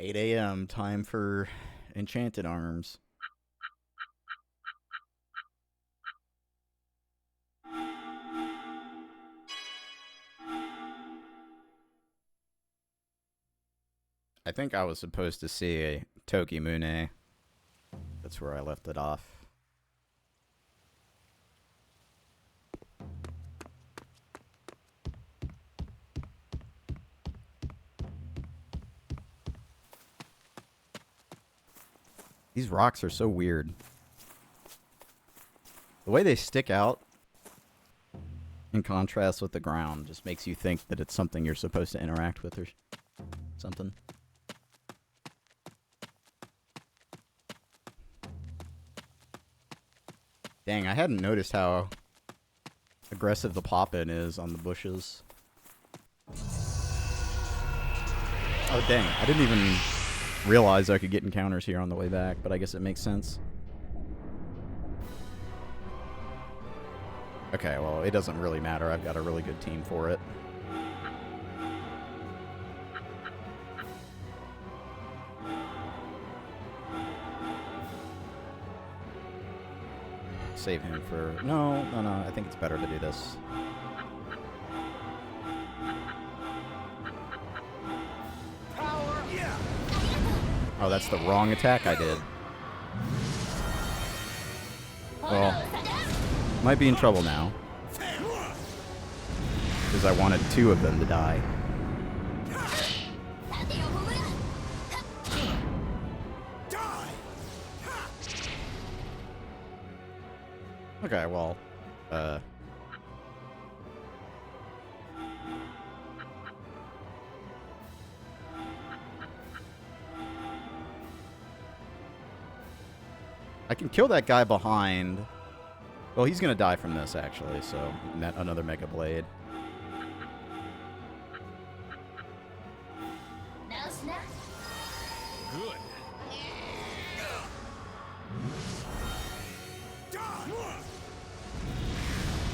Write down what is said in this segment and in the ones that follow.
8 a.m. Time for Enchanted arms. I think I was supposed to see a Tokimune. That's where I left it off. These rocks are so weird. The way they stick out in contrast with the ground just makes you think that it's something you're supposed to interact with or something. Dang, I hadn't noticed how aggressive the pop-in is on the bushes. Oh dang, I didn't even realize I could get encounters here on the way back, but I guess it makes sense. Okay, well, it doesn't really matter. I've got a really good team for it. Save him for... No, I think it's better to do this. Power. Yeah. Oh, that's the wrong attack I did. Well, might be in trouble now. Because I wanted 2 of them to die. Okay, well, I can kill that guy behind. Well, he's gonna die from this, actually, so another Mega Blade. Good.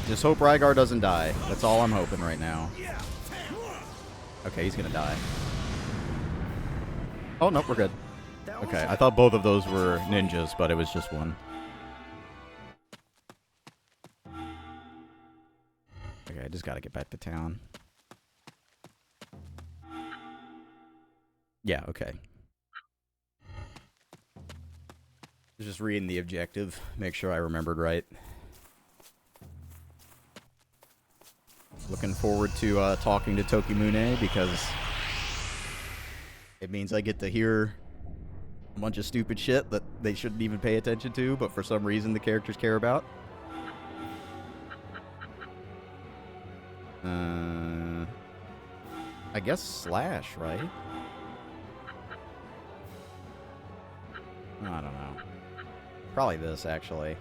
Just hope Rygar doesn't die. That's all I'm hoping right now. Okay, he's gonna die. Oh, nope, we're good. Okay, I thought both of those were ninjas, but it was just one. Okay, I just gotta get back to town. Yeah, okay. Just reading the objective, make sure I remembered right. Looking forward to talking to Tokimune because it means I get to hear a bunch of stupid shit that they shouldn't even pay attention to, but for some reason the characters care about. I guess slash, right? I don't know. Probably this, actually.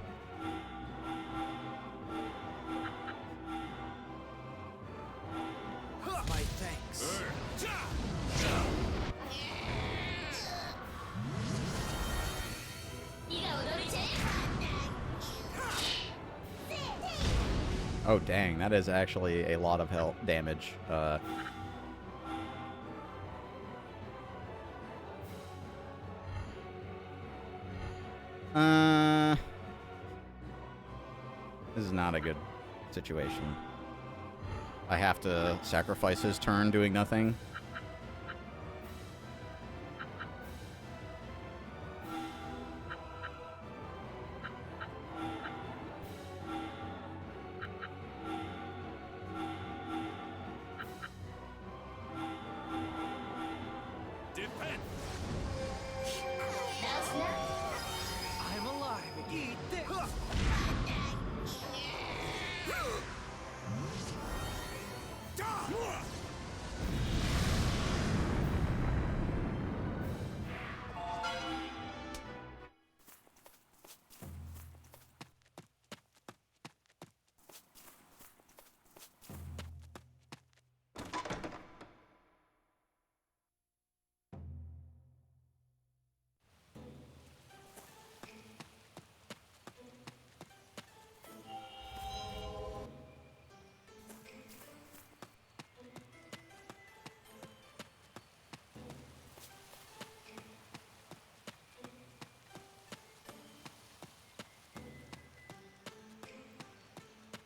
My thanks. Oh, dang. That is actually a lot of health damage. This is not a good situation. I have to sacrifice his turn doing nothing. Defend. I'm alive. Eat this.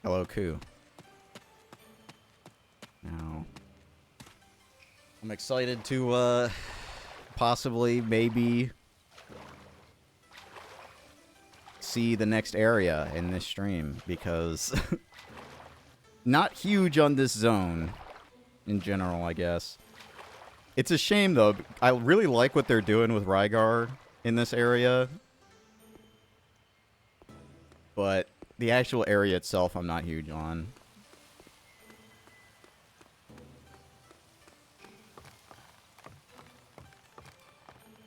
Hello, Ku. Now, I'm excited to possibly, maybe see the next area in this stream, because not huge on this zone in general, I guess. It's a shame, though. I really like what they're doing with Rygar in this area, but the actual area itself I'm not huge on.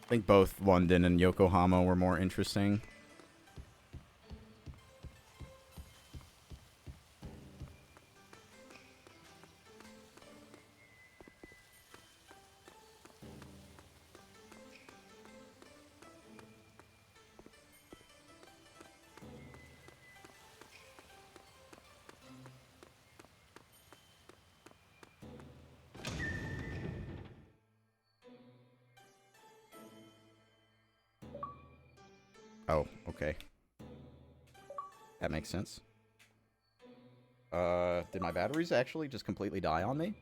I think both London and Yokohama were more interesting. Oh, okay. That makes sense. Did my batteries actually just completely die on me?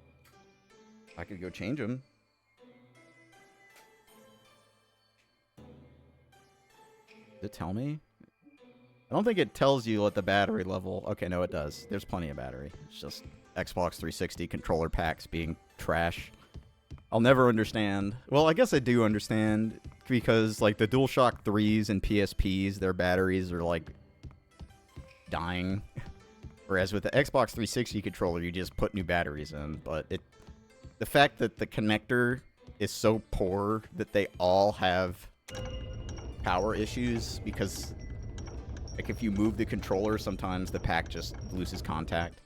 I could go change them. Does it tell me? I don't think it tells you at the battery level. Okay, no, it does. There's plenty of battery. It's just Xbox 360 controller packs being trash. I'll never understand. Well, I guess I do understand, because, like, the DualShock 3s and PSPs, their batteries are, like, dying. Whereas with the Xbox 360 controller, you just put new batteries in. But the fact that the connector is so poor that they all have power issues, because, like, if you move the controller, sometimes the pack just loses contact.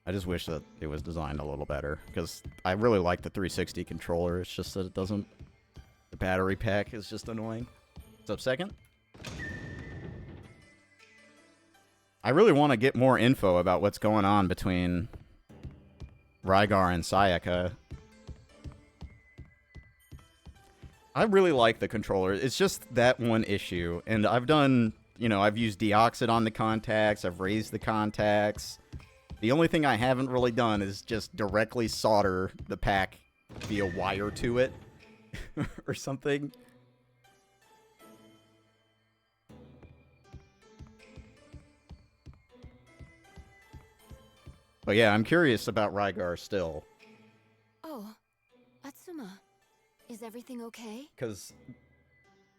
I just wish that it was designed a little better, because I really like the 360 controller. It's just that it doesn't... The battery pack is just annoying. What's up, second? I really want to get more info about what's going on between Rygar and Sayaka. I really like the controller. It's just that one issue. And I've done... You know, I've used deoxid on the contacts. I've raised the contacts. The only thing I haven't really done is just directly solder the pack via wire to it or something. But yeah, I'm curious about Rygar still. Oh, Atsuma, is everything okay? Because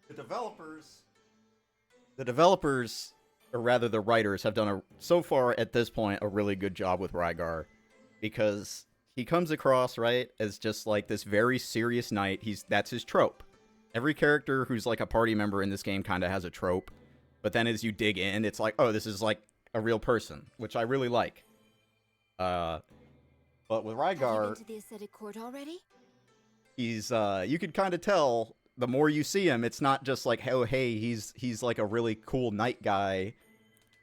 the developers, or rather the writers, have done, so far at this point, a really good job with Rygar. Because he comes across, right, as just like this very serious knight. That's his trope. Every character who's like a party member in this game kind of has a trope. But then as you dig in, it's like, oh, this is like a real person, which I really like. But with Rygar, Have you been to the ascetic court already? he's you could kind of tell the more you see him, it's not just like, oh hey, he's like a really cool knight guy.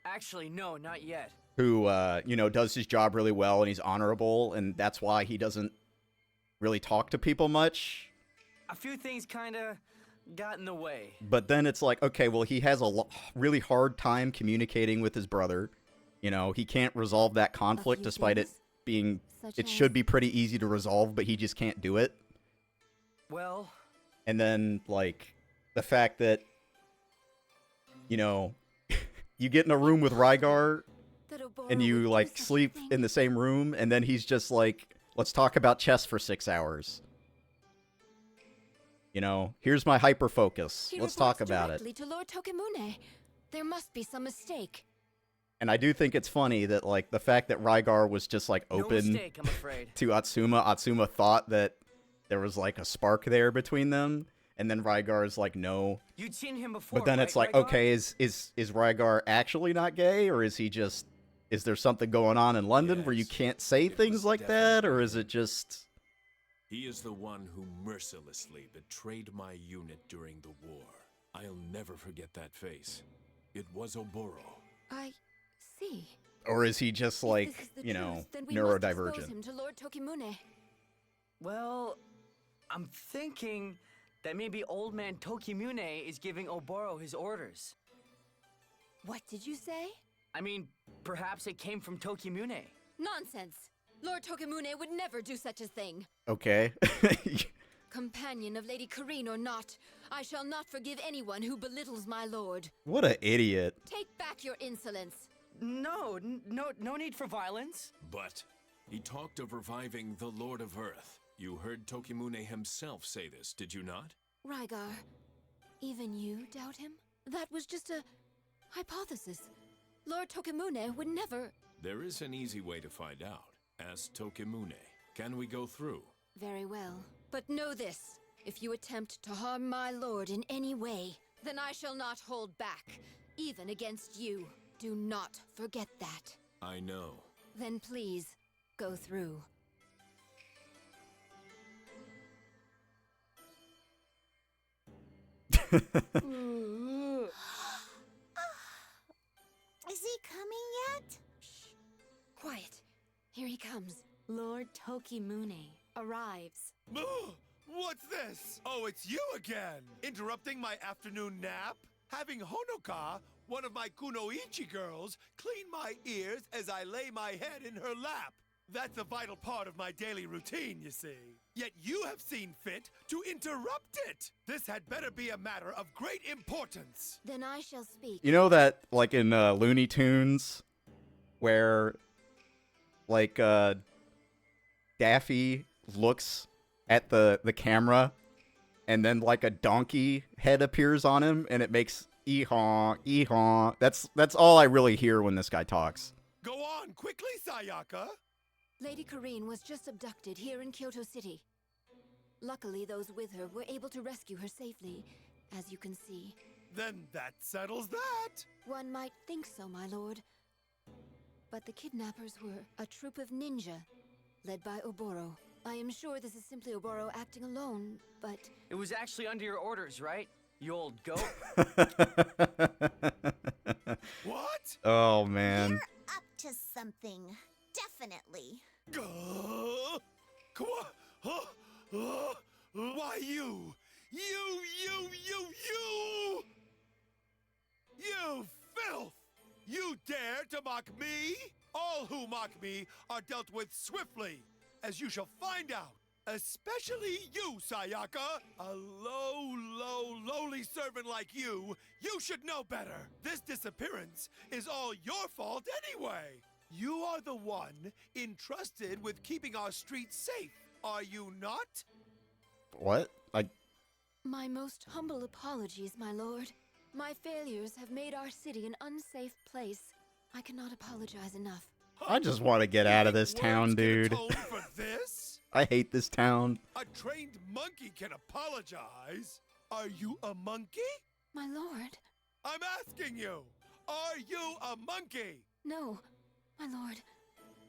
Actually, no, not yet. Who you know, does his job really well and he's honorable, and that's why he doesn't really talk to people much. A few things kinda got in the way. But then it's like, okay, well, he has a really hard time communicating with his brother. You know, he can't resolve that conflict despite it being... It should be pretty easy to resolve, but he just can't do it. Well... And then, like, the fact that, you know, you get in a room with Rygar, and you, like, sleep in the same room, and then he's just like, let's talk about chess for 6 hours. You know, here's my hyper-focus. Let's talk about it. To Lord Tokimune. There must be some mistake. And I do think it's funny that, like, the fact that Rygar was just, like, open no mistake, I'm afraid. to Atsuma. Atsuma thought that there was, like, a spark there between them. And then Rygar's like, no. You'd seen him before, but then right, it's like, Rygar? okay, is Rygar actually not gay? Or is he just... Is there something going on in London where you can't say things like that? Or is it just... He is the one who mercilessly betrayed my unit during the war. I'll never forget that face. It was Oboro. I see. Or is he just like, If this is the you know, truth, then we must expose neurodivergent? him to Lord Tokimune. Well, I'm thinking that maybe old man Tokimune is giving Oboro his orders. What did you say? I mean, perhaps it came from Tokimune. Nonsense! Lord Tokimune would never do such a thing. Okay. Companion of Lady Kareen or not, I shall not forgive anyone who belittles my lord. What an idiot. Take back your insolence. No need for violence. But he talked of reviving the Lord of Earth. You heard Tokimune himself say this, did you not? Rygar, even you doubt him? That was just a hypothesis. Lord Tokimune would never... There is an easy way to find out. Ask Tokimune. Can we go through? Very well. But know this. If you attempt to harm my lord in any way, then I shall not hold back, even against you. Do not forget that. I know. Then please, go through. Is he coming yet? Quiet. Here he comes. Lord Tokimune arrives. What's this? Oh, it's you again! Interrupting my afternoon nap? Having Honoka, one of my kunoichi girls, clean my ears as I lay my head in her lap. That's a vital part of my daily routine, you see. Yet you have seen fit to interrupt it! This had better be a matter of great importance. Then I shall speak. You know that, like in Looney Tunes, where, like, Daffy looks at the camera, and then, like, a donkey head appears on him, and it makes ee-haw, ee-haw. That's all I really hear when this guy talks. Go on, quickly, Sayaka! Lady Kareen was just abducted here in Kyoto City. Luckily, those with her were able to rescue her safely, as you can see. Then that settles that! One might think so, my lord. But the kidnappers were a troop of ninja, led by Oboro. I am sure this is simply Oboro acting alone, but... It was actually under your orders, right? You old goat. What? Oh, man. You're up to something. Definitely. Why you? You filth! You dare to mock me? All who mock me are dealt with swiftly, as you shall find out. Especially you, Sayaka. A lowly servant like you should know better. This disappearance is all your fault anyway. You are the one entrusted with keeping our streets safe, are you not? What? My most humble apologies, my lord. My failures have made our city an unsafe place. I cannot apologize enough. I just want to get out of this Words town, can dude. atone for this? I hate this town. A trained monkey can apologize. Are you a monkey? My lord. I'm asking you. Are you a monkey? No, my lord.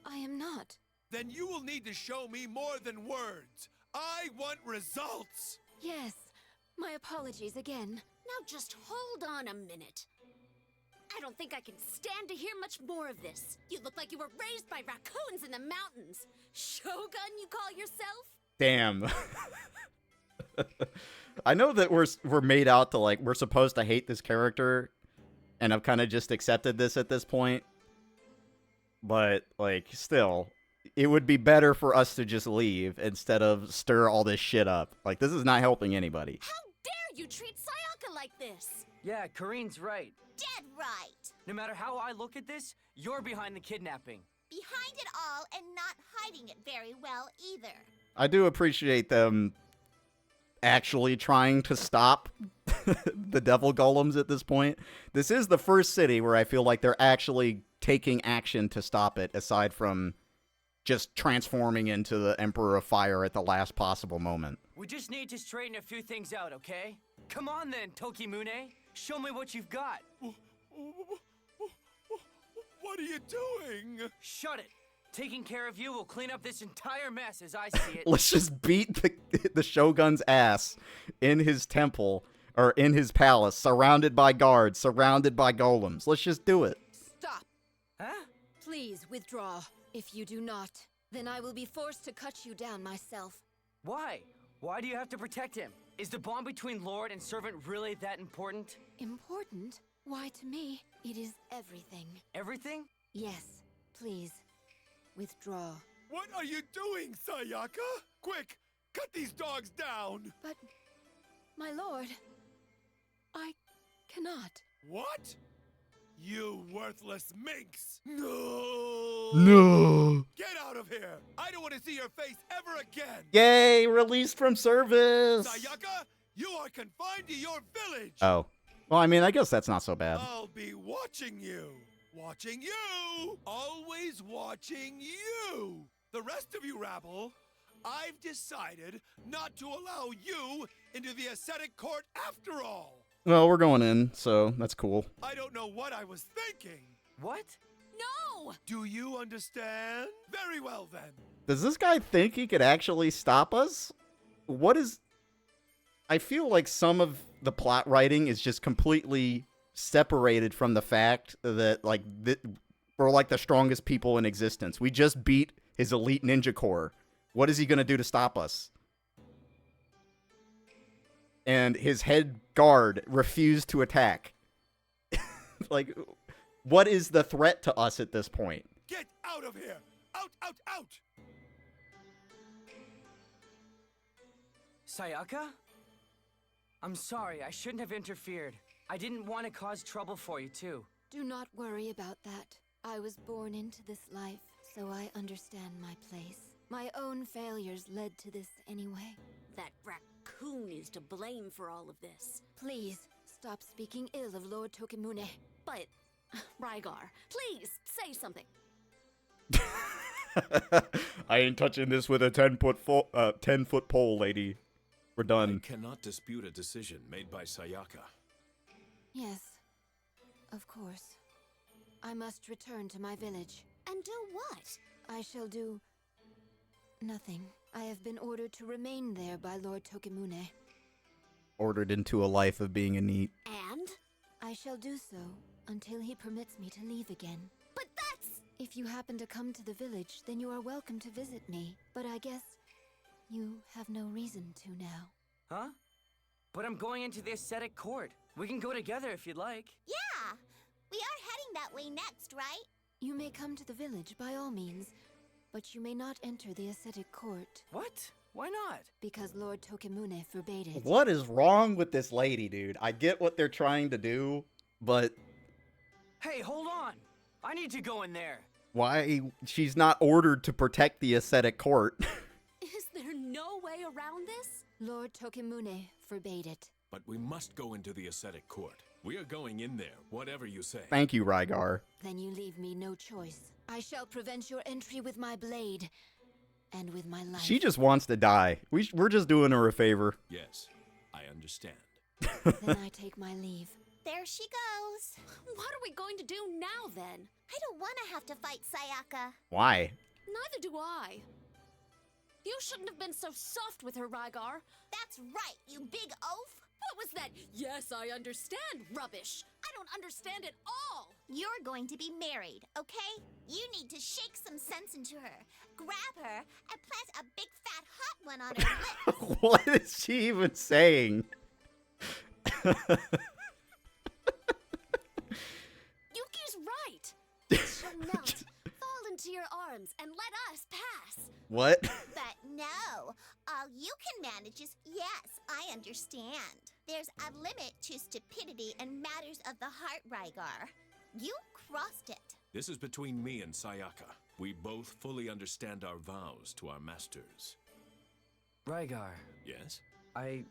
I am not. Then you will need to show me more than words. I want results. Yes, my apologies again. Now just hold on a minute. I don't think I can stand to hear much more of this. You look like you were raised by raccoons in the mountains. Shogun, you call yourself? Damn. I know that we're made out to, like, we're supposed to hate this character, and I've kind of just accepted this at this point. But, like, still, it would be better for us to just leave instead of stir all this shit up. Like, this is not helping anybody. How dare you treat Sayaka like this? Yeah, Kareen's right. Dead right. No matter how I look at this, you're behind the kidnapping. Behind it all and not hiding it very well either. I do appreciate them actually trying to stop the devil golems at this point. This is the first city where I feel like they're actually taking action to stop it, aside from just transforming into the Emperor of Fire at the last possible moment. We just need to straighten a few things out, okay? Come on then, Tokimune. Show me what you've got. What are you doing? Shut it. Taking care of you will clean up this entire mess as I see it. Let's just beat the Shogun's ass in his temple, or in his palace, surrounded by guards, surrounded by golems. Let's just do it. Stop. Huh? Please withdraw. If you do not, then I will be forced to cut you down myself. Why? Why do you have to protect him? Is the bond between Lord and servant really that important? Important? Why, to me, it is everything. Everything? Yes, please. Withdraw. What are you doing, Sayaka? Quick, cut these dogs down! But, my lord, I cannot. What? You worthless minx! No! No. Get out of here! I don't want to see your face ever again! Yay, released from service. Sayaka, you are confined to your village! Oh. Well, I mean, I guess that's not so bad. I'll be watching you! Watching you! Always watching you! The rest of you rabble, I've decided not to allow you into the ascetic court after all! Well, we're going in, so that's cool. I don't know what I was thinking. What? No! Do you understand? Very well then. Does this guy think he could actually stop us? What is... I feel like some of the plot writing is just completely separated from the fact that, like, we're like the strongest people in existence. We just beat his elite ninja corps. What is he going to do to stop us? And his head guard refused to attack. Like, what is the threat to us at this point? Get out of here! Out, out, out! Sayaka? I'm sorry, I shouldn't have interfered. I didn't want to cause trouble for you, too. Do not worry about that. I was born into this life, so I understand my place. My own failures led to this anyway. That raccoon is to blame for all of this. Please, stop speaking ill of Lord Tokimune. But, Rygar, please, say something. I ain't touching this with a 10-foot pole, lady. We're I done. cannot dispute a decision made by Sayaka. Yes, of course. I must return to my village. And do what? I shall do... nothing. I have been ordered to remain there by Lord Tokimune. Ordered into a life of being a neat. And? I shall do so until he permits me to leave again. But that's... If you happen to come to the village, then you are welcome to visit me. But I guess you have no reason to now. Huh? But I'm going into the ascetic court. We can go together if you'd like. Yeah, we are heading that way next, right? You may come to the village by all means, but you may not enter the ascetic court, What? Why not? because Lord Tokimune forbade it. What is wrong with this lady, dude? I get what they're trying to do, but Hey, hold on! I need to go in there. why she's not ordered to protect the ascetic court? Is there no way around this? Lord Tokimune forbade it. But we must go into the ascetic court. We are going in there, whatever you say. Thank you, Rygar. Then you leave me no choice. I shall prevent your entry with my blade and with my life. She just wants to die. We're just doing her a favor. Yes, I understand. Then I take my leave. There she goes. What are we going to do now, then? I don't want to have to fight Sayaka. Why? Neither do I. You shouldn't have been so soft with her, Rygar. That's right, you big oaf. What was that? Yes, I understand rubbish. I don't understand it all. You're going to be married, okay? You need to shake some sense into her, grab her, and plant a big fat hot one on her lips. What is she even saying? Yuki's right. She'll melt, fall into your arms, and let us pass. What? But no, all you can manage is yes, I understand. There's a limit to stupidity and matters of the heart, Rygar. You crossed it. This is between me and Sayaka. We both fully understand our vows to our masters. Rygar, Yes? I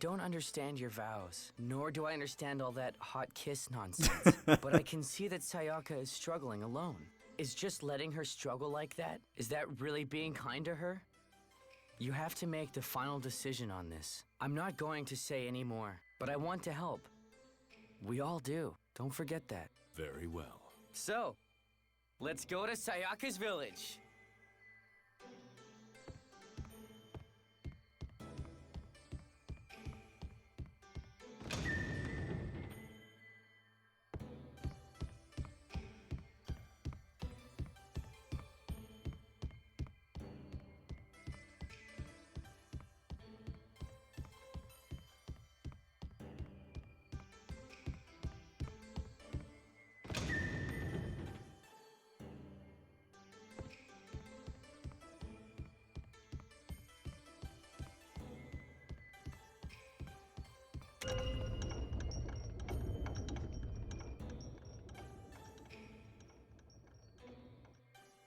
don't understand your vows, nor do I understand all that hot kiss nonsense. But I can see that Sayaka is struggling alone. Is just letting her struggle like that, is that really being kind to her? You have to make the final decision on this. I'm not going to say any more, but I want to help. We all do. Don't forget that. Very well. So, let's go to Sayaka's village.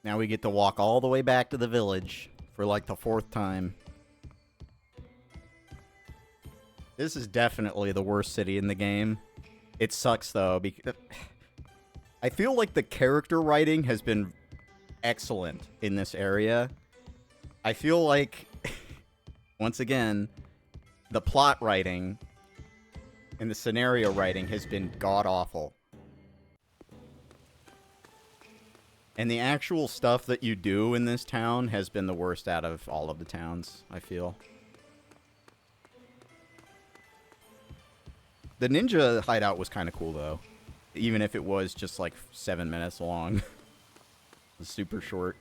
Now we get to walk all the way back to the village for like the 4th time. This is definitely the worst city in the game. It sucks though, because I feel like the character writing has been excellent in this area. I feel like, once again, the plot writing and the scenario writing has been god-awful. And the actual stuff that you do in this town has been the worst out of all of the towns, I feel. The ninja hideout was kind of cool, though. Even if it was just like 7 minutes long. It was super short.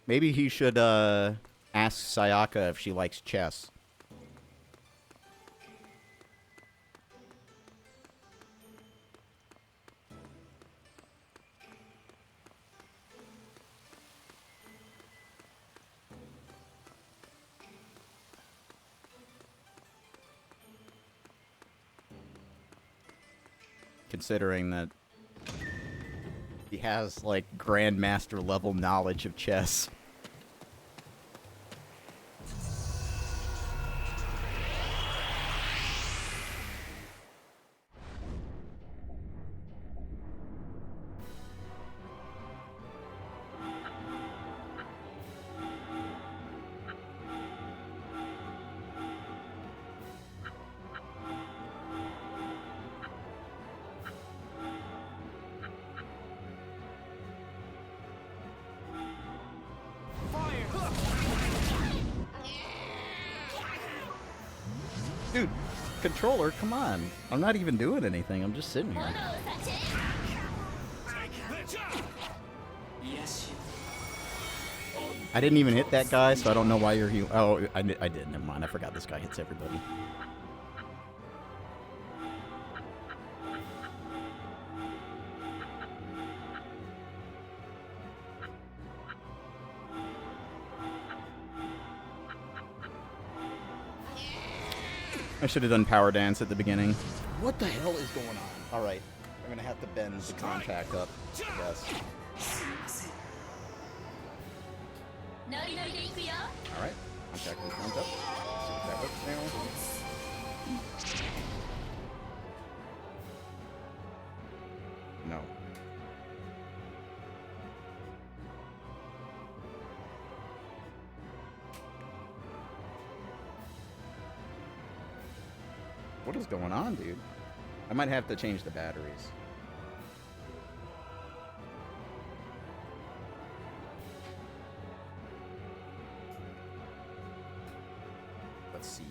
Maybe he should ask Sayaka if she likes chess. Considering that he has, like, Grandmaster level knowledge of chess. Dude, controller, come on. I'm not even doing anything. I'm just sitting here. Yes, I didn't even hit that guy, so I don't know why you're healing. Oh, I did. Never mind. I forgot this guy hits everybody. I should have done power dance at the beginning. What the hell is going on? Alright, I'm gonna have to bend the contact up, I guess. Alright, contact is bumped up. See if that works now. No. What is going on, dude? I might have to change the batteries. Let's see.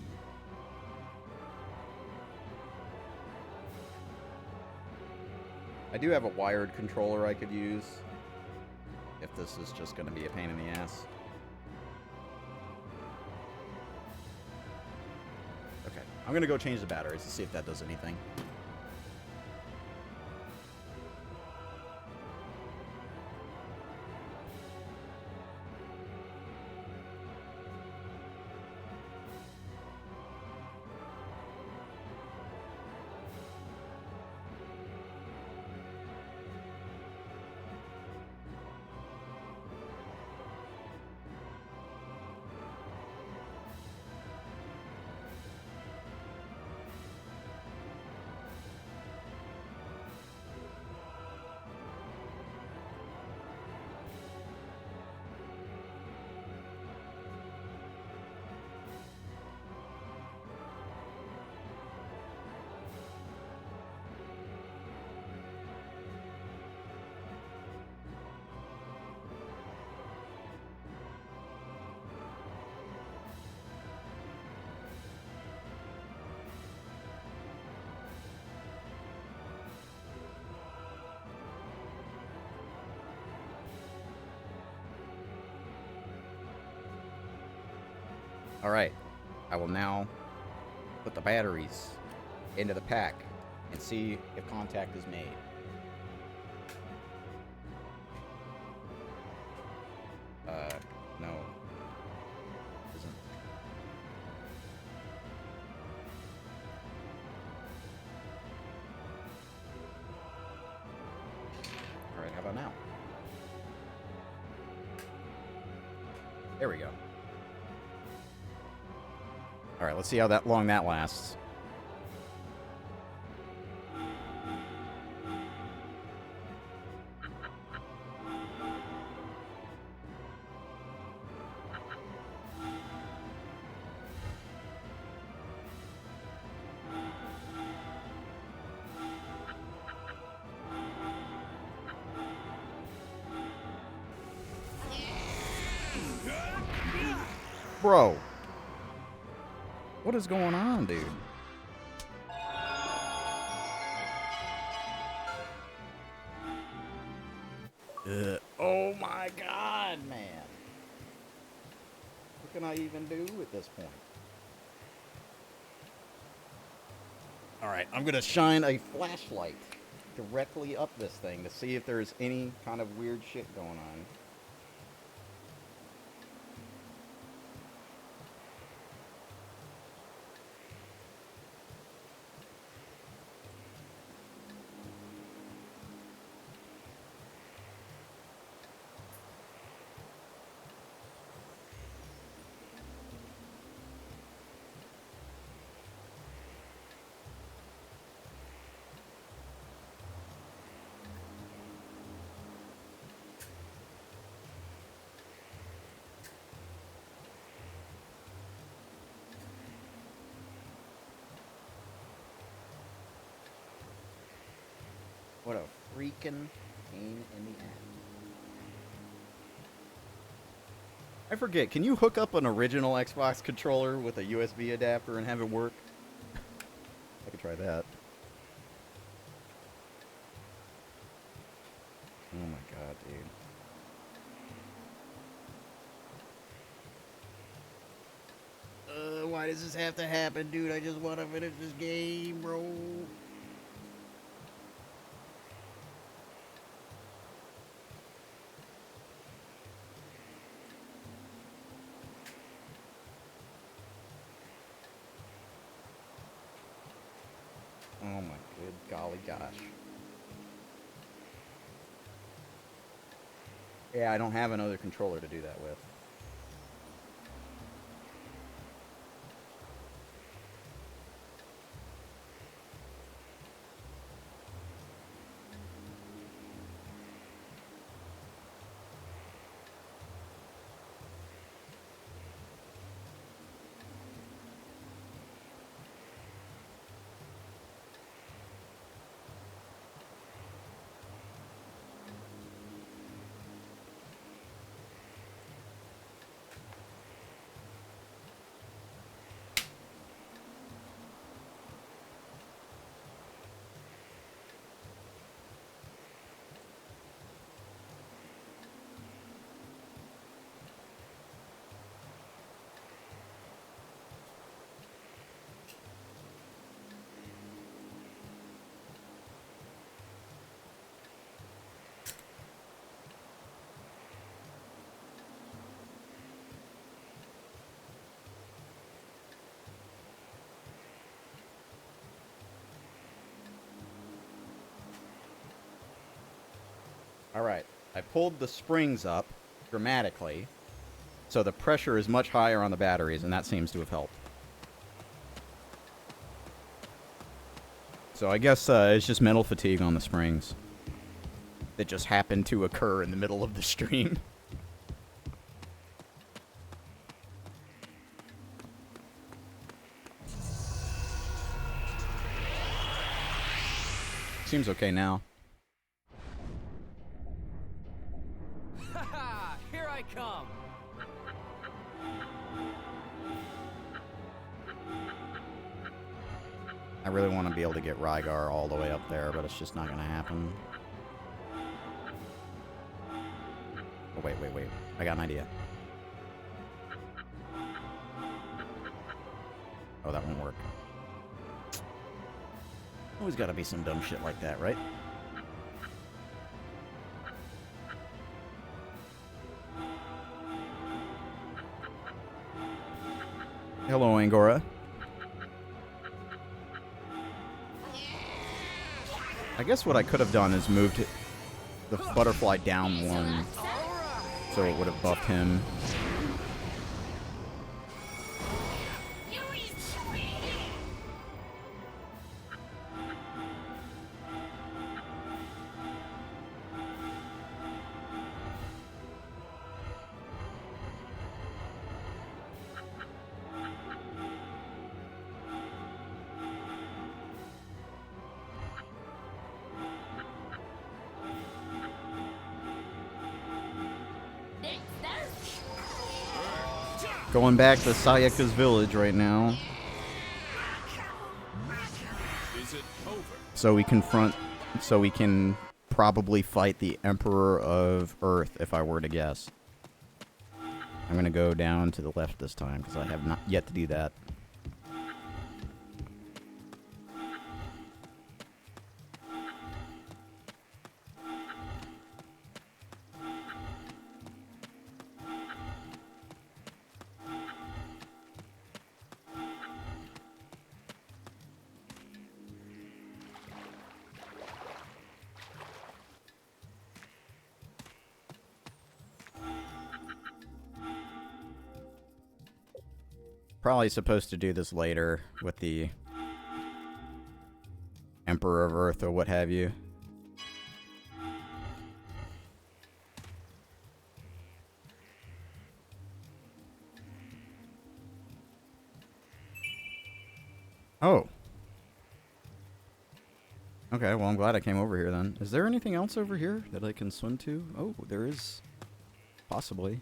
I do have a wired controller I could use, if this is just going to be a pain in the ass. Okay, I'm going to go change the batteries to see if that does anything. Alright. I will now put the batteries into the pack and see if contact is made. No. Isn't. Alright, how about now? There we go. Alright, let's see how long that lasts. Bro. What is going on, dude? Oh my god, man. What can I even do at this point? Alright, I'm gonna shine a flashlight directly up this thing to see if there's any kind of weird shit going on. What a freaking pain in the ass. I forget, can you hook up an original Xbox controller with a USB adapter and have it work? I could try that. Oh my god, dude. Why does this have to happen, dude? I just want to finish this game, bro. Oh my good golly gosh. Yeah, I don't have another controller to do that with. Alright, I pulled the springs up dramatically, so the pressure is much higher on the batteries, and that seems to have helped. So I guess it's just mental fatigue on the springs that just happened to occur in the middle of the stream. Seems okay now. Haha! Here I come! I really want to be able to get Rygar all the way up there, but it's just not going to happen. Oh, wait. I got an idea. Oh, that won't work. Always gotta be some dumb shit like that, right? Hello, Angora. I guess what I could have done is moved the butterfly down one, so it would have buffed him. Going back to Sayaka's village right now. Is it over? So we can probably fight the Emperor of Earth, if I were to guess. I'm gonna go down to the left this time, because I have not yet to do that. Probably supposed to do this later with the Emperor of Earth or what have you. Oh. Okay, well, I'm glad I came over here then. Is there anything else over here that I can swim to? Oh, there is. Possibly.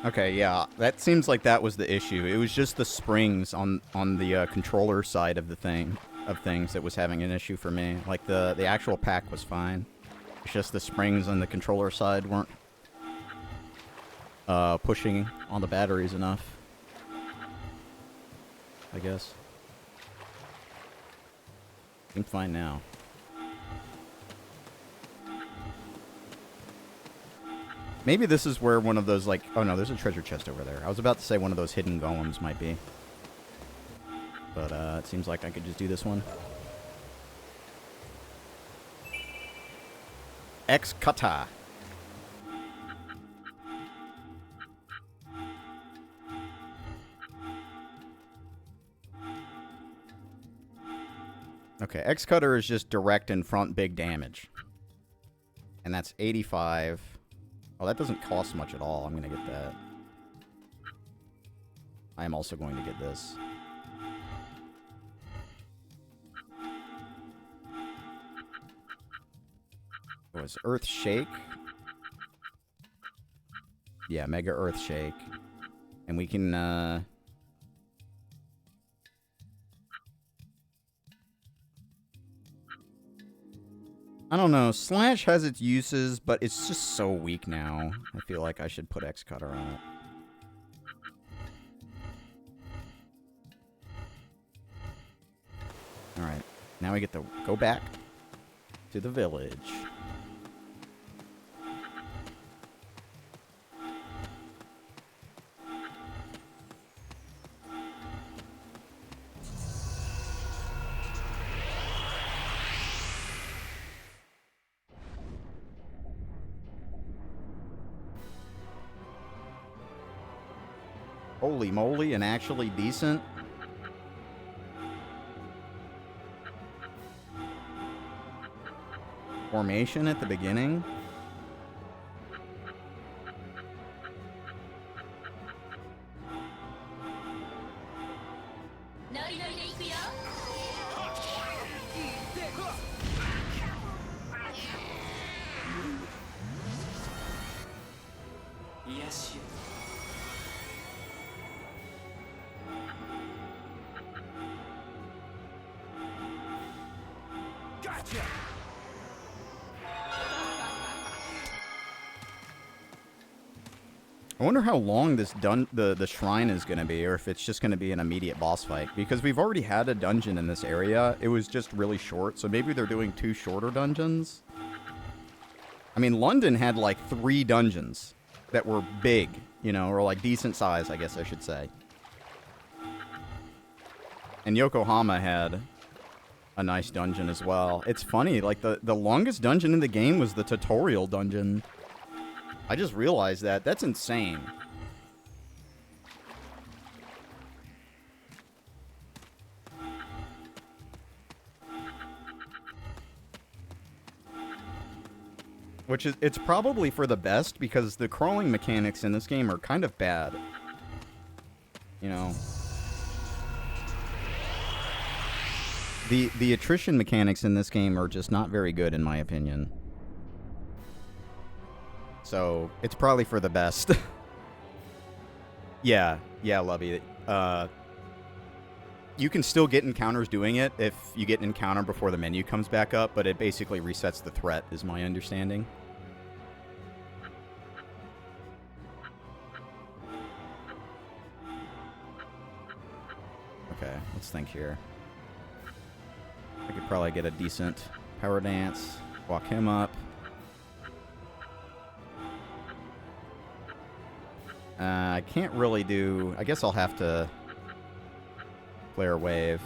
Okay, yeah, that seems like that was the issue. It was just the springs on the controller side of the things that was having an issue for me. Like the actual pack was fine. It's just the springs on the controller side weren't pushing on the batteries enough, I guess. I'm fine now. Maybe this is where one of those, like... Oh, no, there's a treasure chest over there. I was about to say one of those hidden golems might be. But, it seems like I could just do this one. X-Kata. Okay, X-Cutter is just direct and front big damage. And that's 85... Oh, that doesn't cost much at all. I'm going to get that. I am also going to get this. Oh, it's Earth Shake? Yeah, Mega Earth Shake. And we can, I don't know. Slash has its uses, but it's just so weak now. I feel like I should put X-Cutter on it. Alright. Now we get to go back to the village. Holy moly, and actually decent. Formation at the beginning. Yes, you. Gotcha! I wonder how long this the shrine is going to be, or if it's just going to be an immediate boss fight. Because we've already had a dungeon in this area. It was just really short, so maybe they're doing 2 shorter dungeons. I mean, London had like 3 dungeons that were big, you know, or like decent size, I guess I should say. And Yokohama had a nice dungeon as well. It's funny, like the longest dungeon in the game was the tutorial dungeon. I just realized that. That's insane. Which is, it's probably for the best because the crawling mechanics in this game are kind of bad. You know. The attrition mechanics in this game are just not very good in my opinion. So, it's probably for the best. Yeah, Lovey. You can still get encounters doing it if you get an encounter before the menu comes back up, but it basically resets the threat, is my understanding. Okay, let's think here. I could probably get a decent power dance, walk him up. I can't really do... I guess I'll have to flare wave.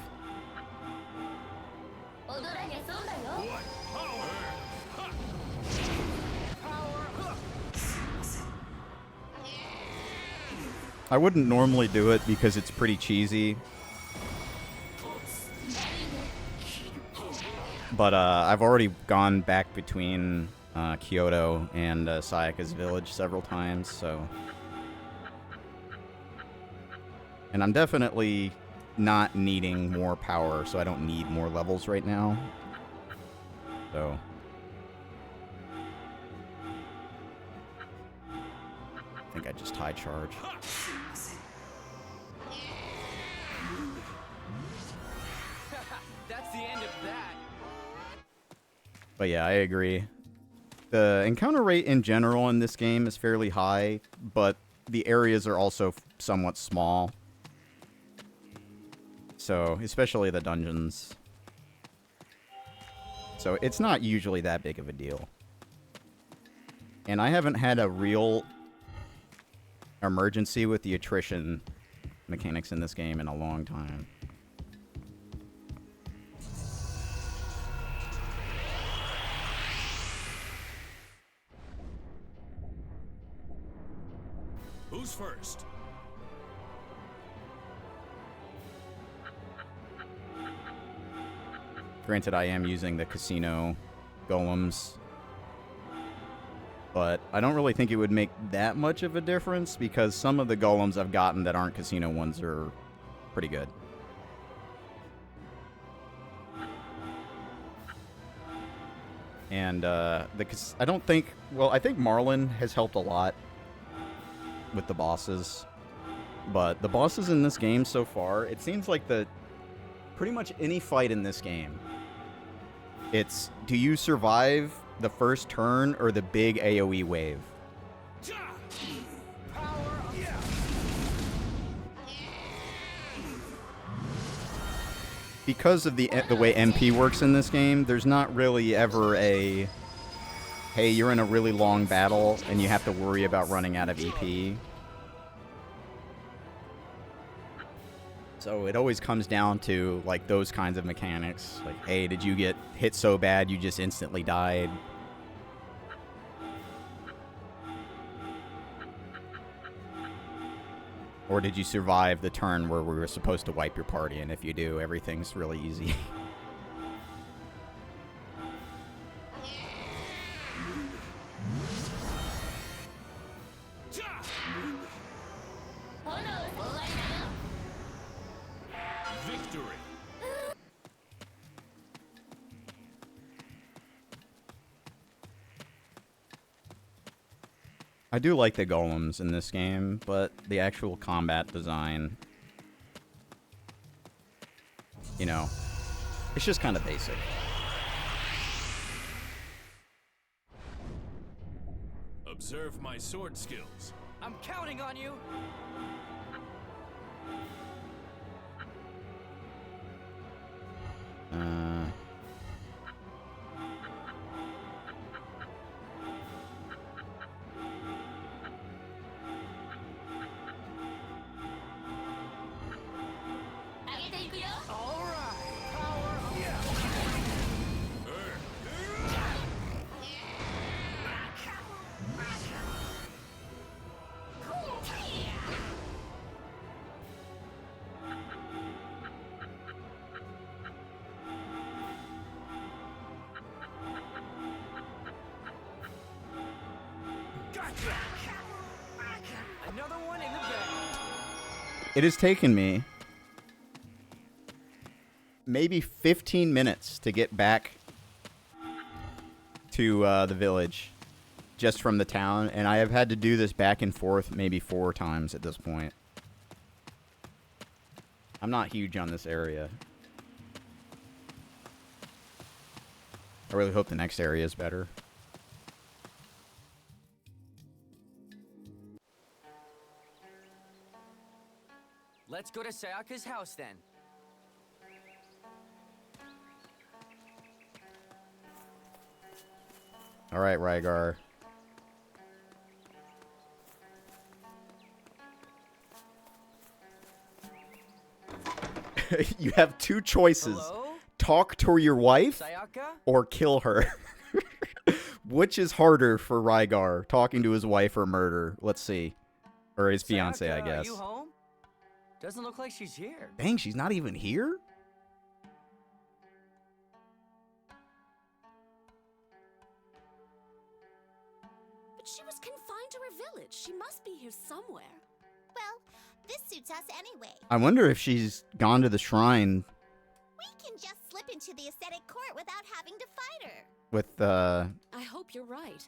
I wouldn't normally do it because it's pretty cheesy. But I've already gone back between Kyoto and Sayaka's village several times, so... And I'm definitely not needing more power, so I don't need more levels right now. So... I think I just high charge. That's the end of that. But yeah, I agree. The encounter rate in general in this game is fairly high, but the areas are also somewhat small. So, especially the dungeons. So, it's not usually that big of a deal. And I haven't had a real emergency with the attrition mechanics in this game in a long time. Who's first? Granted, I am using the casino golems, but I don't really think it would make that much of a difference because some of the golems I've gotten that aren't casino ones are pretty good. And I don't think, well, I think Marlin has helped a lot with the bosses, but the bosses in this game so far, it seems like pretty much any fight in this game, it's, do you survive the first turn or the big AoE wave? Because of the way MP works in this game, there's not really ever a, hey, you're in a really long battle and you have to worry about running out of EP. So it always comes down to, like, those kinds of mechanics. Like, hey, did you get hit so bad you just instantly died? Or did you survive the turn where we were supposed to wipe your party? And if you do, everything's really easy. Victory. I do like the golems in this game, but the actual combat design, you know, it's just kind of basic. Observe my sword skills. I'm counting on you. All right. Power Another one in the bag. It has taken me maybe 15 minutes to get back to the village just from the town, and I have had to do this back and forth maybe 4 times at this point. I'm not huge on this area. I really hope the next area is better. Let's go to Sayaka's house then. All right, Rygar. You have 2 choices. Hello? Talk to your wife Sayaka? or kill her. Which is harder for Rygar, talking to his wife or murder? Let's see. Or his fiance, I Sayaka, guess. Are you home? Doesn't look like she's here. Dang, she's not even here? But she was confined to her village. She must be here somewhere. Well, this suits us anyway. I wonder if she's gone to the shrine We can just slip into the ascetic court without having to fight her. with, I hope you're right,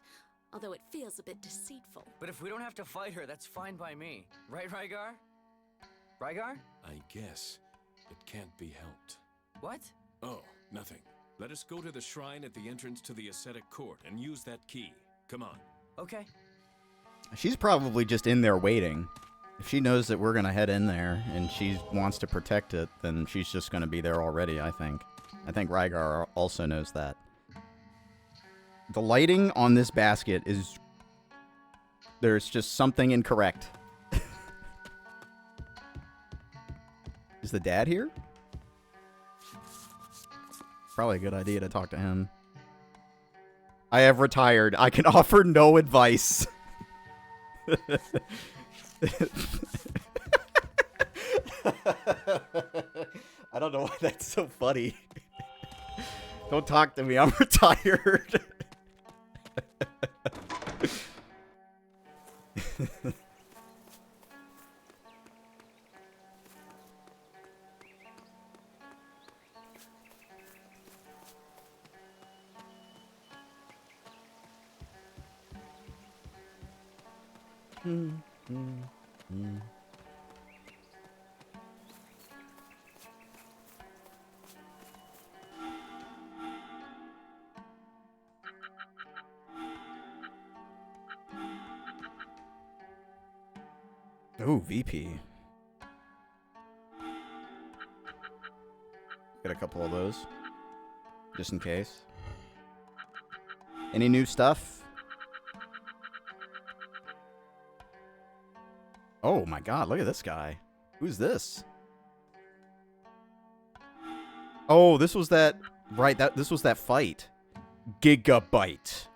although it feels a bit deceitful. But if we don't have to fight her, that's fine by me. Right, Rygar? Rygar? I guess it can't be helped. What? Oh, nothing. Let us go to the shrine at the entrance to the ascetic court and use that key. Come on. Okay. she's probably just in there waiting. If she knows that we're going to head in there and she wants to protect it, then she's just going to be there already, I think. I think Rygar also knows that. The lighting on this basket is... There's just something incorrect. Is the dad here? Probably a good idea to talk to him. I have retired. I can offer no advice. I don't know why that's so funny. Don't talk to me. I'm retired. Ooh, VP. Get a couple of those. Just in case. Any new stuff? Oh my god, look at this guy. Who's this? Oh, this was that... Right, this was that fight. Gigabyte.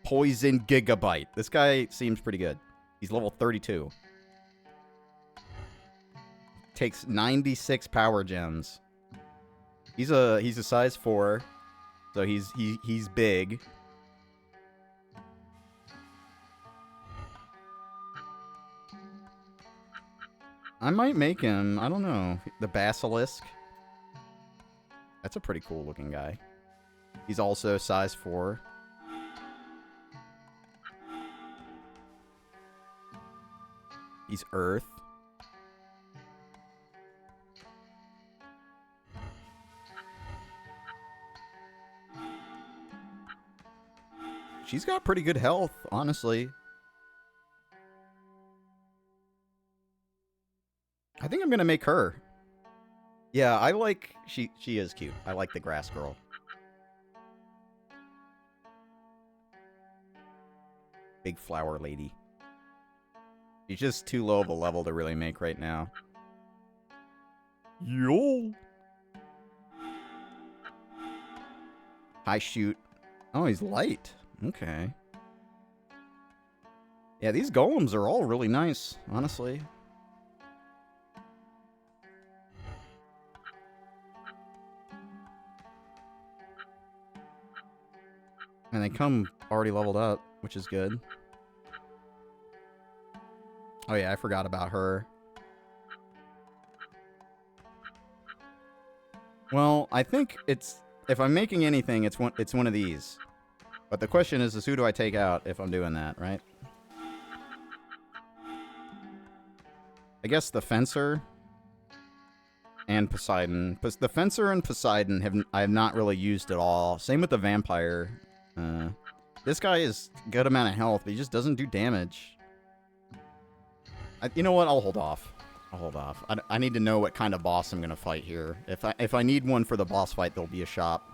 Poison Gigabyte. This guy seems pretty good. He's level 32. Takes 96 power gems. He's a size 4. So he's big. I might make him, I don't know, the Basilisk. That's a pretty cool looking guy. He's also size 4. He's Earth. She's got pretty good health, honestly. I'm gonna make her. Yeah, I like... She is cute. I like the grass girl. Big flower lady. She's just too low of a level to really make right now. Yo! High shoot. Oh, he's light. Okay. Yeah, these golems are all really nice, honestly. And they come already leveled up, which is good. Oh yeah, I forgot about her. Well, I think it's... If I'm making anything, it's one of these. But the question is who do I take out if I'm doing that, right? I guess the Fencer and Poseidon. The Fencer and Poseidon I have not really used at all. Same with the Vampire. This guy is good amount of health, but he just doesn't do damage. You know what? I'll hold off. I'll hold off. I need to know what kind of boss I'm gonna fight here. If I need one for the boss fight, there'll be a shop.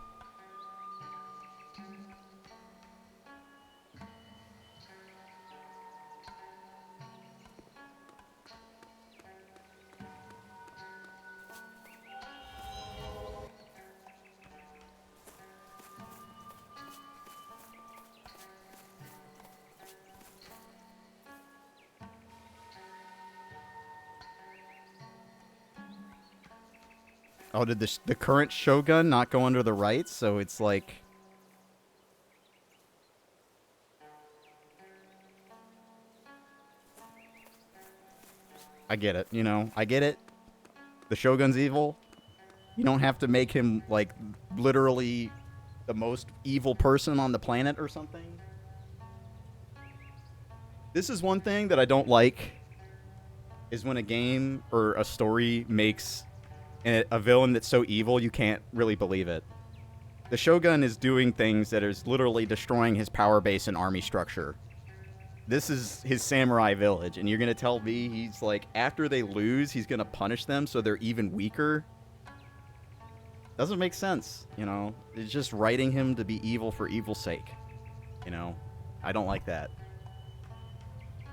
Oh, did the current Shogun not go under the rights? So it's like... I get it, you know? I get it. The Shogun's evil. You don't have to make him, like, literally the most evil person on the planet or something. This is one thing that I don't like, is when a game or a story makes... and a villain that's so evil you can't really believe it. The Shogun is doing things that is literally destroying his power base and army structure. This is his samurai village, and you're gonna tell me he's like, after they lose, he's gonna punish them so they're even weaker? Doesn't make sense, you know? It's just writing him to be evil for evil's sake. You know? I don't like that.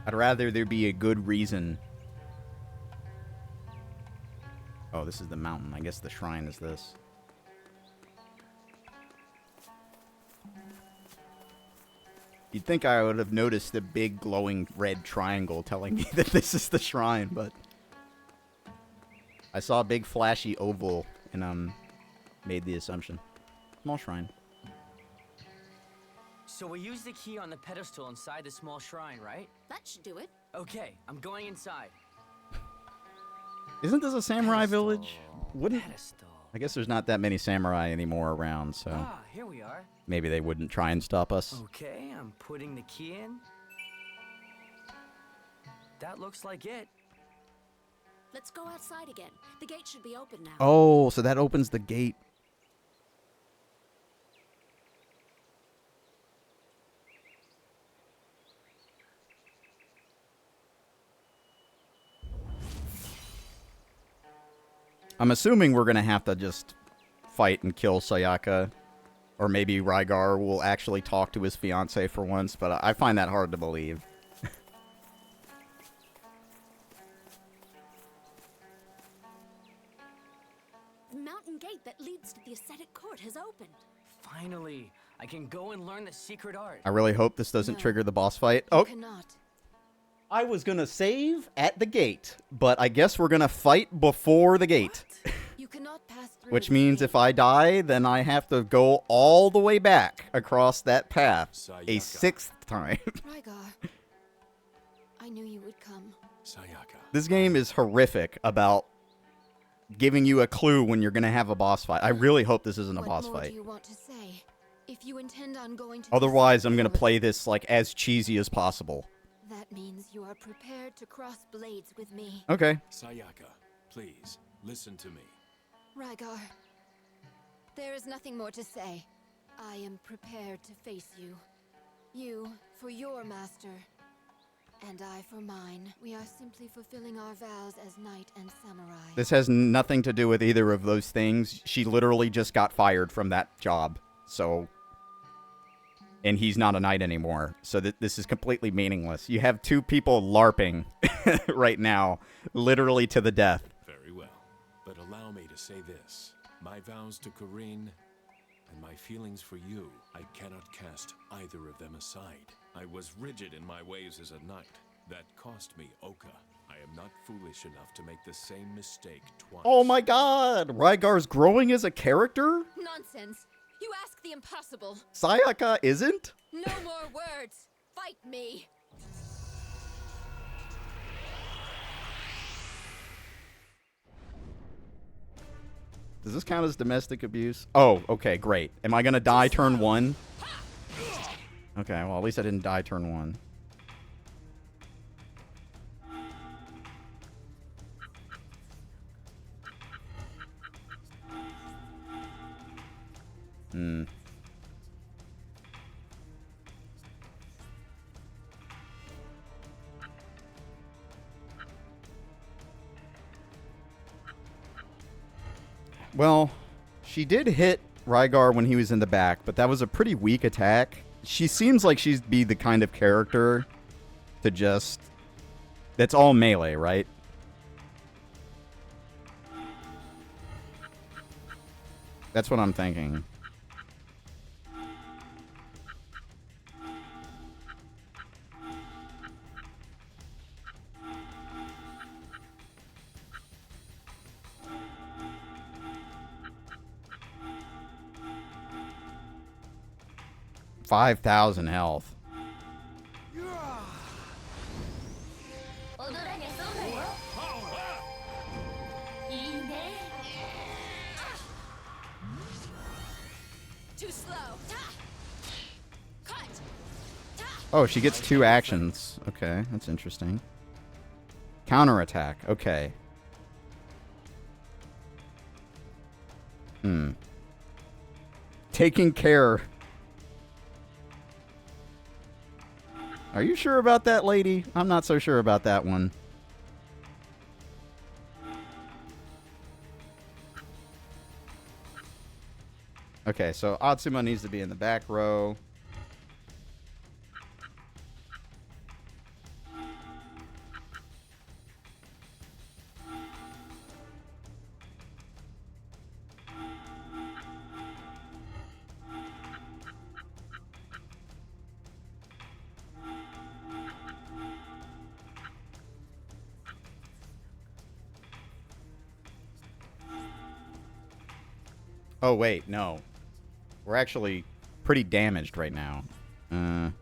I'd rather there be a good reason. Oh, this is the mountain. I guess the shrine is this. You'd think I would have noticed the big glowing red triangle telling me that this is the shrine, but... I saw a big flashy oval and made the assumption. Small shrine. So we use the key on the pedestal inside the small shrine, right? That should do it. Okay, I'm going inside. Isn't this a samurai village? Wouldn't... Pedestal. I guess there's not that many samurai anymore around, so... Ah, here we are. Maybe they wouldn't try and stop us. Okay, I'm putting the key in. That looks like it. Let's go outside again. The gate should be open now. Oh, so that opens the gate. I'm assuming we're going to have to just fight and kill Sayaka. Or maybe Rygar will actually talk to his fiancée for once, but I find that hard to believe. The mountain gate that leads to the ascetic court has opened. Finally, I can go and learn the secret art. I really hope this doesn't No, trigger the boss fight. You Oh, cannot. I was going to save at the gate, but I guess we're going to fight before the gate. You cannot pass through. Which this means gate. if I die, then I have to go all the way back across that path a Sayaka. 6th time. Rygar, I knew you would come. Sayaka. This game is horrific about giving you a clue when you're going to have a boss fight. I really hope this isn't a What boss more fight. do you want to say? If you intend on going to Otherwise, I'm going to Village, play this like as cheesy as possible. That means you are prepared to cross blades with me. Okay. Sayaka, please, listen to me. Rygar, there is nothing more to say. I am prepared to face you. You for your master. And I for mine. We are simply fulfilling our vows as knight and samurai. This has nothing to do with either of those things. She literally just got fired from that job. So... And he's not a knight anymore. So this is completely meaningless. You have two people LARPing right now. Literally to the death. Very well. But allow me to say this. My vows to Corinne and my feelings for you, I cannot cast either of them aside. I was rigid in my ways as a knight. That cost me Oka. I am not foolish enough to make the same mistake twice. Oh my god! Rygar's growing as a character? Nonsense. You ask the impossible. Sayaka isn't? No more words. Fight me. Does this count as domestic abuse? Oh, okay, great. Am I gonna die turn 1? Okay, well, at least I didn't die turn 1. Well, she did hit Rygar when he was in the back, but that was a pretty weak attack. She seems like she'd be the kind of character to just... That's all melee, right? That's what I'm thinking. $5,000 health. Too slow. Cut. Oh, she gets 2 actions. Okay, that's interesting. Counterattack. Okay. Taking care. Are you sure about that, lady? I'm not so sure about that one. Okay, so Atsuma needs to be in the back row. Oh, wait, no. We're actually pretty damaged right now. On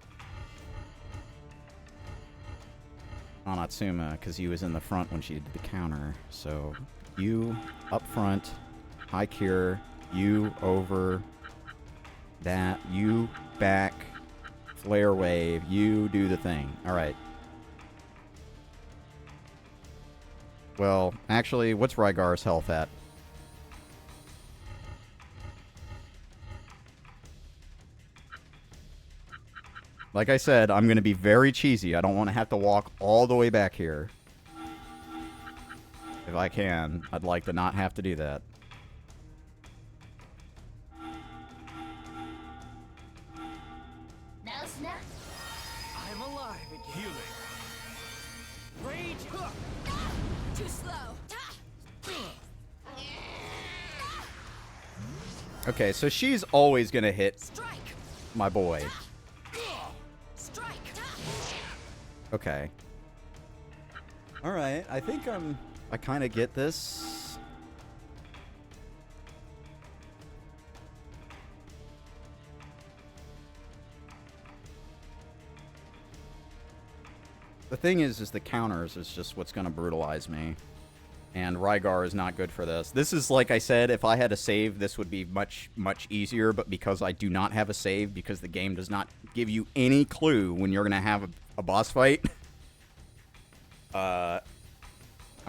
Atsuma, because he was in the front when she did the counter. So, you up front, high cure, you over that, you back, flare wave, you do the thing. Alright. Well, actually, what's Rygar's health at? Like I said, I'm going to be very cheesy. I don't want to have to walk all the way back here. If I can, I'd like to not have to do that. I'm alive again. Healing. Rage. Too slow. Okay, so she's always going to hit Strike. my boy. Strike. Okay. Alright, I think I kind of get this. The thing is the counters is just what's going to brutalize me. And Rygar is not good for this. This is, like I said, if I had a save, this would be much, much easier. But because I do not have a save, because the game does not give you any clue when you're going to have a boss fight, I'm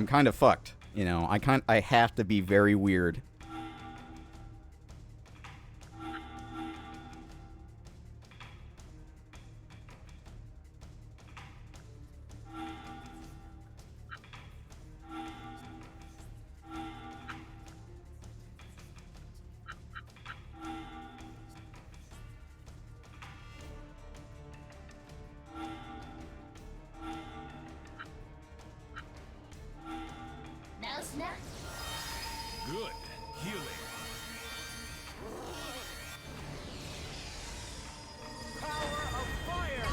kind of fucked. You know, I have to be very weird. Healing. Power of fire!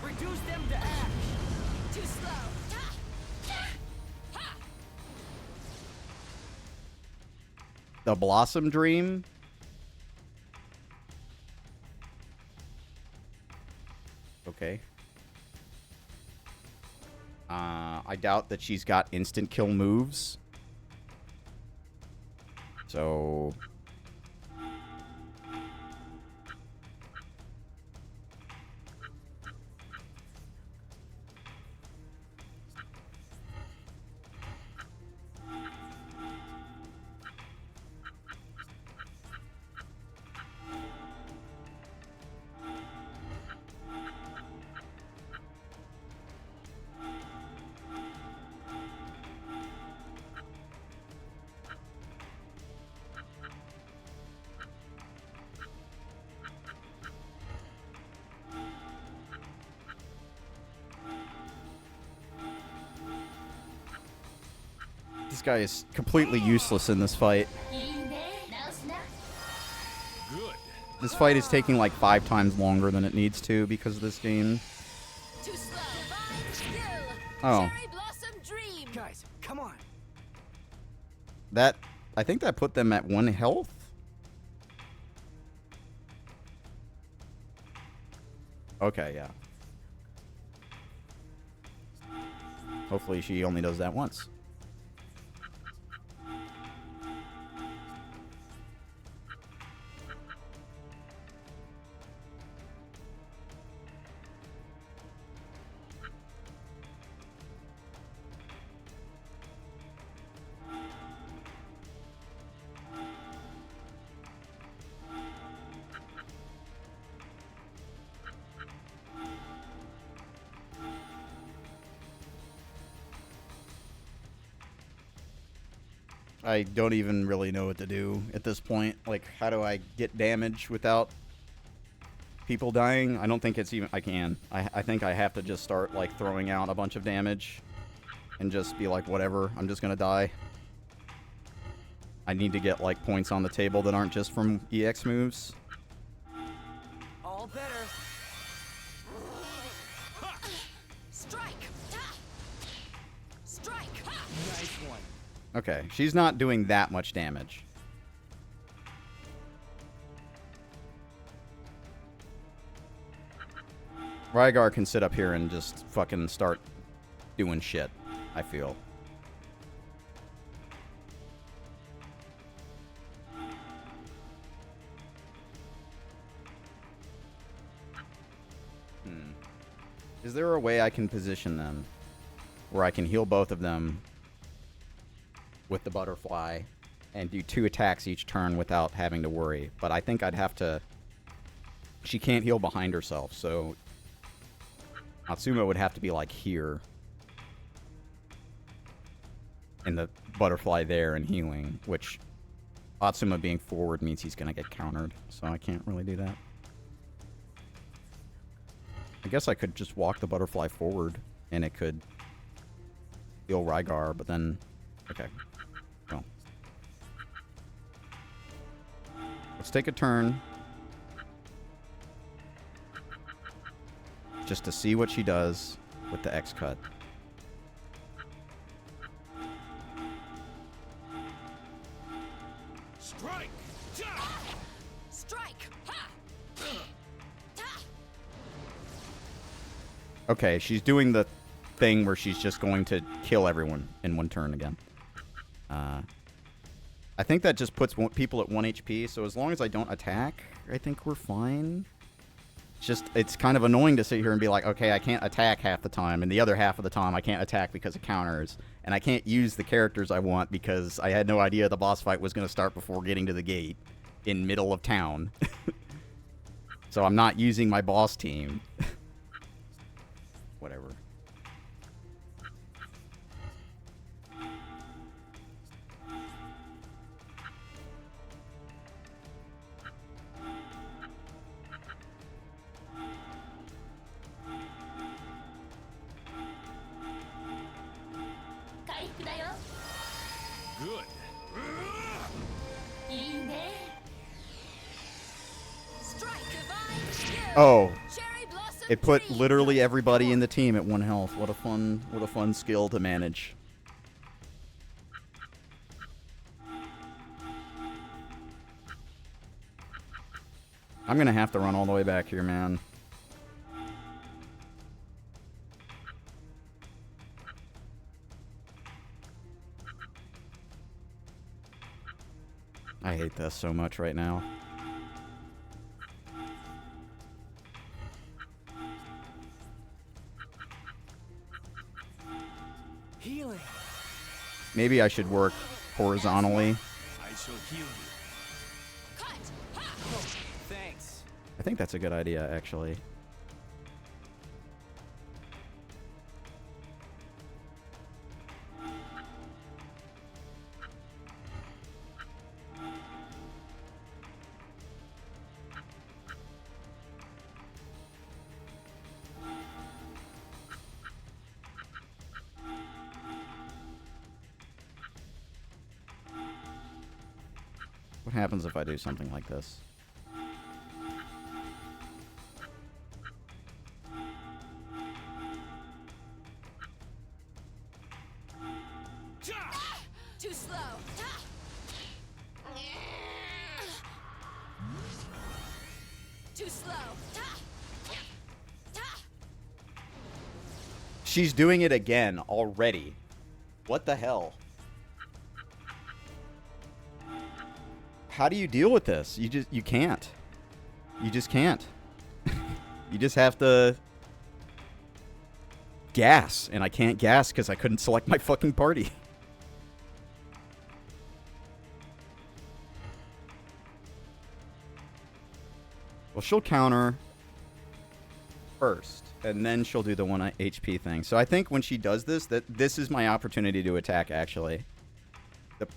Reduce them to ash! Too slow. The Blossom Dream. Okay. I doubt that she's got instant kill moves. So... This guy is completely useless in this fight. Good. This fight is taking like 5 times longer than it needs to because of this game. Too slow. Divine skill. Oh. Cherry blossom dream. Guys, come on. That... I think that put them at 1 health? Okay, yeah. Hopefully she only does that once. I don't even really know what to do at this point. Like, how do I get damage without people dying? I don't think it's even... I can. I think I have to just start, like, throwing out a bunch of damage and just be like, whatever, I'm just gonna die. I need to get, like, points on the table that aren't just from EX moves. All better. Strike. Strike. Nice one. Okay, she's not doing that much damage. Rygar can sit up here and just fucking start doing shit, I feel. Is there a way I can position them where I can heal both of them with the butterfly and do 2 attacks each turn without having to worry? But I think I'd have to... She can't heal behind herself, so Natsume would have to be like here and the butterfly there and healing, which Atsuma being forward means he's gonna get countered, so I can't really do that. I guess I could just walk the butterfly forward and it could heal Rygar, but then... Okay. Well. Let's take a turn. Just to see what she does with the X cut. Strike! Strike. Okay, she's doing the thing where she's just going to kill everyone in 1 turn again. I think that just puts people at 1 HP, so as long as I don't attack, I think we're fine. It's kind of annoying to sit here and be like, okay, I can't attack half the time, and the other half of the time I can't attack because of counters, and I can't use the characters I want because I had no idea the boss fight was going to start before getting to the gate in middle of town. So I'm not using my boss team. Whatever. Good. Oh, Cherry blossom it put dream. literally everybody in the team at 1 health. What a fun skill to manage. I'm gonna have to run all the way back here, man. I hate this so much right now. Healing. Maybe I should work horizontally. I shall heal you. Thanks. I think that's a good idea, actually. What happens if I do something like this? Too slow. Too slow. She's doing it again already. What the hell? How do you deal with this? You can't. You just can't. You just have to gas, and I can't gas because I couldn't select my fucking party. Well, she'll counter first, and then she'll do the 1 HP thing. So I think when she does this, that this is my opportunity to attack, actually.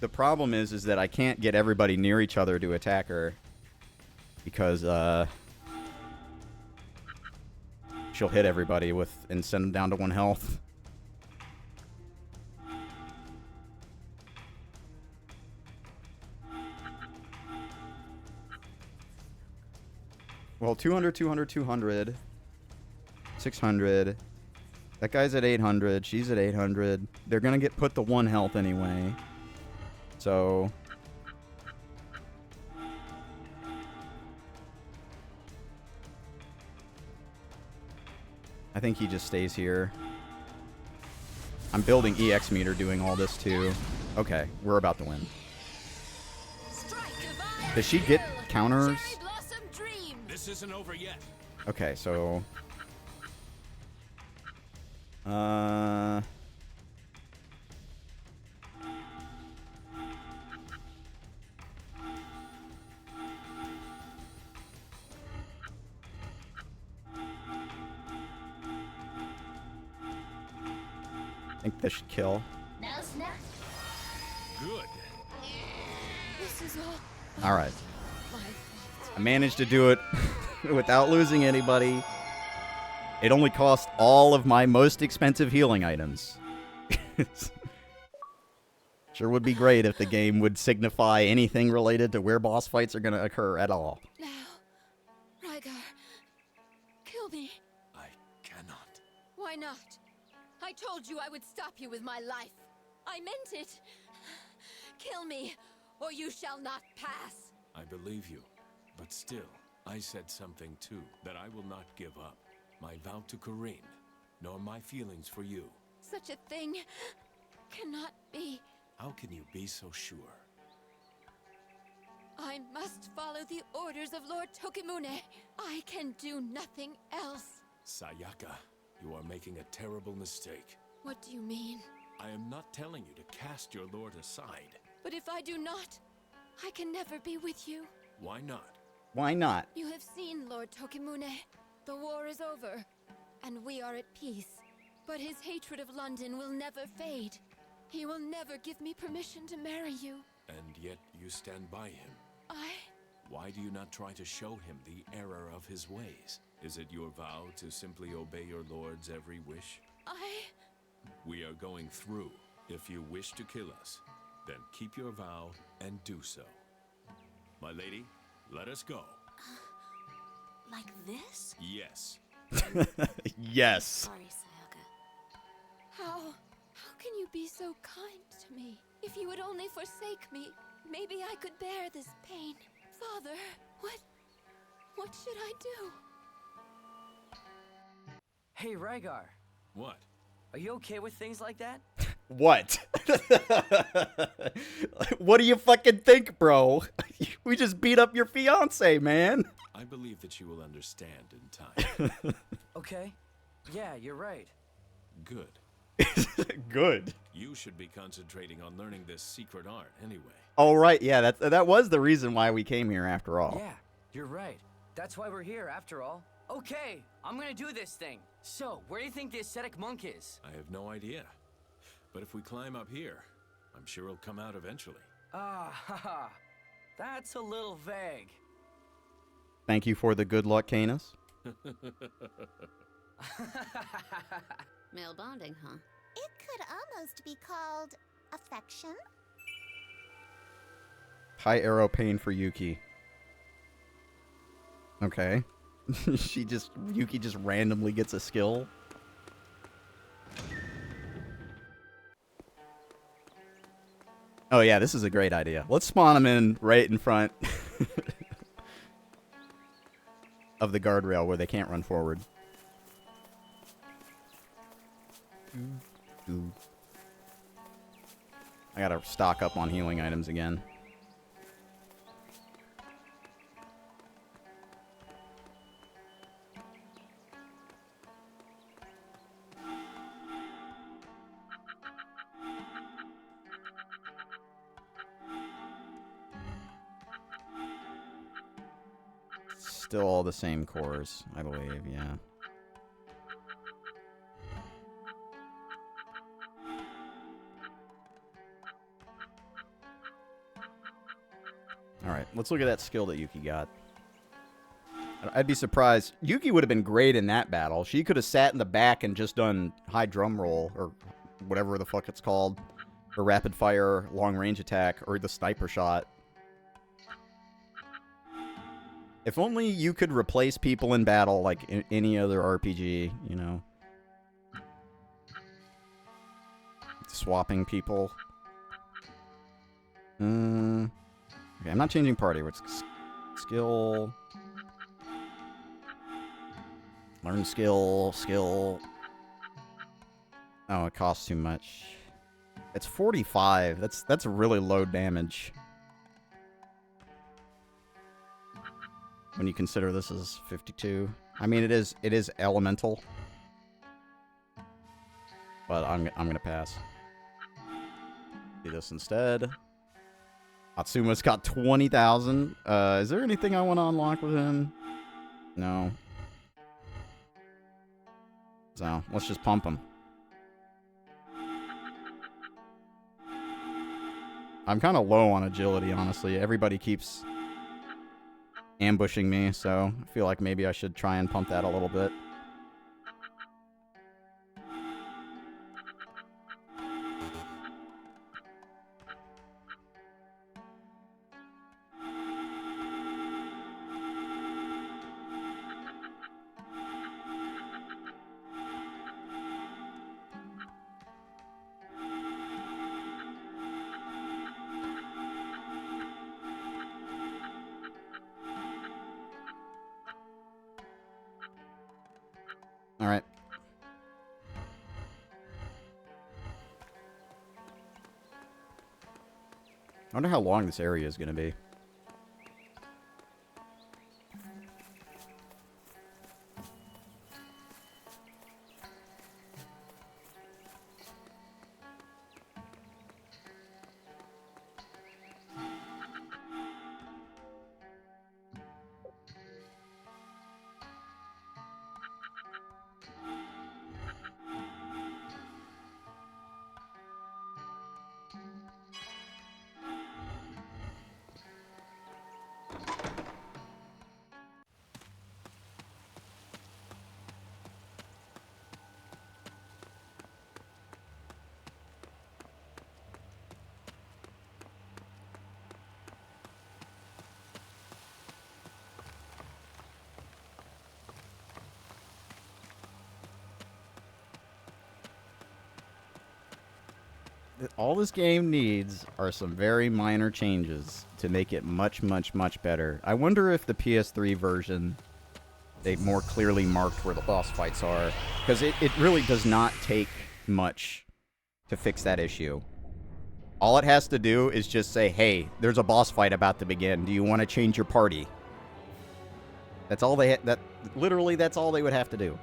The problem is that I can't get everybody near each other to attack her because she'll hit everybody with and send them down to 1 health. Well, 200, 200, 200, 600. That guy's at 800. She's at 800. They're gonna get put to 1 health anyway. So I think he just stays here. I'm building EX meter doing all this too. Okay, we're about to win. Does she get counters? This isn't over yet. Okay, so I think this should kill. Good. This is all All right. my fault. I managed to do it without losing anybody. It only cost all of my most expensive healing items. Sure would be great if the game would signify anything related to where boss fights are going to occur at all. Now, Rygar, kill me. I cannot. Why not? I told you I would stop you with my life. I meant it. Kill me, or you shall not pass. I believe you, but still, I said something too, that I will not give up. My vow to Corinne, nor my feelings for you. Such a thing cannot be. How can you be so sure? I must follow the orders of Lord Tokimune. I can do nothing else. Sayaka, you are making a terrible mistake. What do you mean? I am not telling you to cast your lord aside. But if I do not, I can never be with you. Why not? Why not? You have seen Lord Tokimune. The war is over, and we are at peace. But his hatred of London will never fade. He will never give me permission to marry you. And yet you stand by him. Why do you not try to show him the error of his ways? Is it your vow to simply obey your lord's every wish? We are going through. If you wish to kill us, Then keep your vow and do so. My lady, let us go. Like this? Yes. Yes. Sorry, Sayaka. How can you be so kind to me? If you would only forsake me, maybe I could bear this pain. Father, what should I do? Hey, Rygar, What? are you okay with things like that? What? What do you fucking think, bro? We just beat up your fiance, man. I believe that you will understand in time. Okay. Yeah, you're right. Good. Good. You should be concentrating on learning this secret art anyway. Oh, right. Yeah, that was the reason why we came here after all. Yeah, you're right. That's why we're here, after all. Okay, I'm gonna do this thing. So, where do you think the ascetic monk is? I have no idea. But if we climb up here, I'm sure he'll come out eventually. Ah, haha. That's a little vague. Thank you for the good luck, Canis. Male bonding, huh? It could almost be called affection. High arrow pain for Yuki. Okay. Yuki just randomly gets a skill. Oh yeah, this is a great idea. Let's spawn him in right in front of the guardrail where they can't run forward. I gotta stock up on healing items again. Still all the same cores, I believe, yeah. Alright, let's look at that skill that Yuki got. I'd be surprised. Yuki would have been great in that battle. She could have sat in the back and just done high drum roll, or whatever the fuck it's called. Or rapid fire, long range attack, or the sniper shot. If only you could replace people in battle like in any other RPG, you know. Swapping people. Okay, I'm not changing party. What's skill? Learn skill. Oh, it costs too much. It's 45. That's really low damage. When you consider this is 52. I mean, it is elemental. But I'm gonna pass. Do this instead. Atsuma's got 20,000. Is there anything I want to unlock with him? No. So, let's just pump him. I'm kind of low on agility, honestly. Everybody keeps ambushing me, so I feel like maybe I should try and pump that a little bit. All right. I wonder how long this area is going to be. all this game needs are some very minor changes to make it much, much, much better. I wonder if the PS3 version, they more clearly marked where the boss fights are. Because it really does not take much to fix that issue. All it has to do is just say, hey, there's a boss fight about to begin. Do you want to change your party? That's all they literally, that's all they would have to do.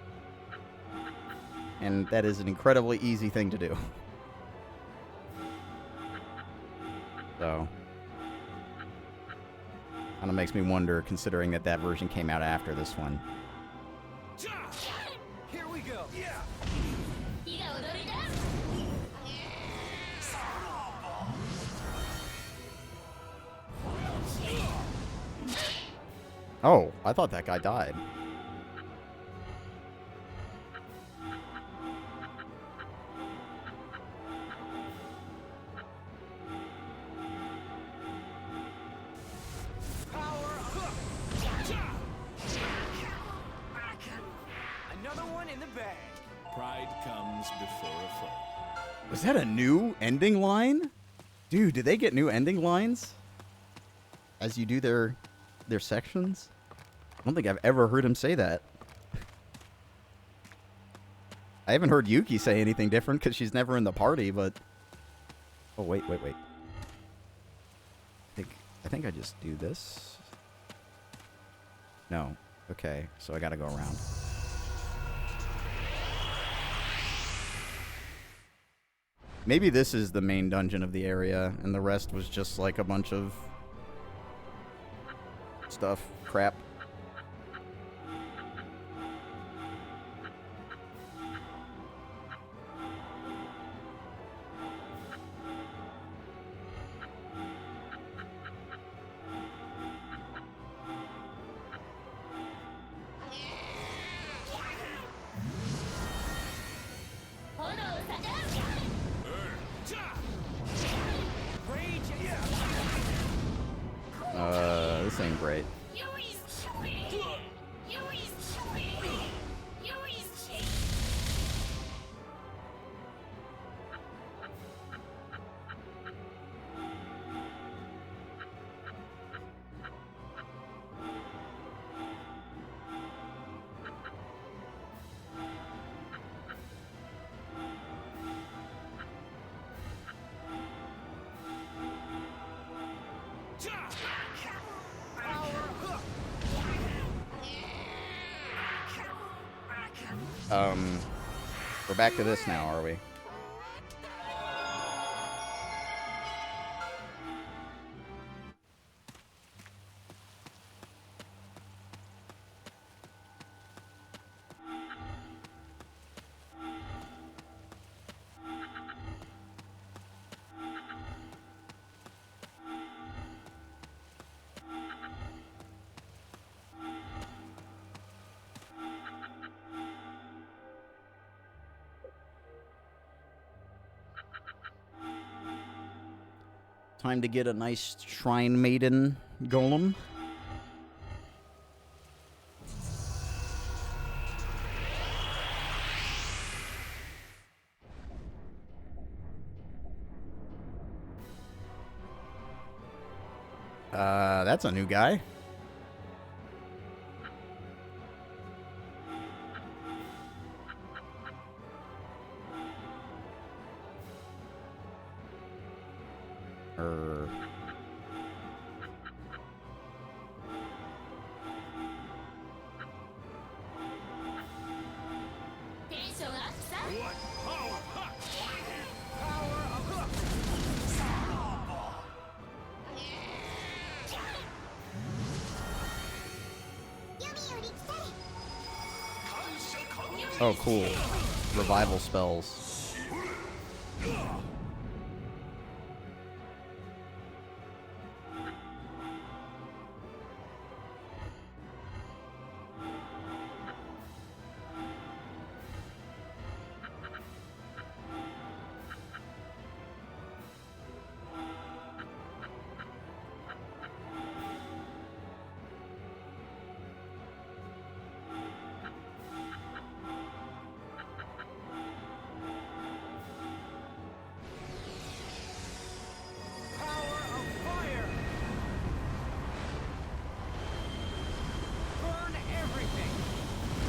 And that is an incredibly easy thing to do. So, kind of makes me wonder, considering that that version came out after this one. Here we go. Yeah. Oh, I thought that guy died. Another one in the bag. Pride comes before a fall. Was that a new ending line? Dude, did they get new ending lines? As you do their sections? I don't think I've ever heard him say that. I haven't heard Yuki say anything different because she's never in the party, but... Oh, wait. I think I just do this. No. Okay, so I gotta go around. Maybe this is the main dungeon of the area, and the rest was just like a bunch of stuff, crap. This ain't great. We're back to this now, are we? Time to get a nice Shrine Maiden golem. That's a new guy. Oh, cool. Revival spells.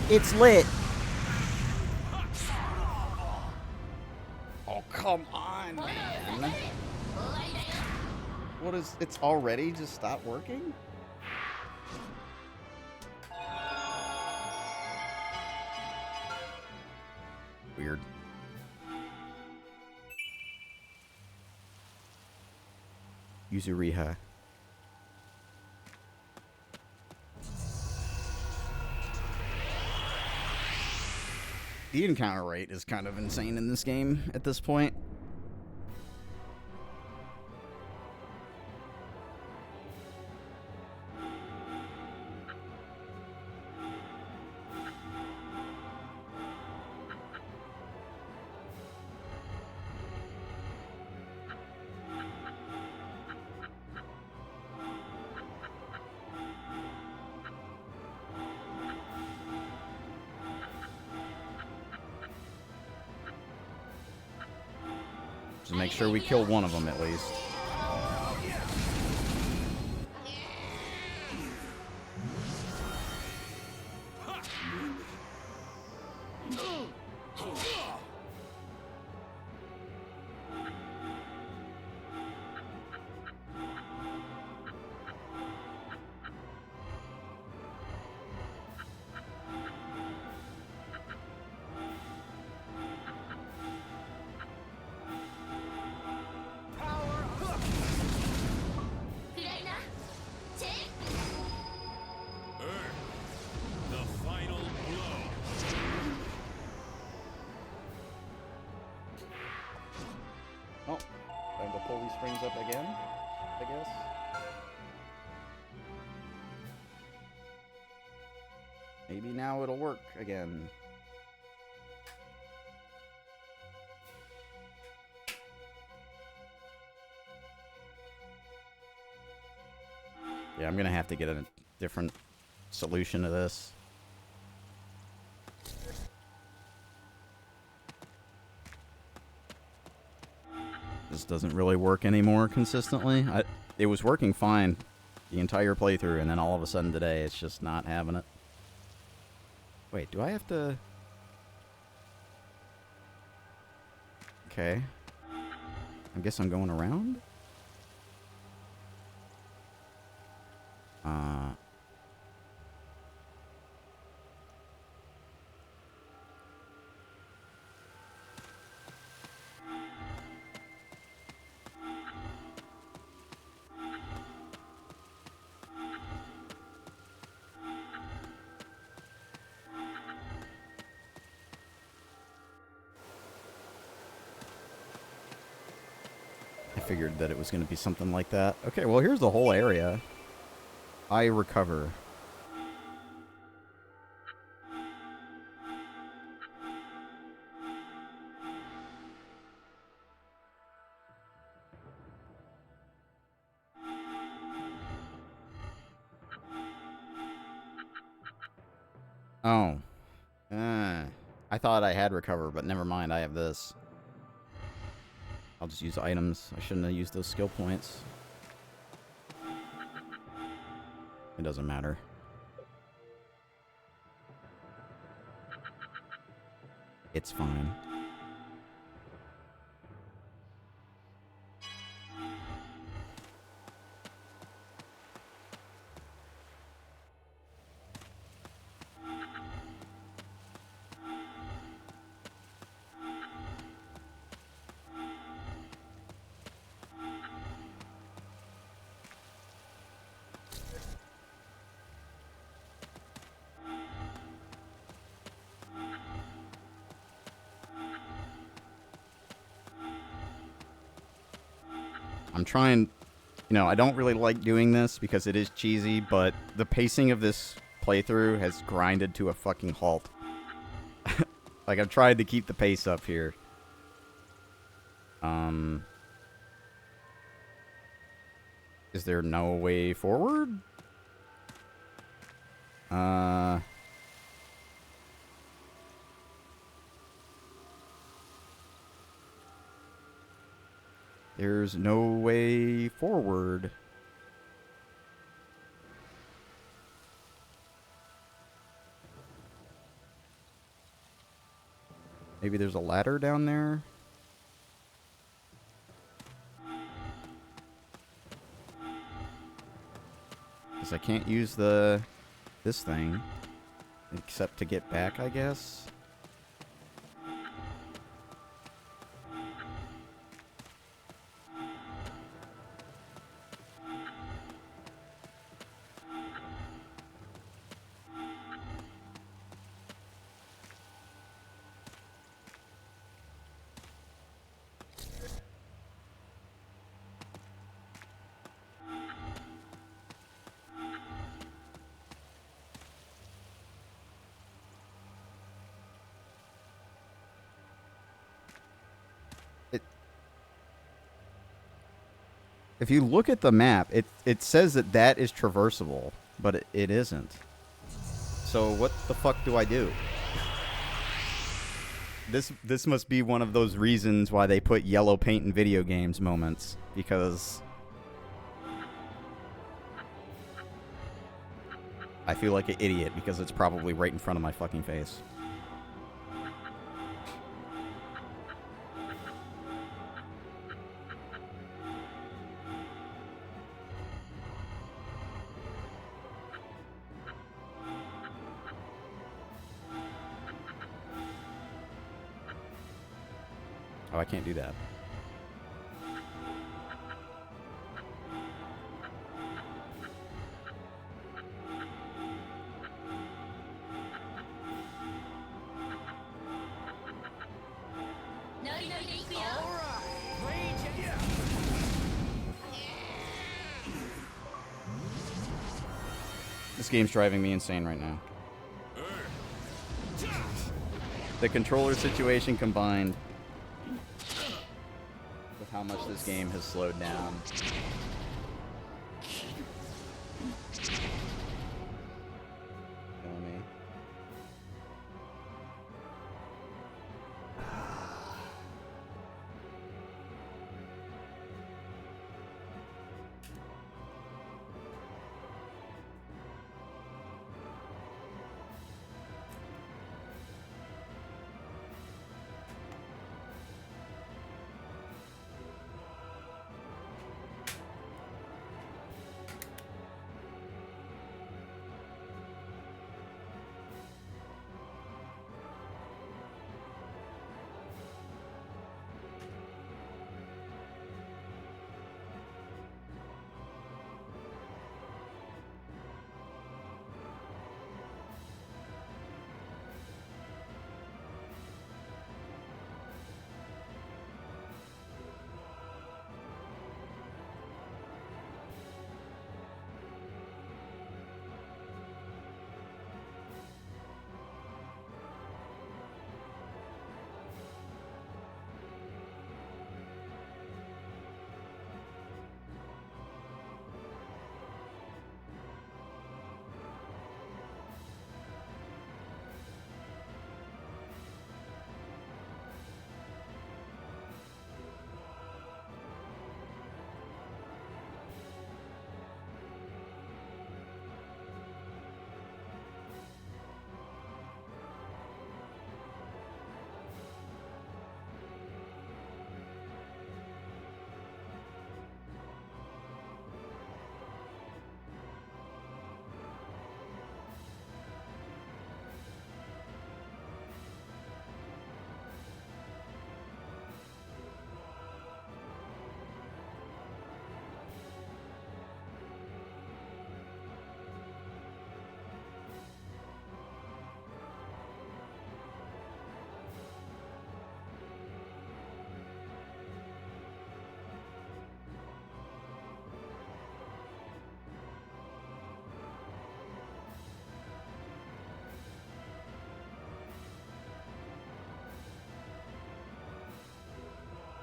It's lit. Oh, come on, man. What is... It's already just stopped working? Weird. Yuzuriha. The encounter rate is kind of insane in this game at this point. Just make sure we kill one of them at least. Oh, time to pull these strings up again, I guess. Maybe now it'll work again. Yeah, I'm gonna have to get a different solution to this. This doesn't really work anymore consistently. It was working fine the entire playthrough, and then all of a sudden today it's just not having it. Wait, do I have to... Okay. I guess I'm going around? I figured that it was going to be something like that. Okay, well, here's the whole area. I recover. Oh. I thought I had recover, but never mind, I have this. I'll just use items. I shouldn't have used those skill points. It doesn't matter. It's fine. I'm trying, you know, I don't really like doing this because it is cheesy, but the pacing of this playthrough has grinded to a fucking halt. Like, I've tried to keep the pace up here. Is there no way forward? There's no way forward. Maybe there's a ladder down there? Because I can't use this thing. Except to get back, I guess? If you look at the map, it says that is traversable, but it isn't. So what the fuck do I do? This must be one of those reasons why they put yellow paint in video games moments, because I feel like an idiot because it's probably right in front of my fucking face. Oh, I can't do that. This game's driving me insane right now. The controller situation combined with how much this game has slowed down. Killing me.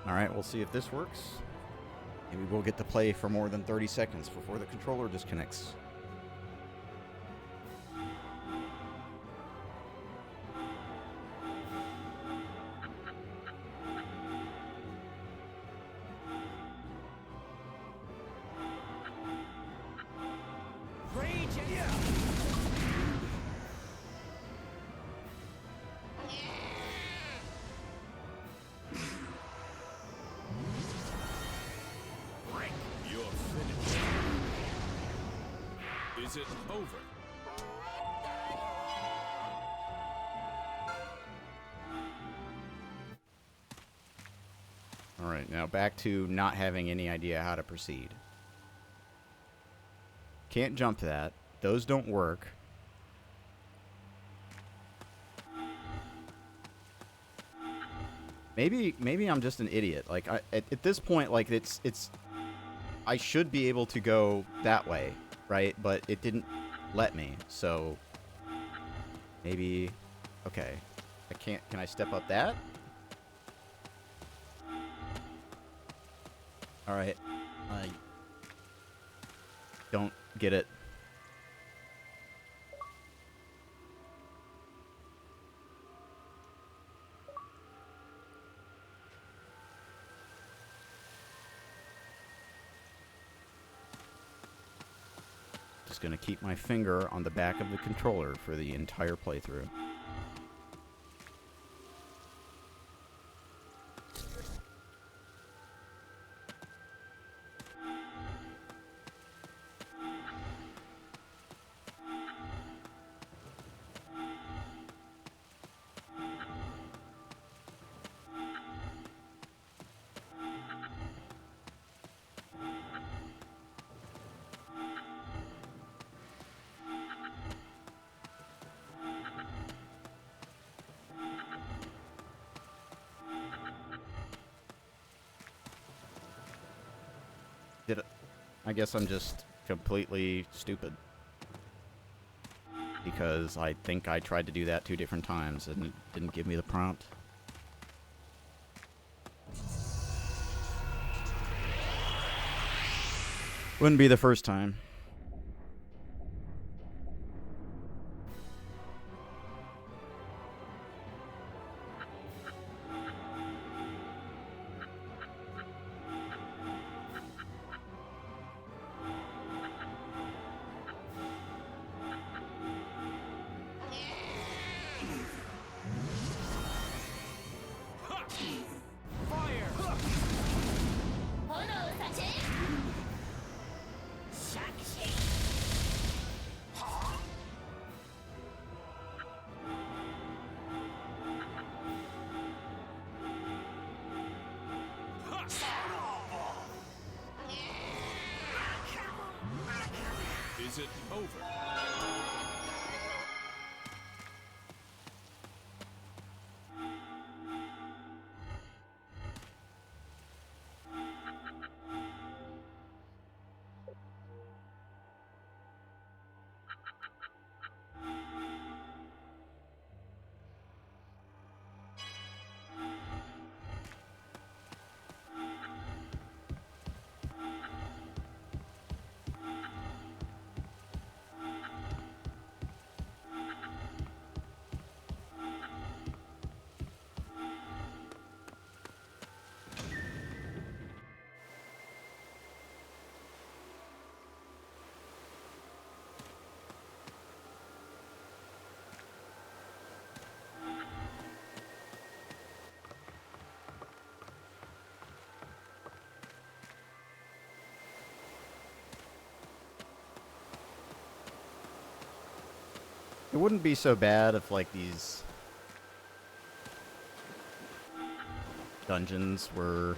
Alright, we'll see if this works. Maybe we'll get to play for more than 30 seconds before the controller disconnects. Is it over? Alright, now back to not having any idea how to proceed. Can't jump that. Those don't work. Maybe I'm just an idiot. Like, at this point, like, it's... I should be able to go that way, right? But it didn't let me, so... Maybe... Okay. I can't... Can I step up that? Alright. I don't get it. Just gonna keep my finger on the back of the controller for the entire playthrough. I guess I'm just completely stupid. Because I think I tried to do that 2 different times and it didn't give me the prompt. Wouldn't be the first time. Is it over? It wouldn't be so bad if, like, these dungeons were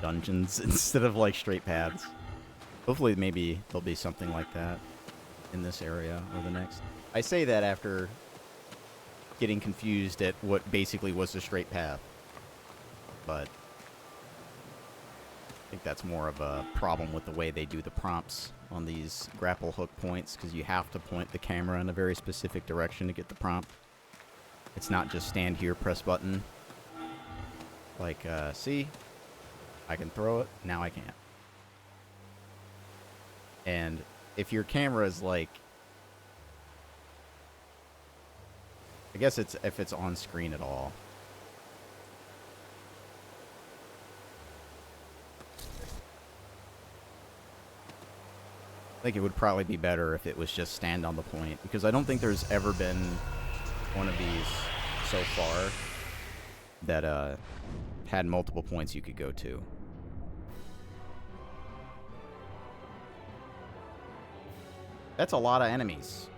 dungeons instead of, like, straight paths. Hopefully, maybe there'll be something like that in this area or the next. I say that after getting confused at what basically was a straight path. But I think that's more of a problem with the way they do the prompts on these grapple hook points, because you have to point the camera in a very specific direction to get the prompt. It's not just stand here, press button. Like, see? I can throw it, now I can't. And if your camera is like... I guess it's if it's on screen at all. I think it would probably be better if it was just stand on the point, because I don't think there's ever been one of these so far that had multiple points you could go to. That's a lot of enemies.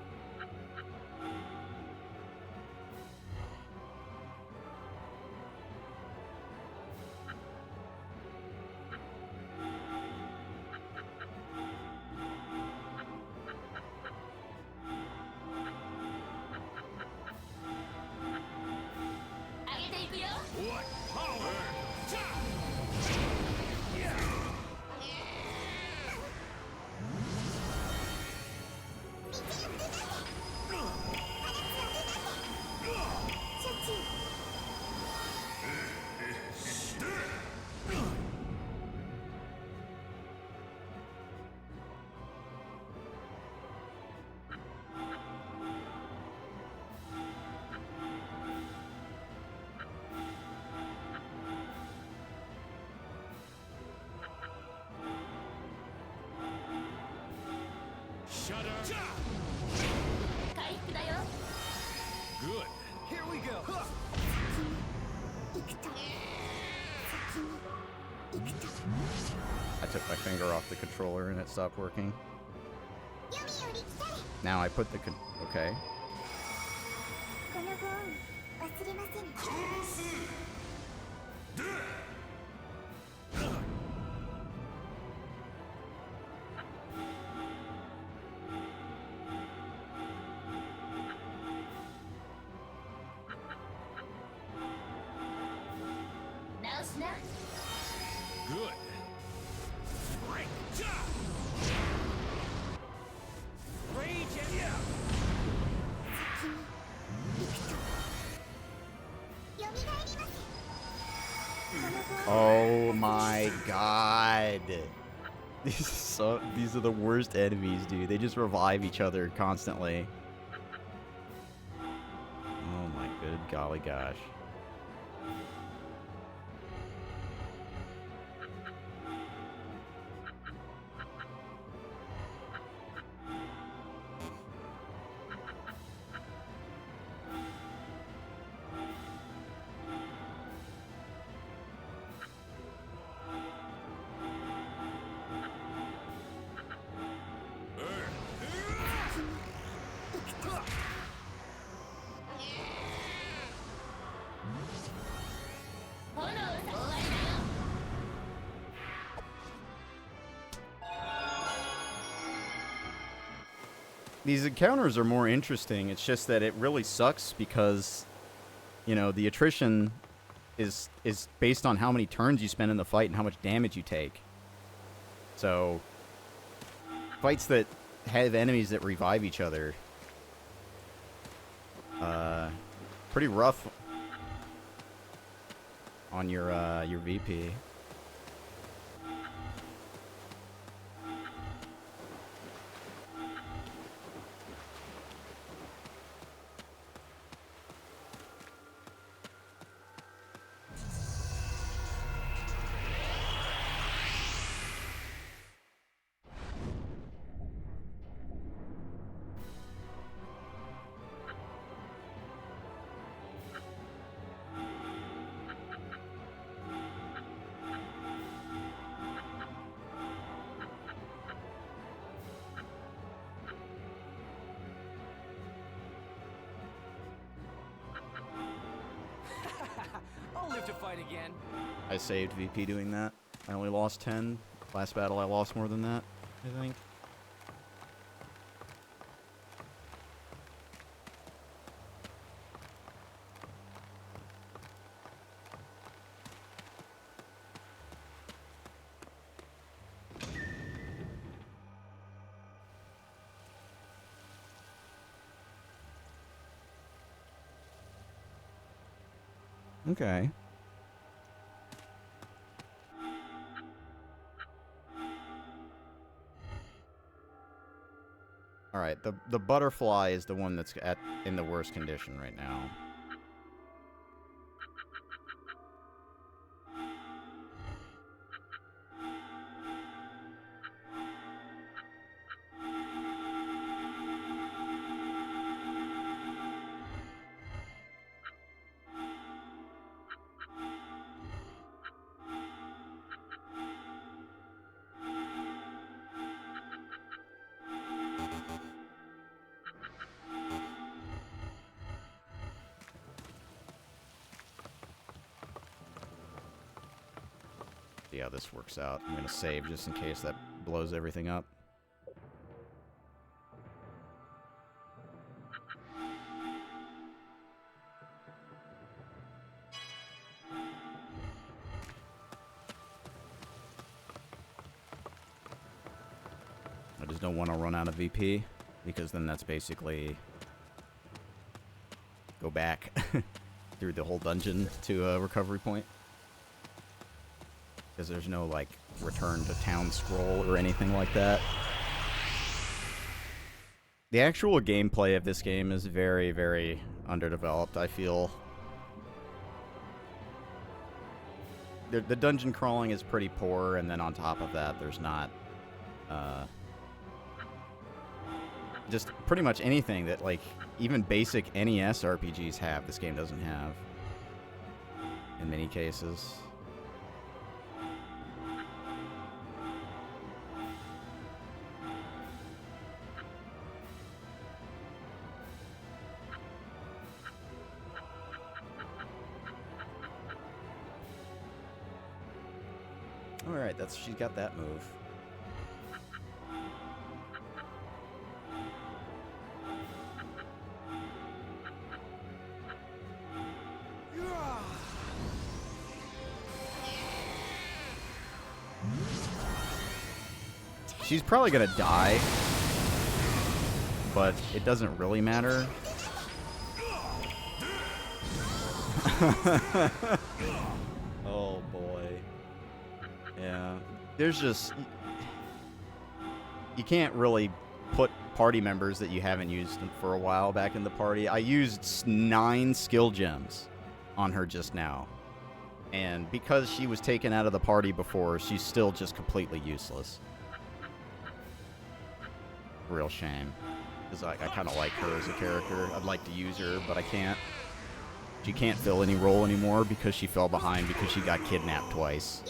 What power? Shudder. Good. Here we go. I took my finger off the controller and it stopped working. Now I put the okay. Good. Rage and yeah. Oh my god. These are the worst enemies, dude. They just revive each other constantly. Oh my good golly gosh. These encounters are more interesting. It's just that it really sucks because, you know, the attrition is based on how many turns you spend in the fight and how much damage you take. So, fights that have enemies that revive each other, pretty rough on your VP. I'll live to fight again. I saved VP doing that. I only lost 10. Last battle I lost more than that, I think. Okay. All right, the butterfly is the one that's in the worst condition right now. how this works out. I'm gonna save just in case that blows everything up. I just don't want to run out of VP, because then that's basically go back through the whole dungeon to a recovery point. Because there's no, like, return to town scroll or anything like that. The actual gameplay of this game is very, very underdeveloped, I feel. The dungeon crawling is pretty poor, and then on top of that, there's not... just pretty much anything that, like, even basic NES RPGs have, this game doesn't have. In many cases. Alright, she's got that move. She's probably gonna die, but it doesn't really matter. Oh boy. Yeah. There's just... You can't really put party members that you haven't used for a while back in the party. I used 9 skill gems on her just now. And because she was taken out of the party before, she's still just completely useless. Real shame. Because I kind of like her as a character. I'd like to use her, but I can't. She can't fill any role anymore because she fell behind because she got kidnapped twice.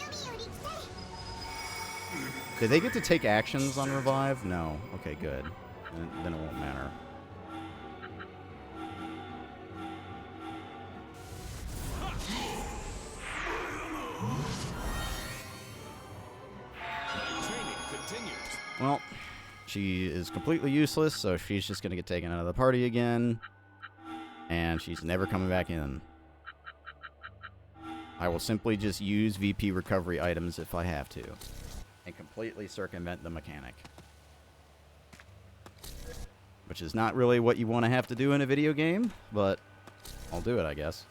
Did they get to take actions on Revive? No. Okay, good. Then it won't matter. Training continues. Well, she is completely useless, so she's just going to get taken out of the party again. And she's never coming back in. I will simply just use VP recovery items if I have to. And completely circumvent the mechanic. Which is not really what you want to have to do in a video game, but I'll do it, I guess.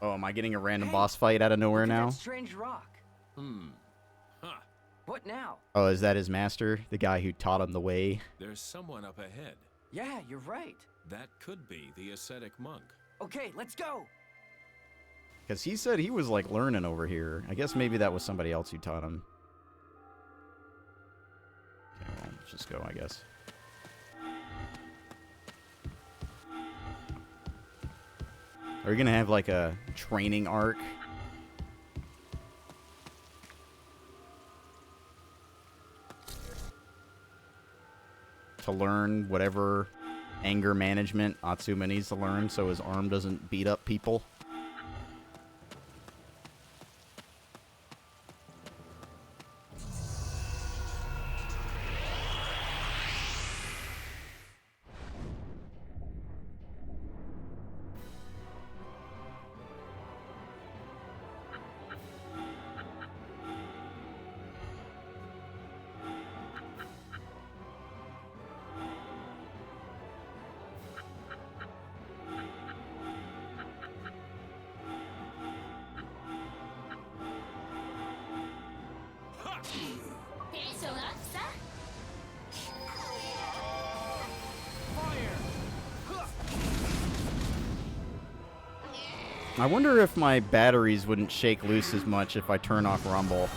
Oh, am I getting a random boss fight out of nowhere Look at now? that strange rock. Huh. What now? Oh, is that his master? The guy who taught him the way? There's someone up ahead. Yeah, you're right. That could be the ascetic monk. Okay, let's go. Because he said he was, like, learning over here. I guess maybe that was somebody else who taught him. Okay, well, let's just go, I guess. Are we going to have, like, a training arc? To learn whatever anger management Atsuma needs to learn so his arm doesn't beat up people? I wonder if my batteries wouldn't shake loose as much if I turn off Rumble.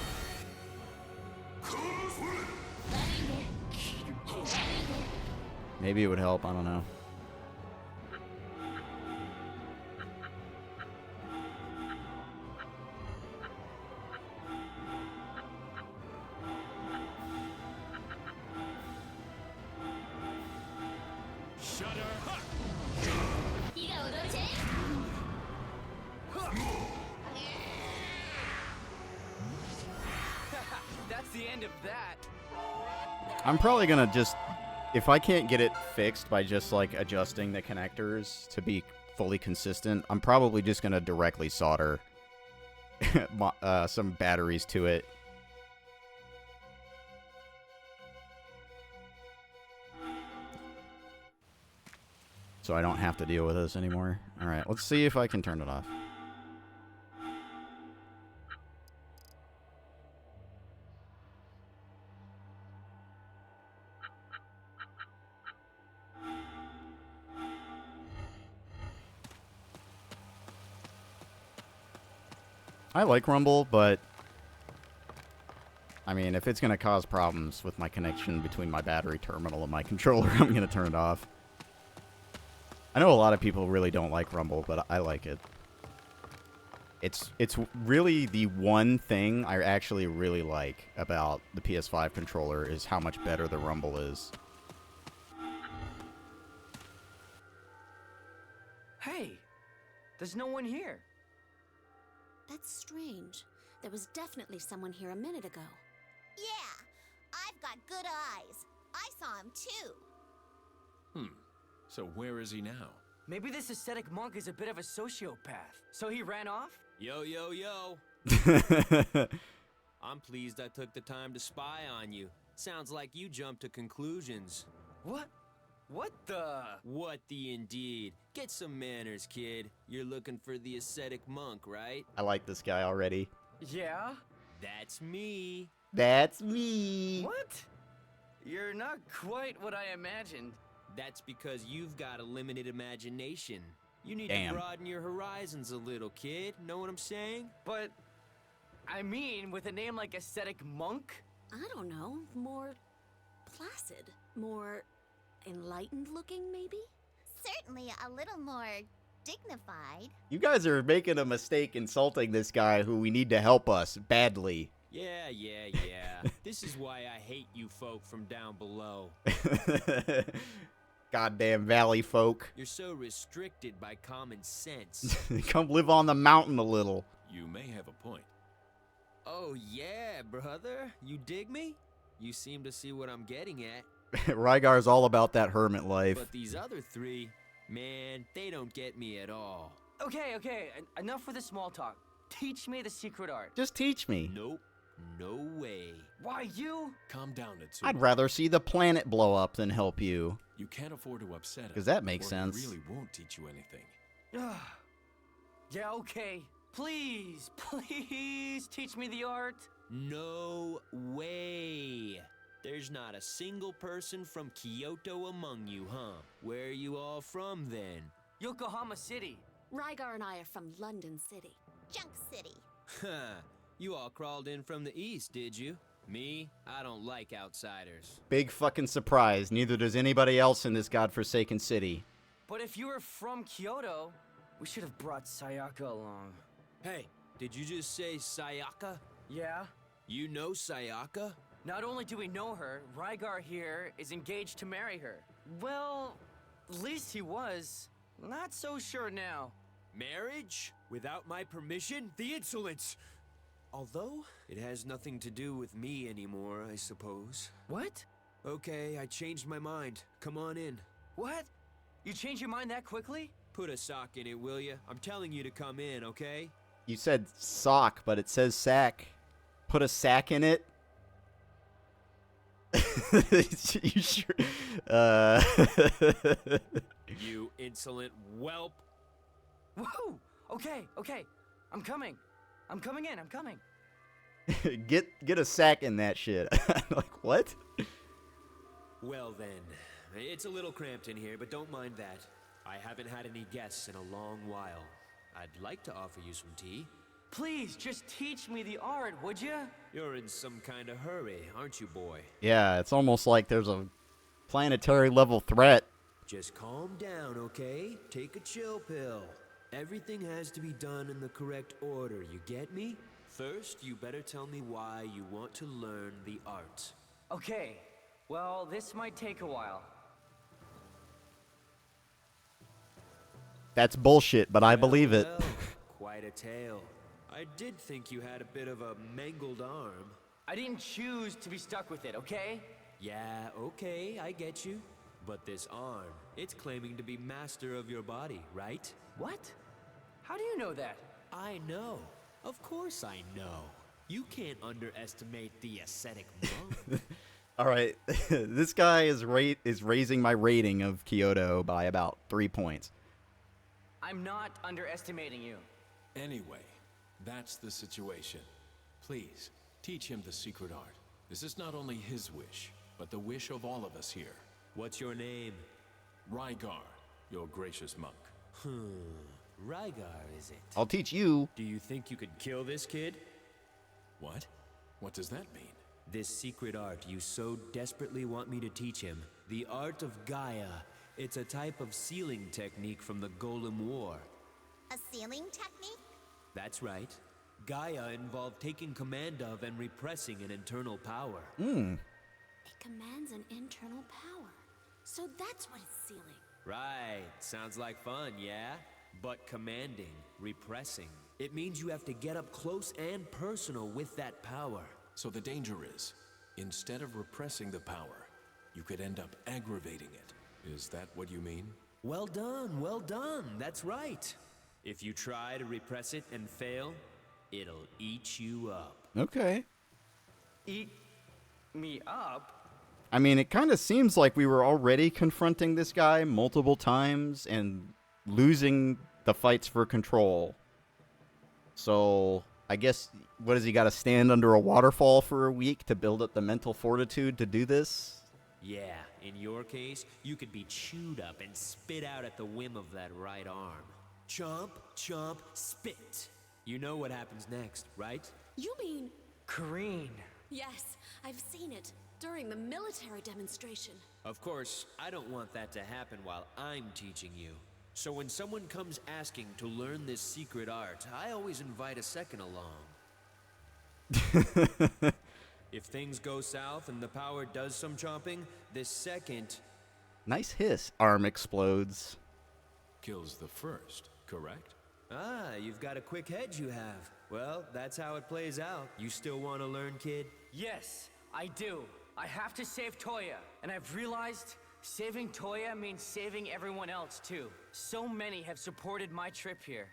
Maybe it would help, I don't know. the end of that. I'm probably gonna just, if I can't get it fixed by just like adjusting the connectors to be fully consistent, I'm probably just gonna directly solder some batteries to it. So I don't have to deal with this anymore. Alright, let's see if I can turn it off. I like Rumble, but I mean, if it's going to cause problems with my connection between my battery terminal and my controller, I'm going to turn it off. I know a lot of people really don't like Rumble, but I like it. It's really the one thing I actually really like about the PS5 controller is how much better the Rumble is. Hey, there's no one here. That's strange. There was definitely someone here a minute ago. Yeah, I've got good eyes. I saw him too. So where is he now? Maybe this ascetic monk is a bit of a sociopath. So he ran off? Yo, yo, yo. I'm pleased I took the time to spy on you. Sounds like you jumped to conclusions. What? What the? What the indeed? Get some manners, kid. You're looking for the ascetic monk, right? I like this guy already. Yeah? That's me. That's me. What? You're not quite what I imagined. That's because you've got a limited imagination. You need Damn. to broaden your horizons a little, kid. Know what I'm saying? But, I mean, with a name like ascetic monk? I don't know, more placid, more enlightened looking, maybe? Certainly a little more dignified. You guys are making a mistake insulting this guy who we need to help us badly. Yeah. This is why I hate you folk from down below. Goddamn valley folk. You're so restricted by common sense. Come live on the mountain a little. You may have a point. Oh yeah, brother. You dig me? You seem to see what I'm getting at. Rygar's all about that hermit life. But these other three, man, they don't get me at all. Okay, enough with the small talk. Teach me the secret art. Just teach me. Nope. No way. Why you? Calm down, Natsu. I'd rather see the planet blow up than help you. You can't afford to upset him. 'Cause that makes or sense. He really won't teach you anything. Yeah, okay. Please teach me the art. No way. There's not a single person from Kyoto among you, huh? Where are you all from then? Yokohama City. Rygar and I are from London City. Junk City. Huh. You all crawled in from the east, did you? Me, I don't like outsiders. Big fucking surprise. Neither does anybody else in this godforsaken city. But if you were from Kyoto, we should have brought Sayaka along. Hey, did you just say Sayaka? Yeah? You know Sayaka? Not only do we know her, Rygar here is engaged to marry her. Well, at least he was. Not so sure now. Marriage? Without my permission? The insolence! Although, it has nothing to do with me anymore, I suppose. What? Okay, I changed my mind. Come on in. What? You changed your mind that quickly? Put a sock in it, will ya? I'm telling you to come in, okay? You said sock, but it says sack. Put a sack in it? You sure? You insolent whelp. Whoa! Okay. I'm coming in. Get a sack in that shit. Like, what? Well then, it's a little cramped in here, but don't mind that. I haven't had any guests in a long while. I'd like to offer you some tea. Please, just teach me the art, would you? You're in some kind of hurry, aren't you, boy? Yeah, it's almost like there's a planetary level threat. Just calm down, okay? Take a chill pill. Everything has to be done in the correct order, you get me? First, you better tell me why you want to learn the art. Okay. Well, this might take a while. That's bullshit, but I believe it. Well, quite a tale. I did think you had a bit of a mangled arm. I didn't choose to be stuck with it, okay? Yeah, okay, I get you. But this arm, it's claiming to be master of your body, right? What? How do you know that? I know. Of course I know. You can't underestimate the ascetic monk. All right, this guy is raising my rating of Kyoto by about 3 points. I'm not underestimating you. Anyway, that's the situation. Please, teach him the secret art. This is not only his wish, but the wish of all of us here. What's your name? Rygar, your gracious monk. Rygar, is it? I'll teach you. Do you think you could kill this kid? What? What does that mean? This secret art you so desperately want me to teach him. The art of Gaia. It's a type of sealing technique from the Golem War. A sealing technique? That's right. Gaia involved taking command of and repressing an internal power. It commands an internal power. So that's what it's sealing. Right. Sounds like fun, yeah? But commanding, repressing. It means you have to get up close and personal with that power. So the danger is, instead of repressing the power, you could end up aggravating it. Is that what you mean? Well done, that's right. If you try to repress it and fail, it'll eat you up. Okay. Eat me up? I mean, it kind of seems like we were already confronting this guy multiple times and losing the fights for control. So, I guess, what does he got to stand under a waterfall for a week to build up the mental fortitude to do this? Yeah, in your case, you could be chewed up and spit out at the whim of that right arm. Chomp, chomp, spit. You know what happens next, right? You mean... Kareen. Yes, I've seen it. During the military demonstration. Of course, I don't want that to happen while I'm teaching you. So when someone comes asking to learn this secret art, I always invite a second along. If things go south and the power does some chomping, this second... Nice hiss. Arm explodes. Kills the first, correct? Ah, you've got a quick head you have. Well, that's how it plays out. You still want to learn, kid? Yes, I do. I have to save Toya. And I've realized saving Toya means saving everyone else, too. So many have supported my trip here.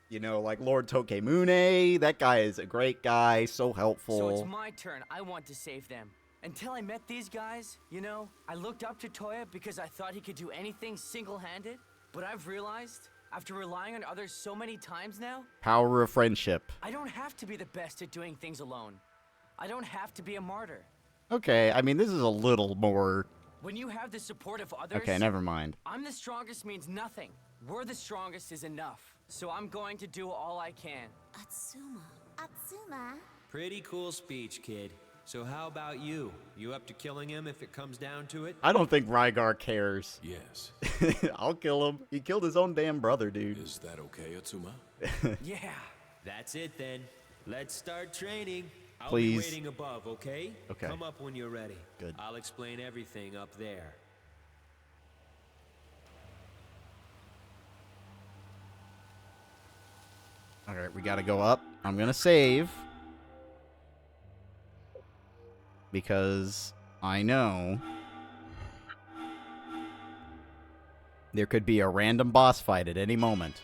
You know, like Lord Tokemune. That guy is a great guy, so helpful. So it's my turn. I want to save them. Until I met these guys, you know, I looked up to Toya because I thought he could do anything single-handed. But I've realized, after relying on others so many times now, Power of friendship. I don't have to be the best at doing things alone. I don't have to be a martyr. Okay, I mean, this is a little more... When you have the support of others... Okay, never mind. I'm the strongest means nothing. We're the strongest is enough. So I'm going to do all I can. Atsuma. Atsuma? Pretty cool speech, kid. So how about you? You up to killing him if it comes down to it? I don't think Rygar cares. Yes. I'll kill him. He killed his own damn brother, dude. Is that okay, Atsuma? Yeah. That's it then. Let's start training. I'll Please. be waiting above, okay? Okay. Come up when you're ready. Good. I'll explain everything up there. Alright, we gotta go up. I'm gonna save. Because I know there could be a random boss fight at any moment.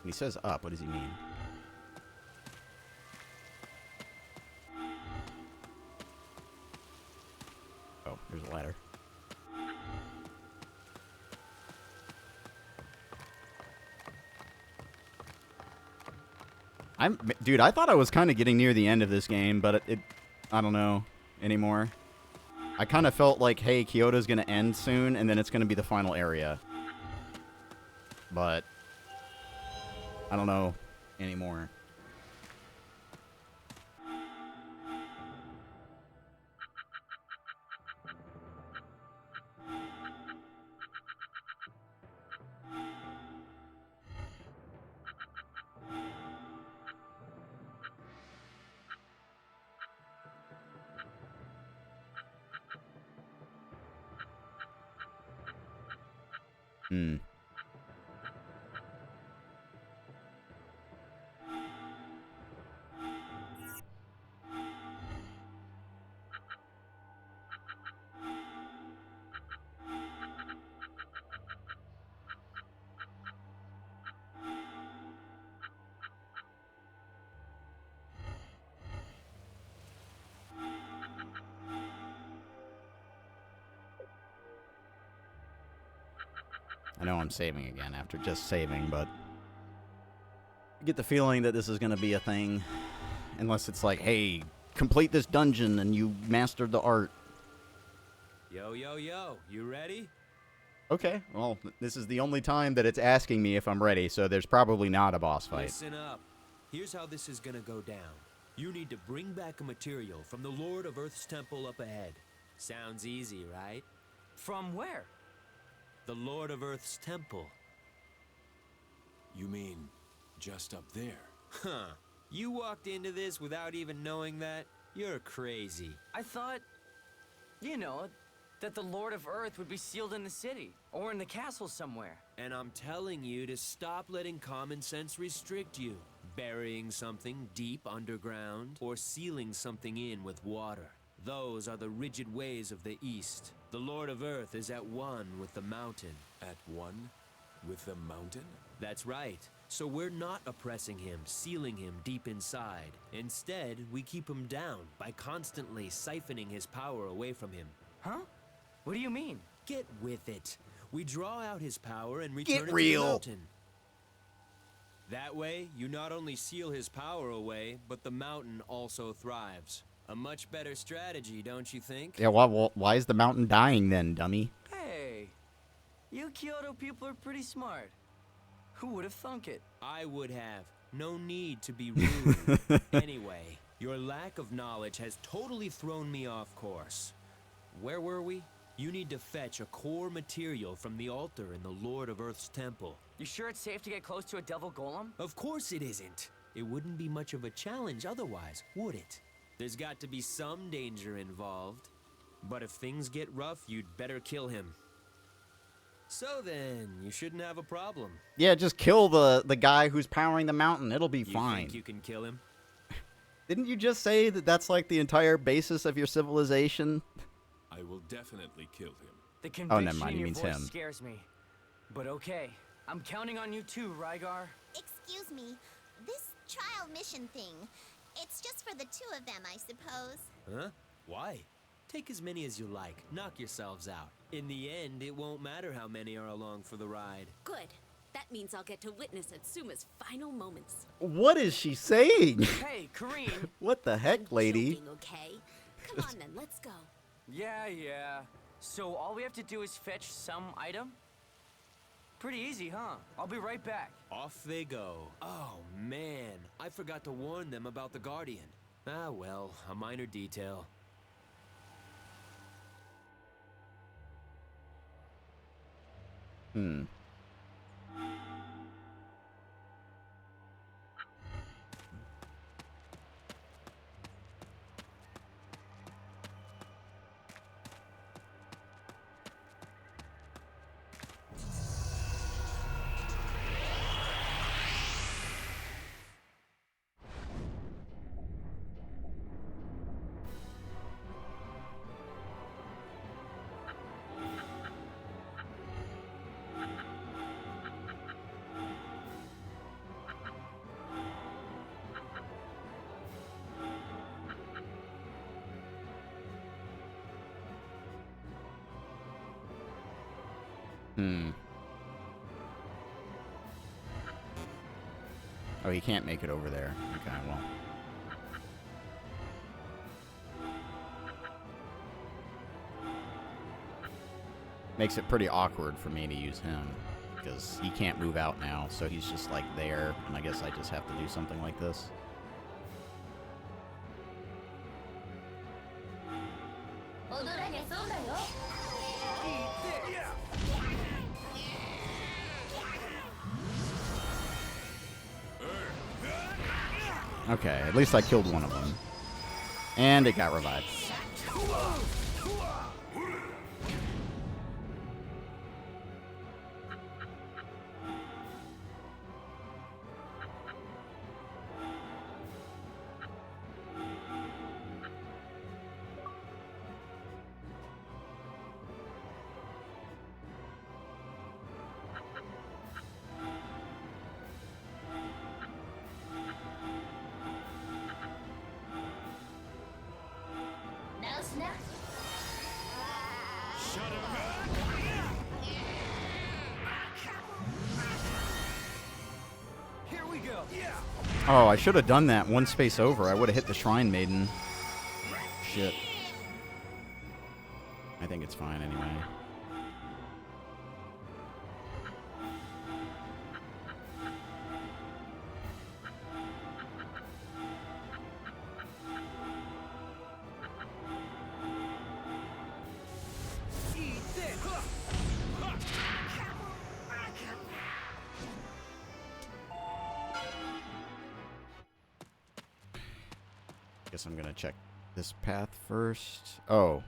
When he says up, what does he mean? Oh, there's a ladder. Dude, I thought I was kind of getting near the end of this game, but I don't know anymore. I kind of felt like, hey, Kyoto's gonna end soon, and then it's gonna be the final area. But I don't know anymore. I know I'm saving again after just saving, but I get the feeling that this is going to be a thing. Unless it's like, hey, complete this dungeon and you mastered the art. Yo, yo, yo, you ready? Okay, well, this is the only time that it's asking me if I'm ready, so there's probably not a boss fight. Listen up. Here's how this is gonna go down. You need to bring back a material from the Lord of Earth's temple up ahead. Sounds easy, right? From where? The Lord of Earth's temple. You mean just up there? Huh. You walked into this without even knowing that? You're crazy. I thought, you know, that the Lord of Earth would be sealed in the city, or in the castle somewhere. And I'm telling you to stop letting common sense restrict you. Burying something deep underground, or sealing something in with water. Those are the rigid ways of the East. The Lord of Earth is at one with the mountain. At one with the mountain? That's right. So we're not oppressing him, sealing him deep inside. Instead, we keep him down by constantly siphoning his power away from him. Huh? What do you mean? Get with it. We draw out his power and return it to real. the mountain. That way, you not only seal his power away, but the mountain also thrives. A much better strategy, don't you think? Yeah, why is the mountain dying then, dummy? Hey, you Kyoto people are pretty smart. Who would have thunk it? I would have. No need to be rude. Anyway, your lack of knowledge has totally thrown me off course. Where were we? You need to fetch a core material from the altar in the Lord of Earth's temple. You sure it's safe to get close to a devil golem? Of course it isn't. It wouldn't be much of a challenge otherwise, would it? There's got to be some danger involved. But if things get rough, you'd better kill him. So then, you shouldn't have a problem. Yeah, just kill the guy who's powering the mountain. It'll be You fine. think you can kill him? Didn't you just say that that's like the entire basis of your civilization? I will definitely kill him. The conviction never mind, in he your means voice him. scares me. But okay, I'm counting on you too, Rygar. Excuse me, this trial mission thing, it's just for the two of them, I suppose. Huh? Why? Take as many as you like. Knock yourselves out. In the end, it won't matter how many are along for the ride. Good. That means I'll get to witness Atsuma's final moments. What is she saying? Hey, Kareen. What the heck, lady? Joking, okay? Come on then, let's go. Yeah. So all we have to do is fetch some item? Pretty easy, huh? I'll be right back. Off they go. Oh, man. I forgot to warn them about the Guardian. Ah, well, a minor detail. Oh, you can't make it over there. Okay, well. Makes it pretty awkward for me to use him, because he can't move out now, so he's just like there, and I guess I just have to do something like this. Okay, at least I killed one of them. And it got revived. go. Oh, I should have done that one space over. I would have hit the Shrine Maiden. Shit. I think it's fine anyway. Guess I'm gonna check this path first. Oh.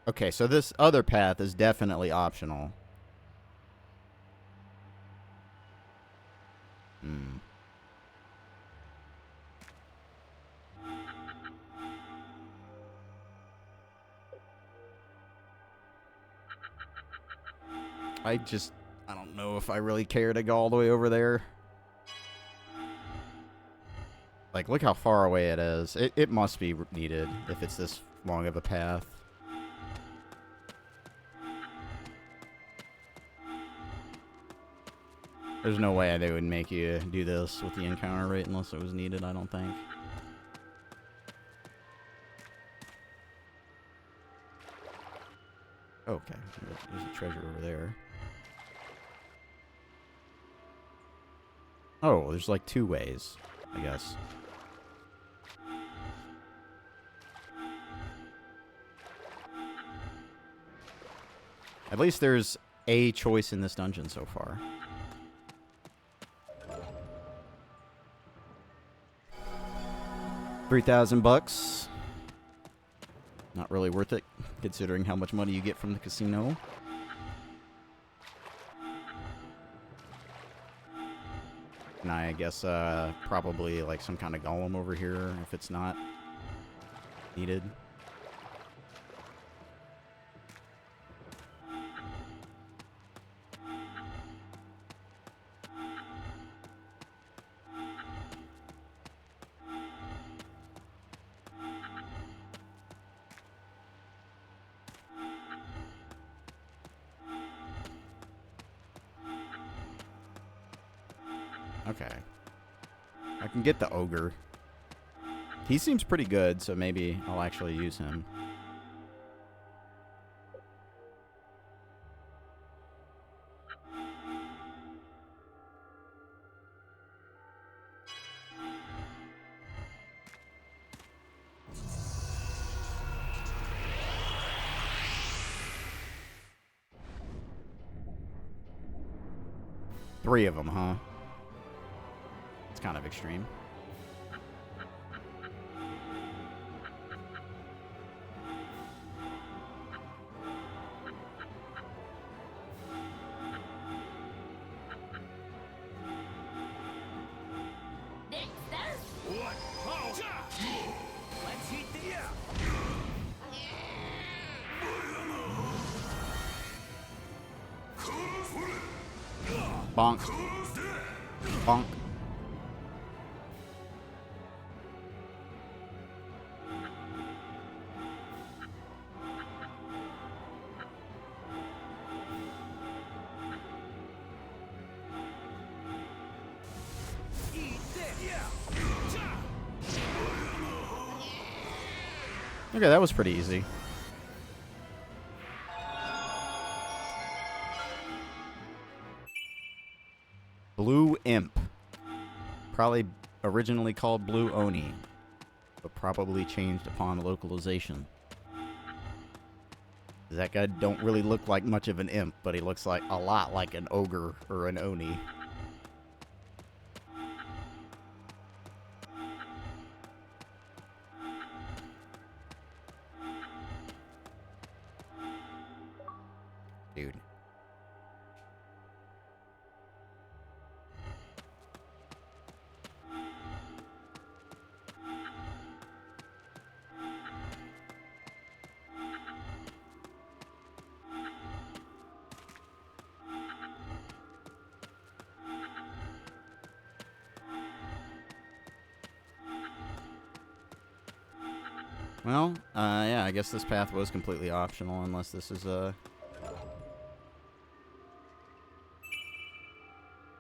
Okay, so this other path is definitely optional. Hmm. I don't know if I really care to go all the way over there. Like, look how far away it is. It must be needed if it's this long of a path. There's no way they would make you do this with the encounter rate unless it was needed, I don't think. Okay, there's a treasure over there. Oh, there's like two ways, I guess. At least there's a choice in this dungeon so far. $3,000. Not really worth it, considering how much money you get from the casino. And I guess probably like some kind of golem over here if it's not needed. Okay. I can get the ogre. He seems pretty good, so maybe I'll actually use him. Three of them, huh? It's kind of extreme. What? Oh. Let's eat the Bonk. Bonk. Okay, that was pretty easy. Blue Imp. Probably originally called Blue Oni, but probably changed upon localization. That guy don't really look like much of an imp, but he looks like a lot like an ogre or an Oni. Dude. Well, yeah, I guess this path was completely optional unless this is a...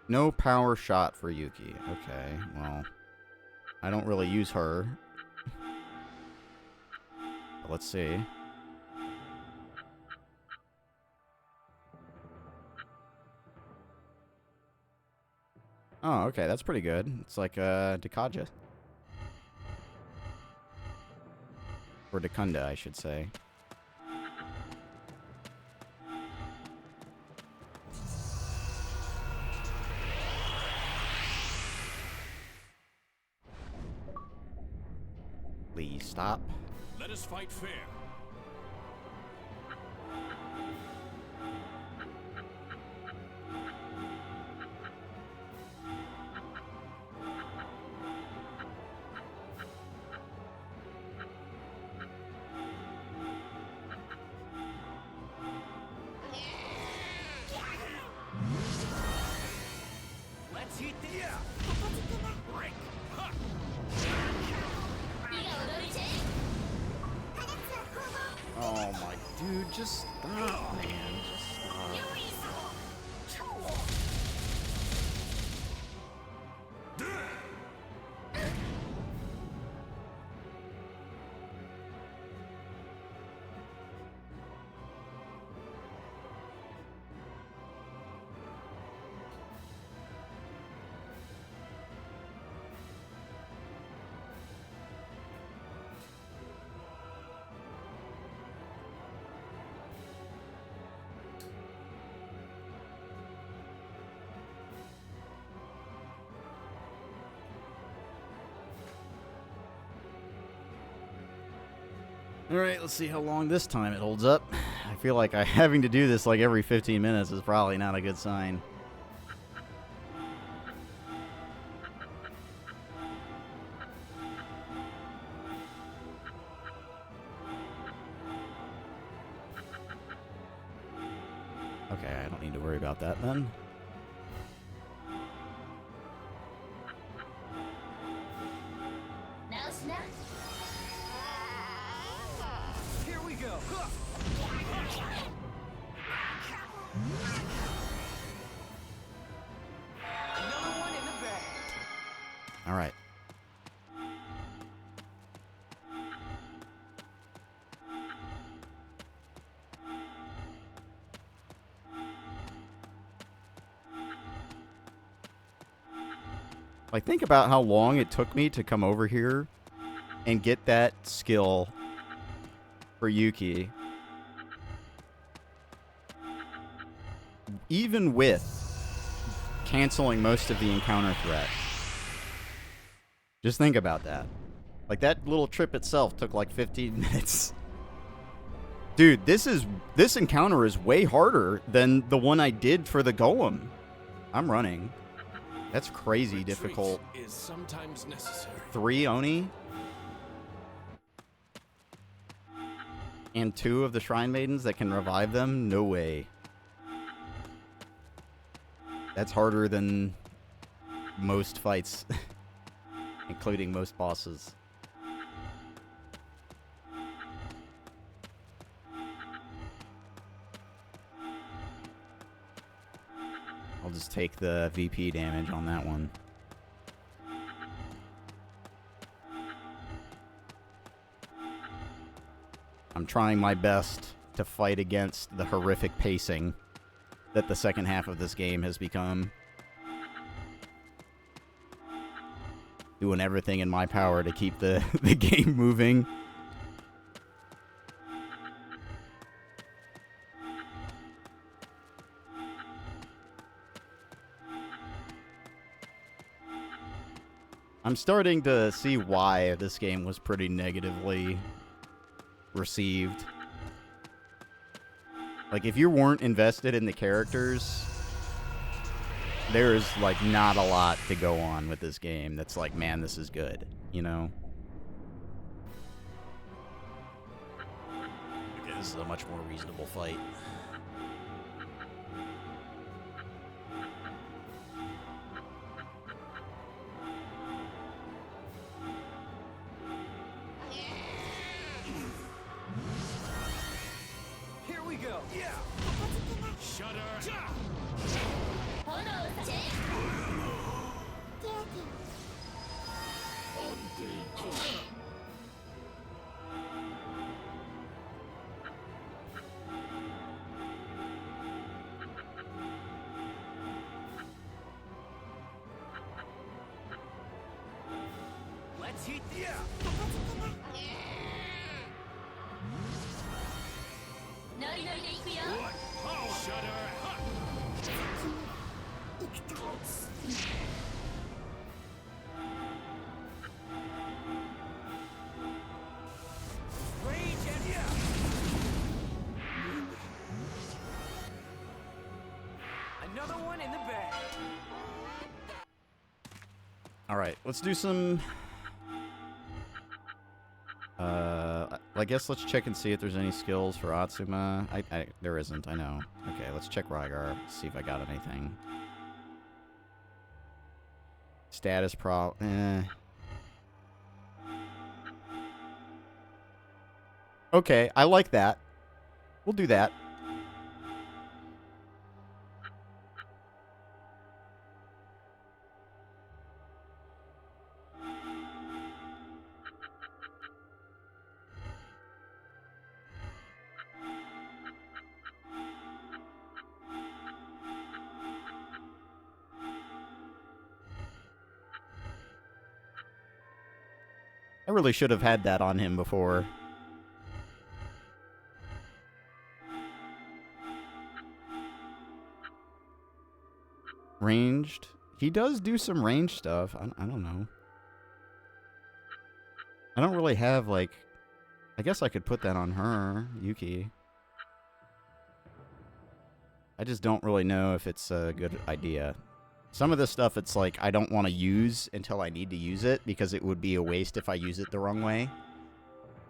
No power shot for Yuki. Okay, well, I don't really use her. But let's see. Oh, okay, that's pretty good. It's like Dekaja. Or Dekunda, I should say. Please stop. Let us fight fair. Let's eat this. Break. Ha! Oh my dude, just stop, man. Just stop. Alright, let's see how long this time it holds up. I feel like having to do this like every 15 minutes is probably not a good sign. Okay, I don't need to worry about that then. Now snap. Here we go. Number one in the bag. All right. Like, think about how long it took me to come over here and get that skill for Yuki. Even with canceling most of the encounter threat. Just think about that. Like, that little trip itself took like 15 minutes. Dude, this encounter is way harder than the one I did for the golem. I'm running. That's crazy Retreat difficult. is sometimes necessary. 3 Oni? And 2 of the Shrine Maidens that can revive them? No way. That's harder than most fights, including most bosses. I'll just take the VP damage on that one. I'm trying my best to fight against the horrific pacing that the second half of this game has become. Doing everything in my power to keep the game moving. I'm starting to see why this game was pretty negatively received. Like, if you weren't invested in the characters, there's, like, not a lot to go on with this game that's like, man, this is good, you know? Okay, this is a much more reasonable fight. Here we go. Shudder. Let's heat the Shudder! rage and another one in the bag. All right, let's do some. I guess let's check and see if there's any skills for Atsuma. There isn't. I know. Okay, let's check Rygar. See if I got anything. Status Okay, I like that. We'll do that. I really should have had that on him before. Ranged. He does do some range stuff. I don't know. I don't really have, like... I guess I could put that on her, Yuki. I just don't really know if it's a good idea. Some of this stuff, it's like, I don't want to use until I need to use it, because it would be a waste if I use it the wrong way.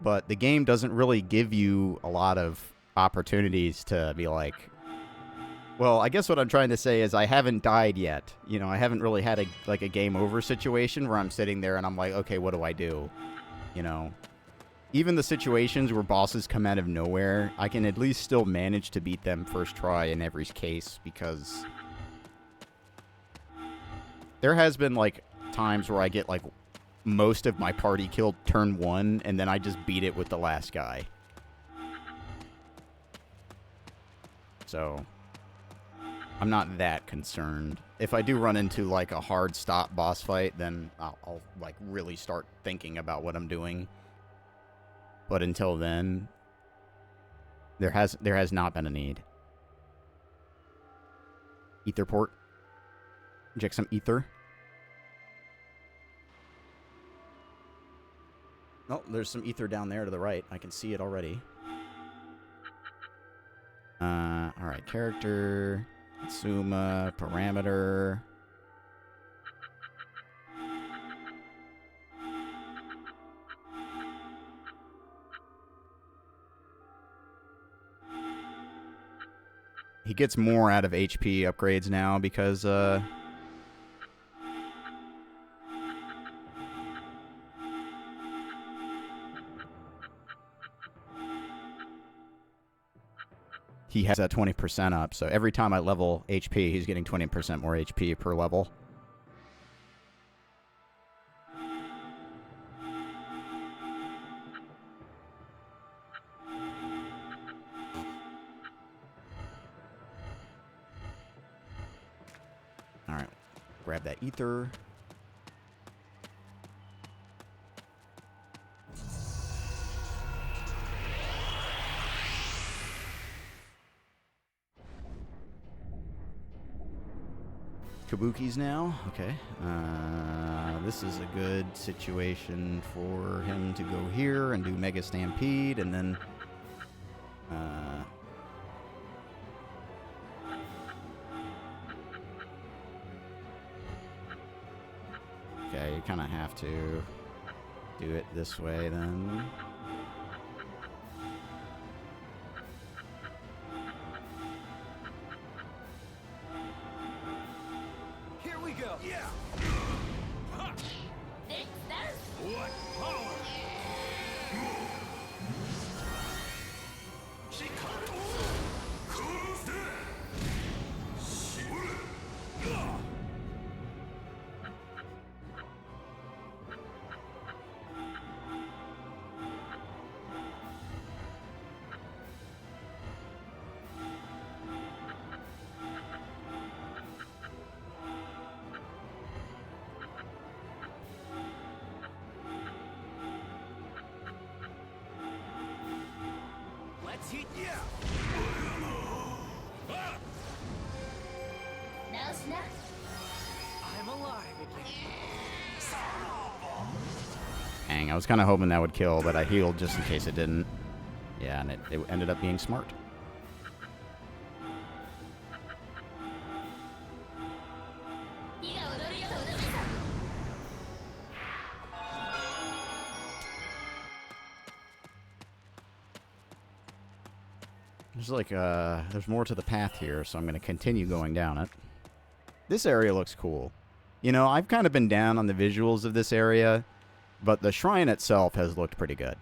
But the game doesn't really give you a lot of opportunities to be like... Well, I guess what I'm trying to say is I haven't died yet. You know, I haven't really had a game over situation where I'm sitting there and I'm like, okay, what do I do? You know? Even the situations where bosses come out of nowhere, I can at least still manage to beat them first try in every case, because... There has been, like, times where I get, like, most of my party killed turn 1, and then I just beat it with the last guy. So, I'm not that concerned. If I do run into, like, a hard stop boss fight, then I'll like, really start thinking about what I'm doing. But until then, there has not been a need. Ether port. Inject some ether. Oh, there's some ether down there to the right. I can see it already. Alright, character, Atsuma, parameter. He gets more out of HP upgrades now because, he has that 20% up, so every time I level HP, he's getting 20% more HP per level. Alright, grab that ether. Kabuki's now. Okay. This is a good situation for him to go here and do Mega Stampede, and then... okay, you kind of have to do it this way then. Now snap. I'm alive again. Dang, I was kind of hoping that would kill, but I healed just in case it didn't. Yeah, and it ended up being smart. There's like, there's more to the path here, so I'm going to continue going down it. This area looks cool. You know, I've kind of been down on the visuals of this area, but the shrine itself has looked pretty good.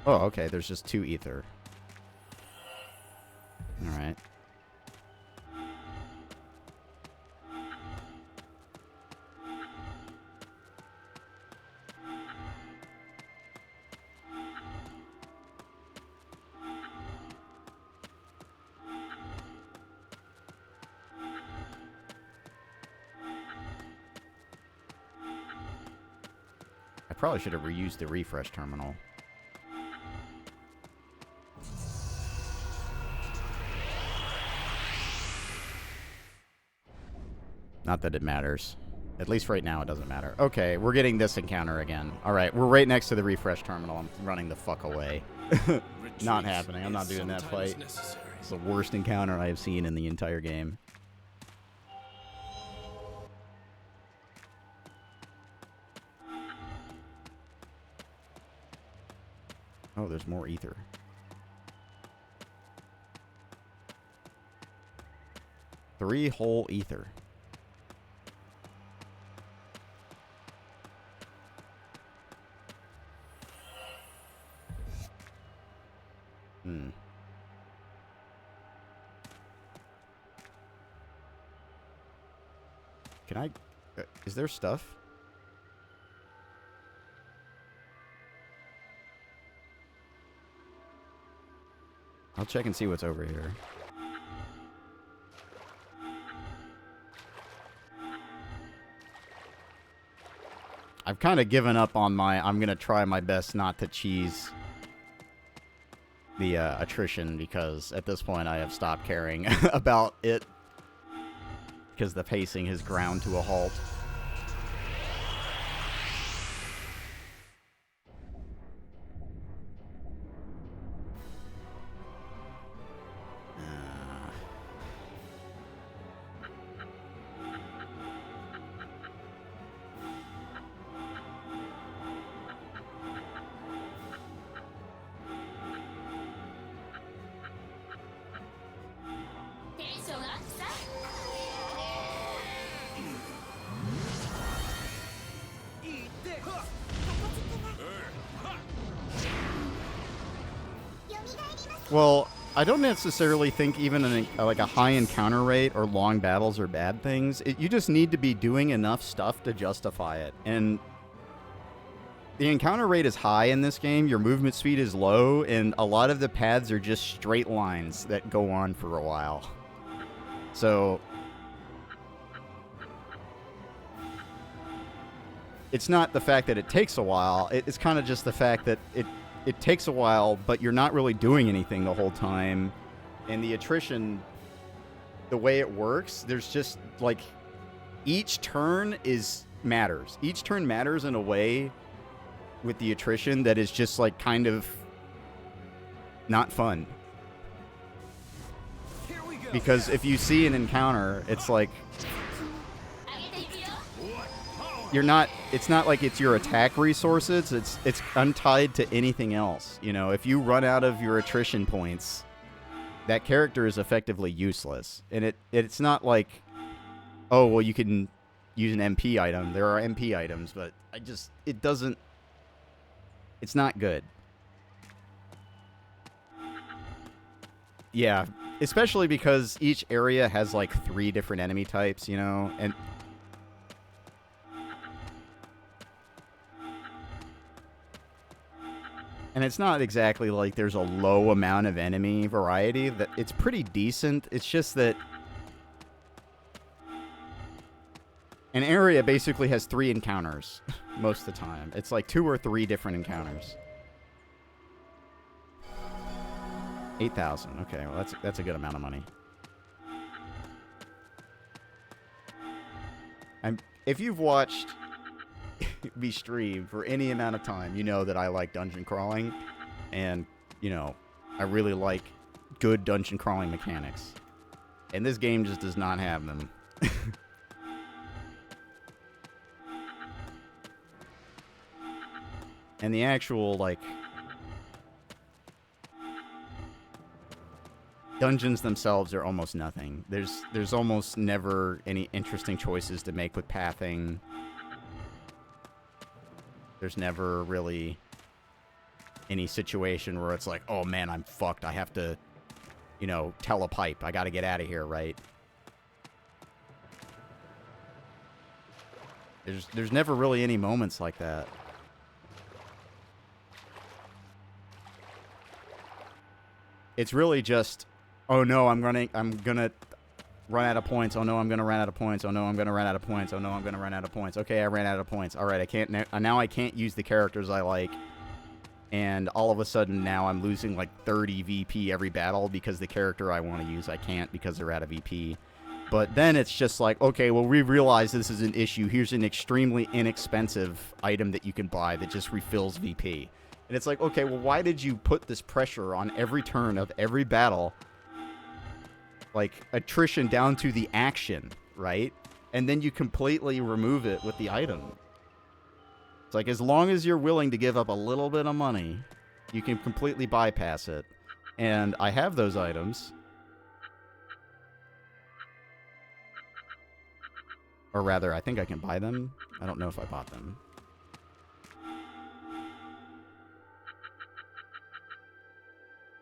Oh, okay, there's just 2 ether. Alright. I probably should have reused the refresh terminal. Not that it matters. At least right now it doesn't matter. Okay, we're getting this encounter again. Alright, we're right next to the refresh terminal. I'm running the fuck away. Not happening. I'm not doing that fight. It's the worst encounter I have seen in the entire game. Oh, there's more ether. Three whole ether. Can I... is there stuff? I'll check and see what's over here. I've kind of given up on my... I'm going to try my best not to cheese the attrition, because at this point I have stopped caring about it, because the pacing has ground to a halt. Well, I don't necessarily think even like a high encounter rate or long battles are bad things. You just need to be doing enough stuff to justify it. And the encounter rate is high in this game, your movement speed is low, and a lot of the paths are just straight lines that go on for a while. So it's not the fact that it takes a while, it's kind of just the fact that it takes a while, but you're not really doing anything the whole time. And the attrition, the way it works, there's just, like, each turn matters. Each turn matters in a way with the attrition that is just, like, kind of not fun. Because if you see an encounter, it's like... it's not like it's your attack resources, it's untied to anything else. You know, if you run out of your attrition points, that character is effectively useless. And it's not like, oh, well, you can use an MP item. There are MP items, but it's not good. Yeah, especially because each area has like 3 different enemy types, you know, And it's not exactly like there's a low amount of enemy variety. That it's pretty decent. It's just that An area basically has 3 encounters most of the time. It's like 2 or 3 different encounters. 8,000. Okay, well that's a good amount of money. If you've watched me stream for any amount of time, you know that I like dungeon crawling, and you know I really like good dungeon crawling mechanics. And this game just does not have them. And the actual, like, dungeons themselves are almost nothing. There's almost never any interesting choices to make with pathing. There's never really any situation where it's like, oh man, I'm fucked. I have to, you know, tell a pipe. I gotta get out of here, right? There's never really any moments like that. It's really just, oh no, I'm gonna run out of points. Oh no, I'm gonna run out of points. Oh no, I'm gonna run out of points. Oh no, I'm gonna run out of points. Okay, I ran out of points. All right, I can't now. I can't use the characters I like, and all of a sudden now I'm losing like 30 VP every battle because the character I want to use I can't because they're out of VP. But then it's just like, okay, well, we realize this is an issue. Here's an extremely inexpensive item that you can buy that just refills VP. And it's like, okay, well, why did you put this pressure on every turn of every battle? Like, attrition down to the action, right? And then you completely remove it with the item. It's like, as long as you're willing to give up a little bit of money, you can completely bypass it. And I have those items. Or rather, I think I can buy them. I don't know if I bought them.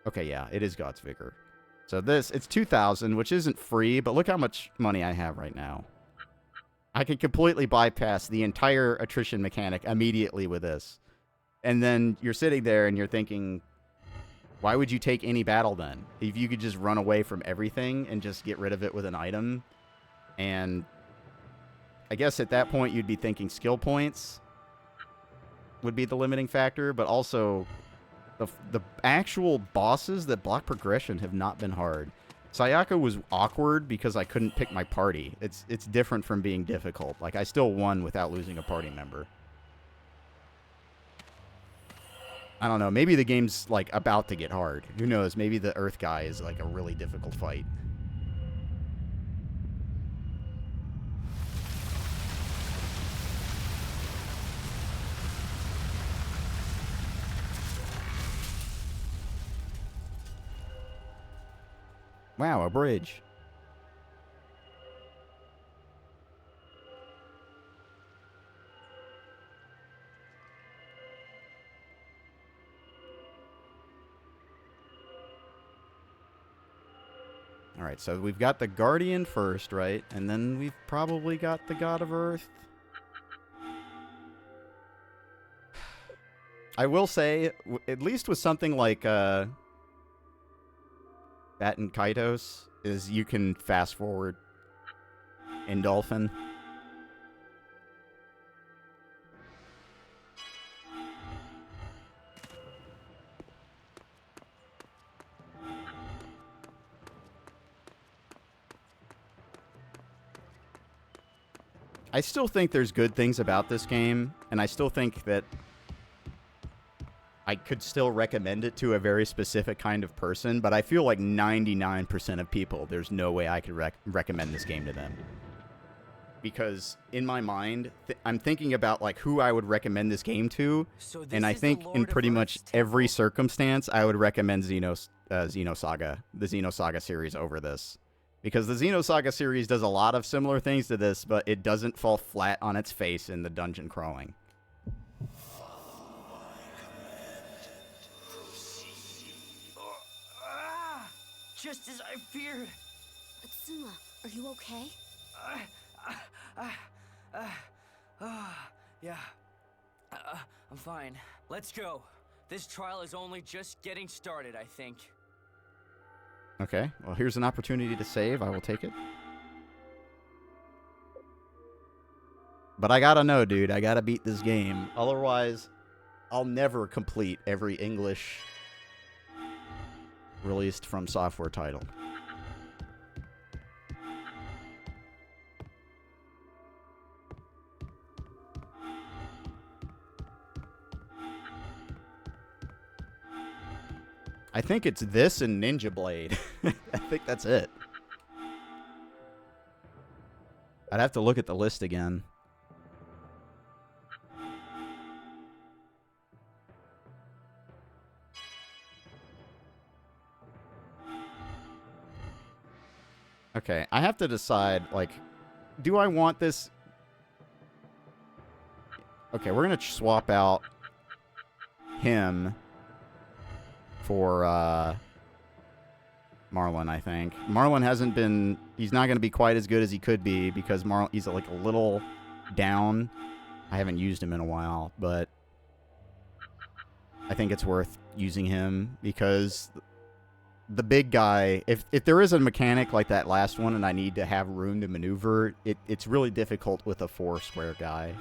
Okay, yeah, it is God's Vigor. So it's 2,000, which isn't free, but look how much money I have right now. I can completely bypass the entire attrition mechanic immediately with this. And then you're sitting there and you're thinking, why would you take any battle then? If you could just run away from everything and just get rid of it with an item. And I guess at that point you'd be thinking skill points would be the limiting factor, but also the actual bosses that block progression have not been hard. Sayaka was awkward because I couldn't pick my party. It's different from being difficult. Like, I still won without losing a party member. I don't know. Maybe the game's, like, about to get hard. Who knows? Maybe the Earth guy is, like, a really difficult fight. Wow, a bridge. Alright, so we've got the Guardian first, right? And then we've probably got the God of Earth. I will say, at least with something like Bat and Kaitos, is you can fast forward in Dolphin. I still think there's good things about this game, and I still think that I could still recommend it to a very specific kind of person, but I feel like 99% of people, there's no way I could recommend this game to them. Because in my mind, I'm thinking about like who I would recommend this game to, So this and I is the think Lord in of pretty Earth's much temple. every circumstance, I would recommend Xenosaga, the Xenosaga series over this. Because the Xenosaga series does a lot of similar things to this, but it doesn't fall flat on its face in the dungeon crawling. Just as I feared. Atsuma, are you okay? Yeah. I'm fine. Let's go. This trial is only just getting started, I think. Okay, well, here's an opportunity to save. I will take it. But I gotta know, dude. I gotta beat this game. Otherwise, I'll never complete every English released from software title. I think it's this and Ninja Blade. I think that's it. I'd have to look at the list again. Okay, I have to decide, like, do I want this? Okay, we're gonna swap out him for Marlon, I think. Marlon hasn't been... He's not going to be quite as good as he could be because he's like a little down. I haven't used him in a while, but I think it's worth using him because the big guy... If there is a mechanic like that last one and I need to have room to maneuver, it's really difficult with a 4-square guy.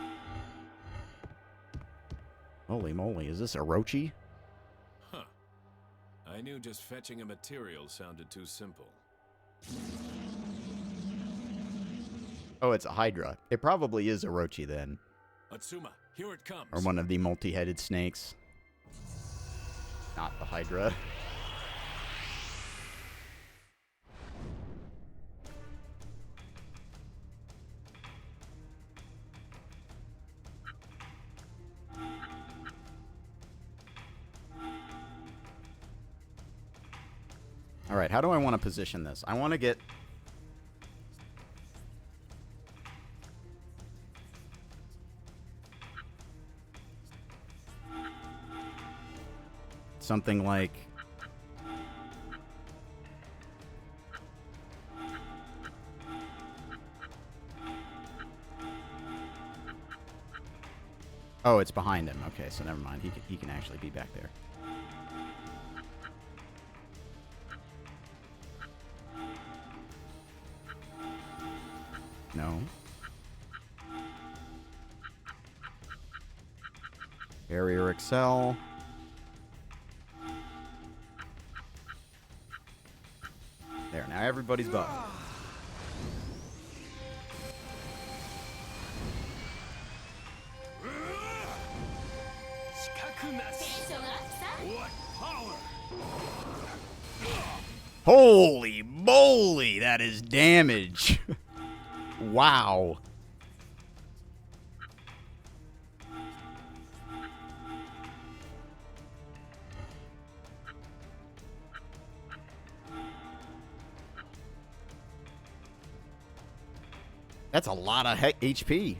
Holy moly, is this Orochi? Huh. I knew just fetching a material sounded too simple. Oh, it's a Hydra. It probably is Orochi then. Atsuma, here it comes. Or one of the multi-headed snakes. Not the Hydra. Alright, how do I want to position this? I want to get... something like... Oh, it's behind him. Okay, so never mind. He can actually be back there. No. Barrier Excel. There, now everybody's buffed. What power! Holy moly, that is damage. Wow. That's a lot of HP.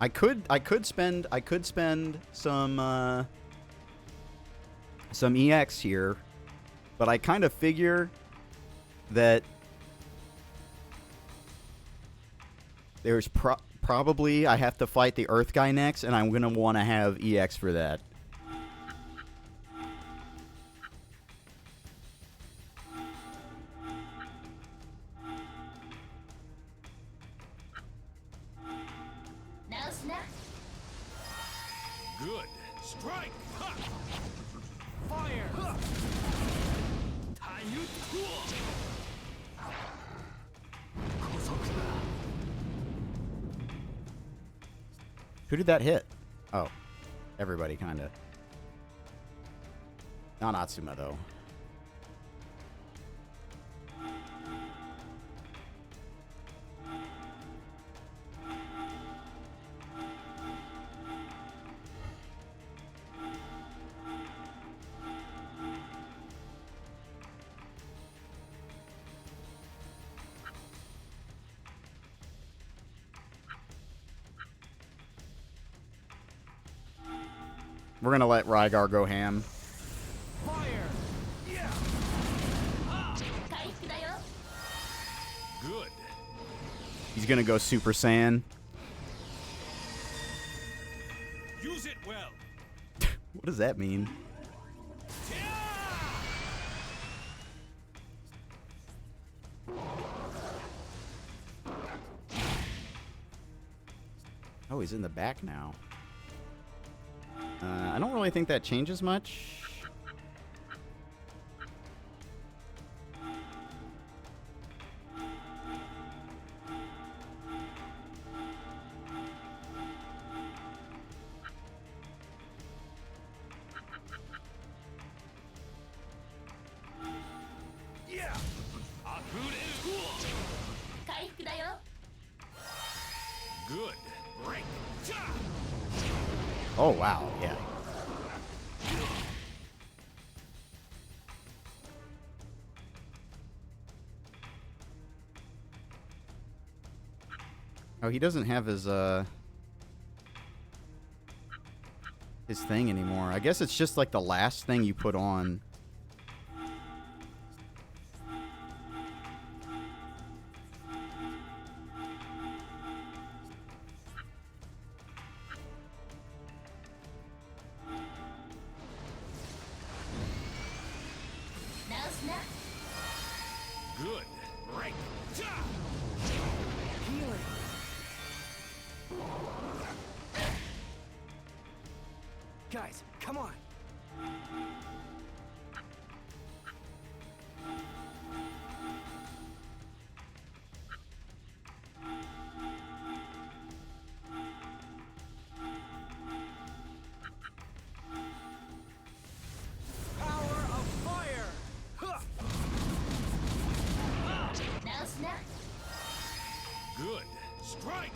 I could spend some EX here, but I kind of figure that there's probably I have to fight the Earth guy next, and I'm gonna want to have EX for that. Good. Strike! Ha! Fire! Ha! Who did that hit? Oh, everybody, kind of. Not Atsuma, though. We're gonna let Rygar go ham. Fire! Yeah! Good. He's gonna go Super Saiyan. Use it well. What does that mean? Oh, he's in the back now. I don't really think that changes much. Good. Break. Oh, wow, yeah. Oh, he doesn't have his thing anymore. I guess it's just like the last thing you put on. Good. Break. Healing. Guys, come on. Power of fire. Huh. Good. Strike.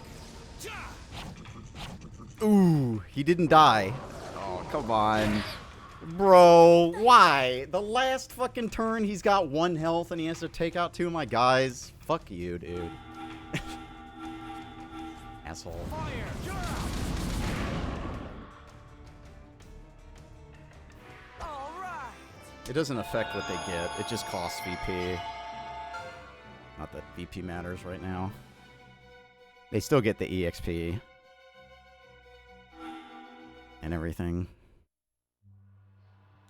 Ooh, he didn't die. Oh, come on. Bro, why? The last fucking turn, he's got 1 health and he has to take out 2 of my guys. Fuck you, dude. Asshole. Fire. You're out. All right. It doesn't affect what they get. It just costs VP. Not that VP matters right now. They still get the EXP. And everything.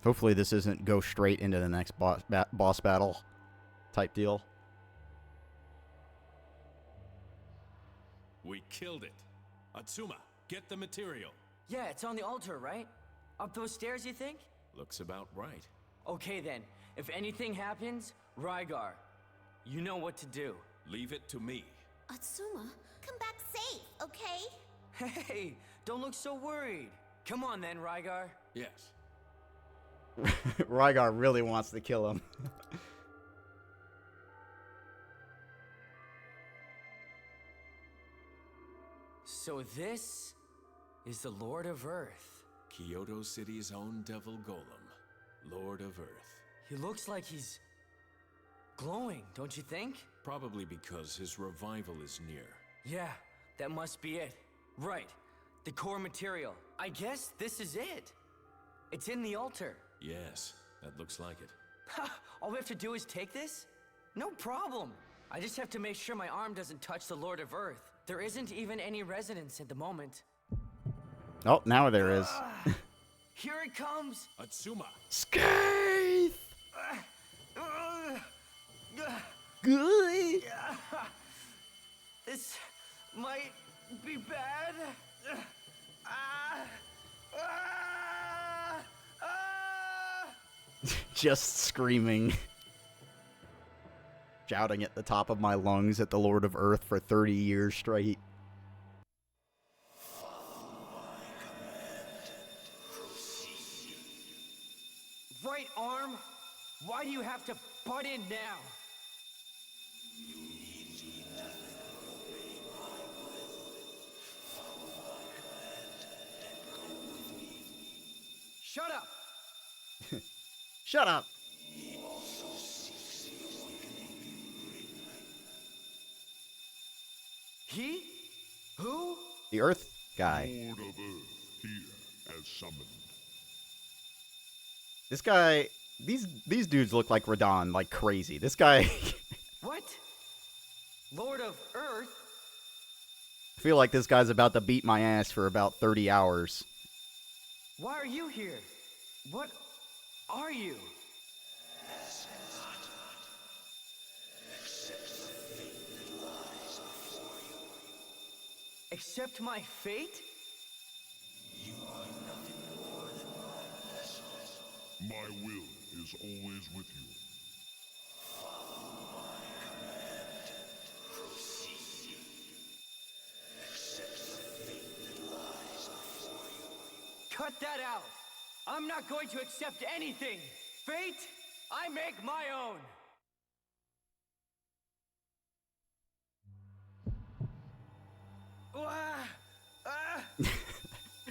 Hopefully this isn't go straight into the next boss battle type deal. We killed it. Atsuma, get the material. Yeah, it's on the altar, right? Up those stairs, you think? Looks about right. Okay then. If anything happens, Rygar, you know what to do. Leave it to me. Atsuma, come back safe, okay? Hey, don't look so worried. Come on then, Rygar. Yes. Rygar really wants to kill him. So this is the Lord of Earth. Kyoto City's own Devil Golem, Lord of Earth. He looks like he's glowing, don't you think? Probably because his revival is near. Yeah, that must be it. Right, the core material. I guess this is it. It's in the altar. Yes, that looks like it. Ha! All we have to do is take this? No problem. I just have to make sure my arm doesn't touch the Lord of Earth. There isn't even any resonance at the moment. Oh, now there is. Here it comes! Atsuma! Scathe! Good. This might be bad. Just screaming. Shouting at the top of my lungs at the Lord of Earth for 30 years straight. Right arm? Why do you have to butt in now? Shut up! Shut up! He? Who? The Earth guy. Lord of Earth here as summoned. This guy, these dudes look like Radon, like crazy. This guy, What? Lord of Earth? I feel like this guy's about to beat my ass for about 30 hours. Why are you here? What are you? Accept my fate? My will is always with you. Cut that out! I'm not going to accept anything! Fate, I make my own!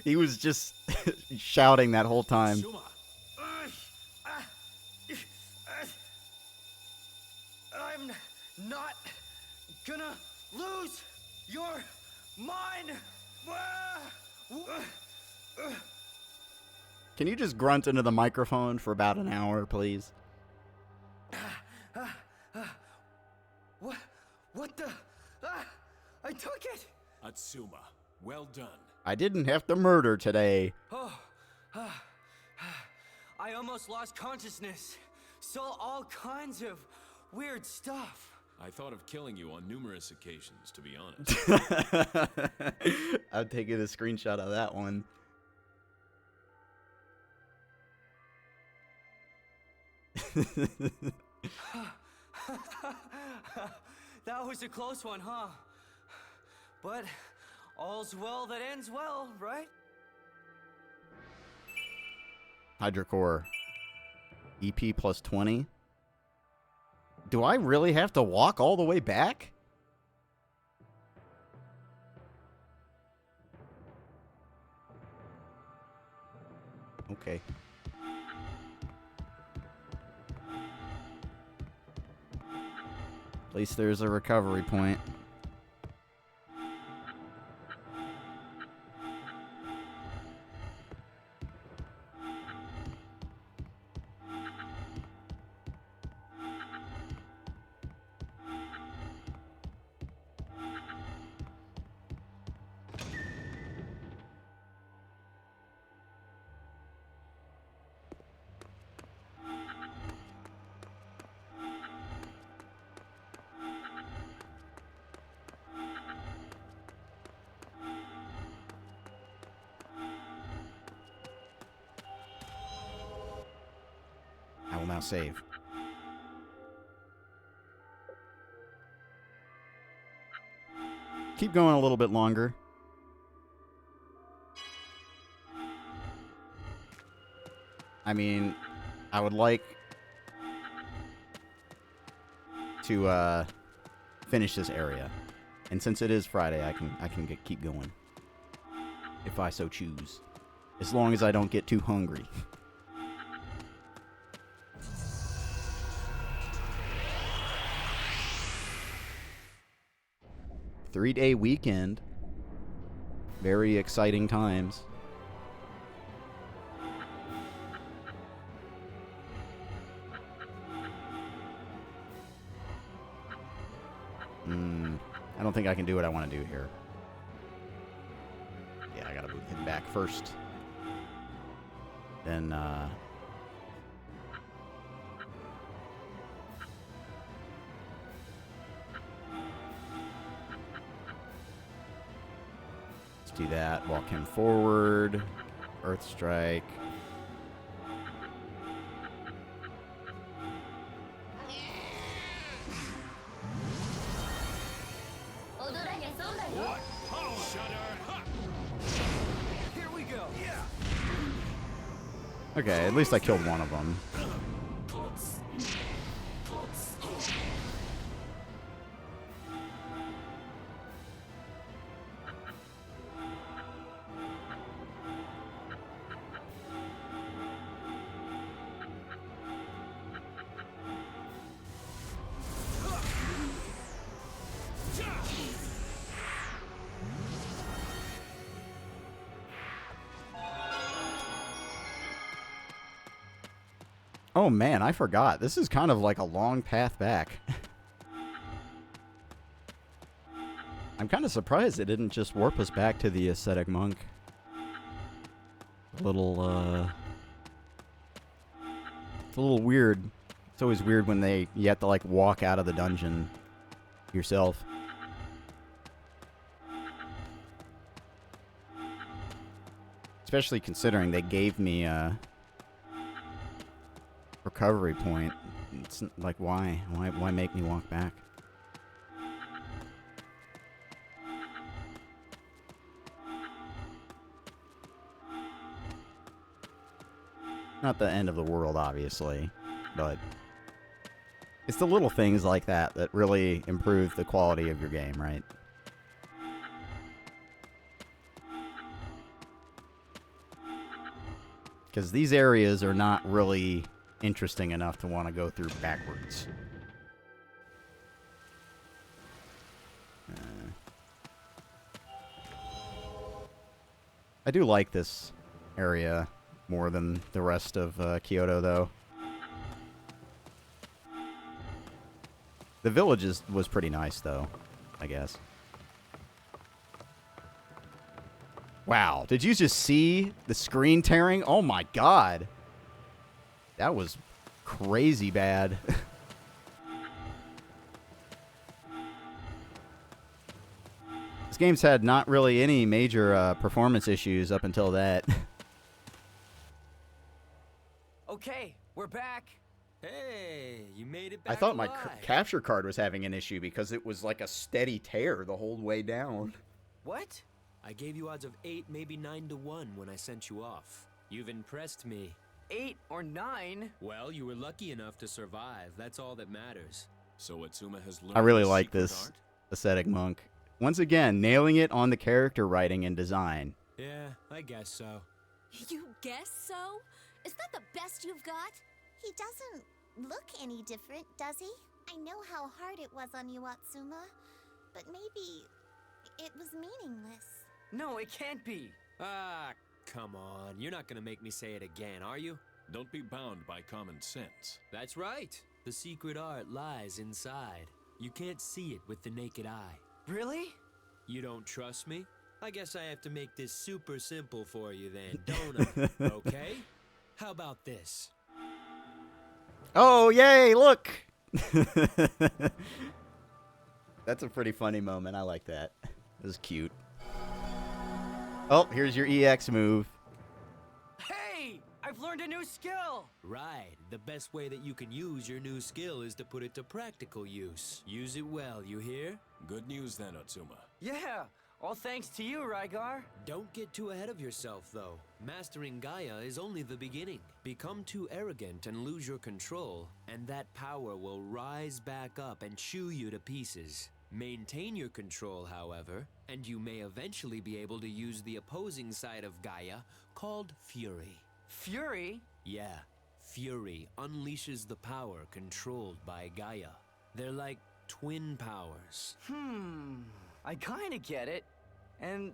He was just shouting that whole time. Suma, I'm not gonna lose your mind! Can you just grunt into the microphone for about an hour, please? What the? I took it! Atsuma, well done. I didn't have to murder today. I almost lost consciousness. Saw all kinds of weird stuff. I thought of killing you on numerous occasions, to be honest. I'm taking a screenshot of that one. That was a close one, huh? But all's well that ends well, right? Hydrocore. EP plus 20. Do I really have to walk all the way back? Okay. At least there's a recovery point. I will now save. Keep going a little bit longer. I mean, I would like to finish this area, and since it is Friday, I can keep going if I so choose, as long as I don't get too hungry. 3-day weekend. Very exciting times. I don't think I can do what I want to do here. Yeah, I gotta move him back first. Then, let's do that. Walk him forward. Earth Strike. What? Oh, shudder! Here we go. Yeah. Okay, at least I killed one of them. Oh man, I forgot. This is kind of like a long path back. I'm kind of surprised it didn't just warp us back to the ascetic monk. It's a little weird. It's always weird when you have to like walk out of the dungeon yourself. Especially considering they gave me a recovery point. It's like, why? Why make me walk back? Not the end of the world, obviously, but it's the little things like that that really improve the quality of your game, right? Because these areas are not really interesting enough to want to go through backwards. I do like this area more than the rest of Kyoto, though. The village was pretty nice, though, I guess. Wow, did you just see the screen tearing? Oh my god. That was crazy bad. This game's had not really any major performance issues up until that. Okay, we're back. Hey, you made it back I thought my alive. capture card was having an issue because it was like a steady tear the whole way down. What? I gave you odds of 8, maybe 9 to 1 when I sent you off. You've impressed me. 8 or 9? Well, you were lucky enough to survive. That's all that matters. So Atsuma has learned I really the like secret this art? aesthetic monk. Once again, nailing it on the character writing and design. Yeah, I guess so. You guess so? Is that the best you've got? He doesn't look any different, does he? I know how hard it was on you, Atsuma, but maybe it was meaningless. No, it can't be. Ah, come on. You're not gonna make me say it again, are you? Don't be bound by common sense. That's right. The secret art lies inside. You can't see it with the naked eye. Really? You don't trust me? I guess I have to make this super simple for you then, don't I? Okay? How about this? Oh, yay, look! That's a pretty funny moment. I like that. It was cute. Oh, here's your EX move. Hey! I've learned a new skill! Right. The best way that you can use your new skill is to put it to practical use. Use it well, you hear? Good news then, Atsuma. Yeah! All thanks to you, Rygar. Don't get too ahead of yourself, though. Mastering Gaia is only the beginning. Become too arrogant and lose your control, and that power will rise back up and chew you to pieces. Maintain your control, however, and you may eventually be able to use the opposing side of Gaia, called Fury. Fury? Yeah, Fury unleashes the power controlled by Gaia. They're like twin powers. I kinda get it. And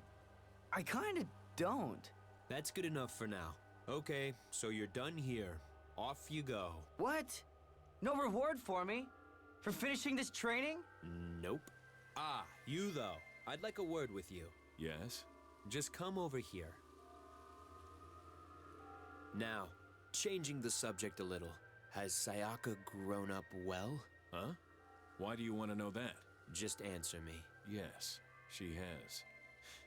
I kinda don't. That's good enough for now. Okay, so you're done here. Off you go. What? No reward for me? For finishing this training? Nope. Ah, you though. I'd like a word with you. Yes? Just come over here. Now, changing the subject a little. Has Sayaka grown up well? Huh? Why do you want to know that? Just answer me. Yes, she has.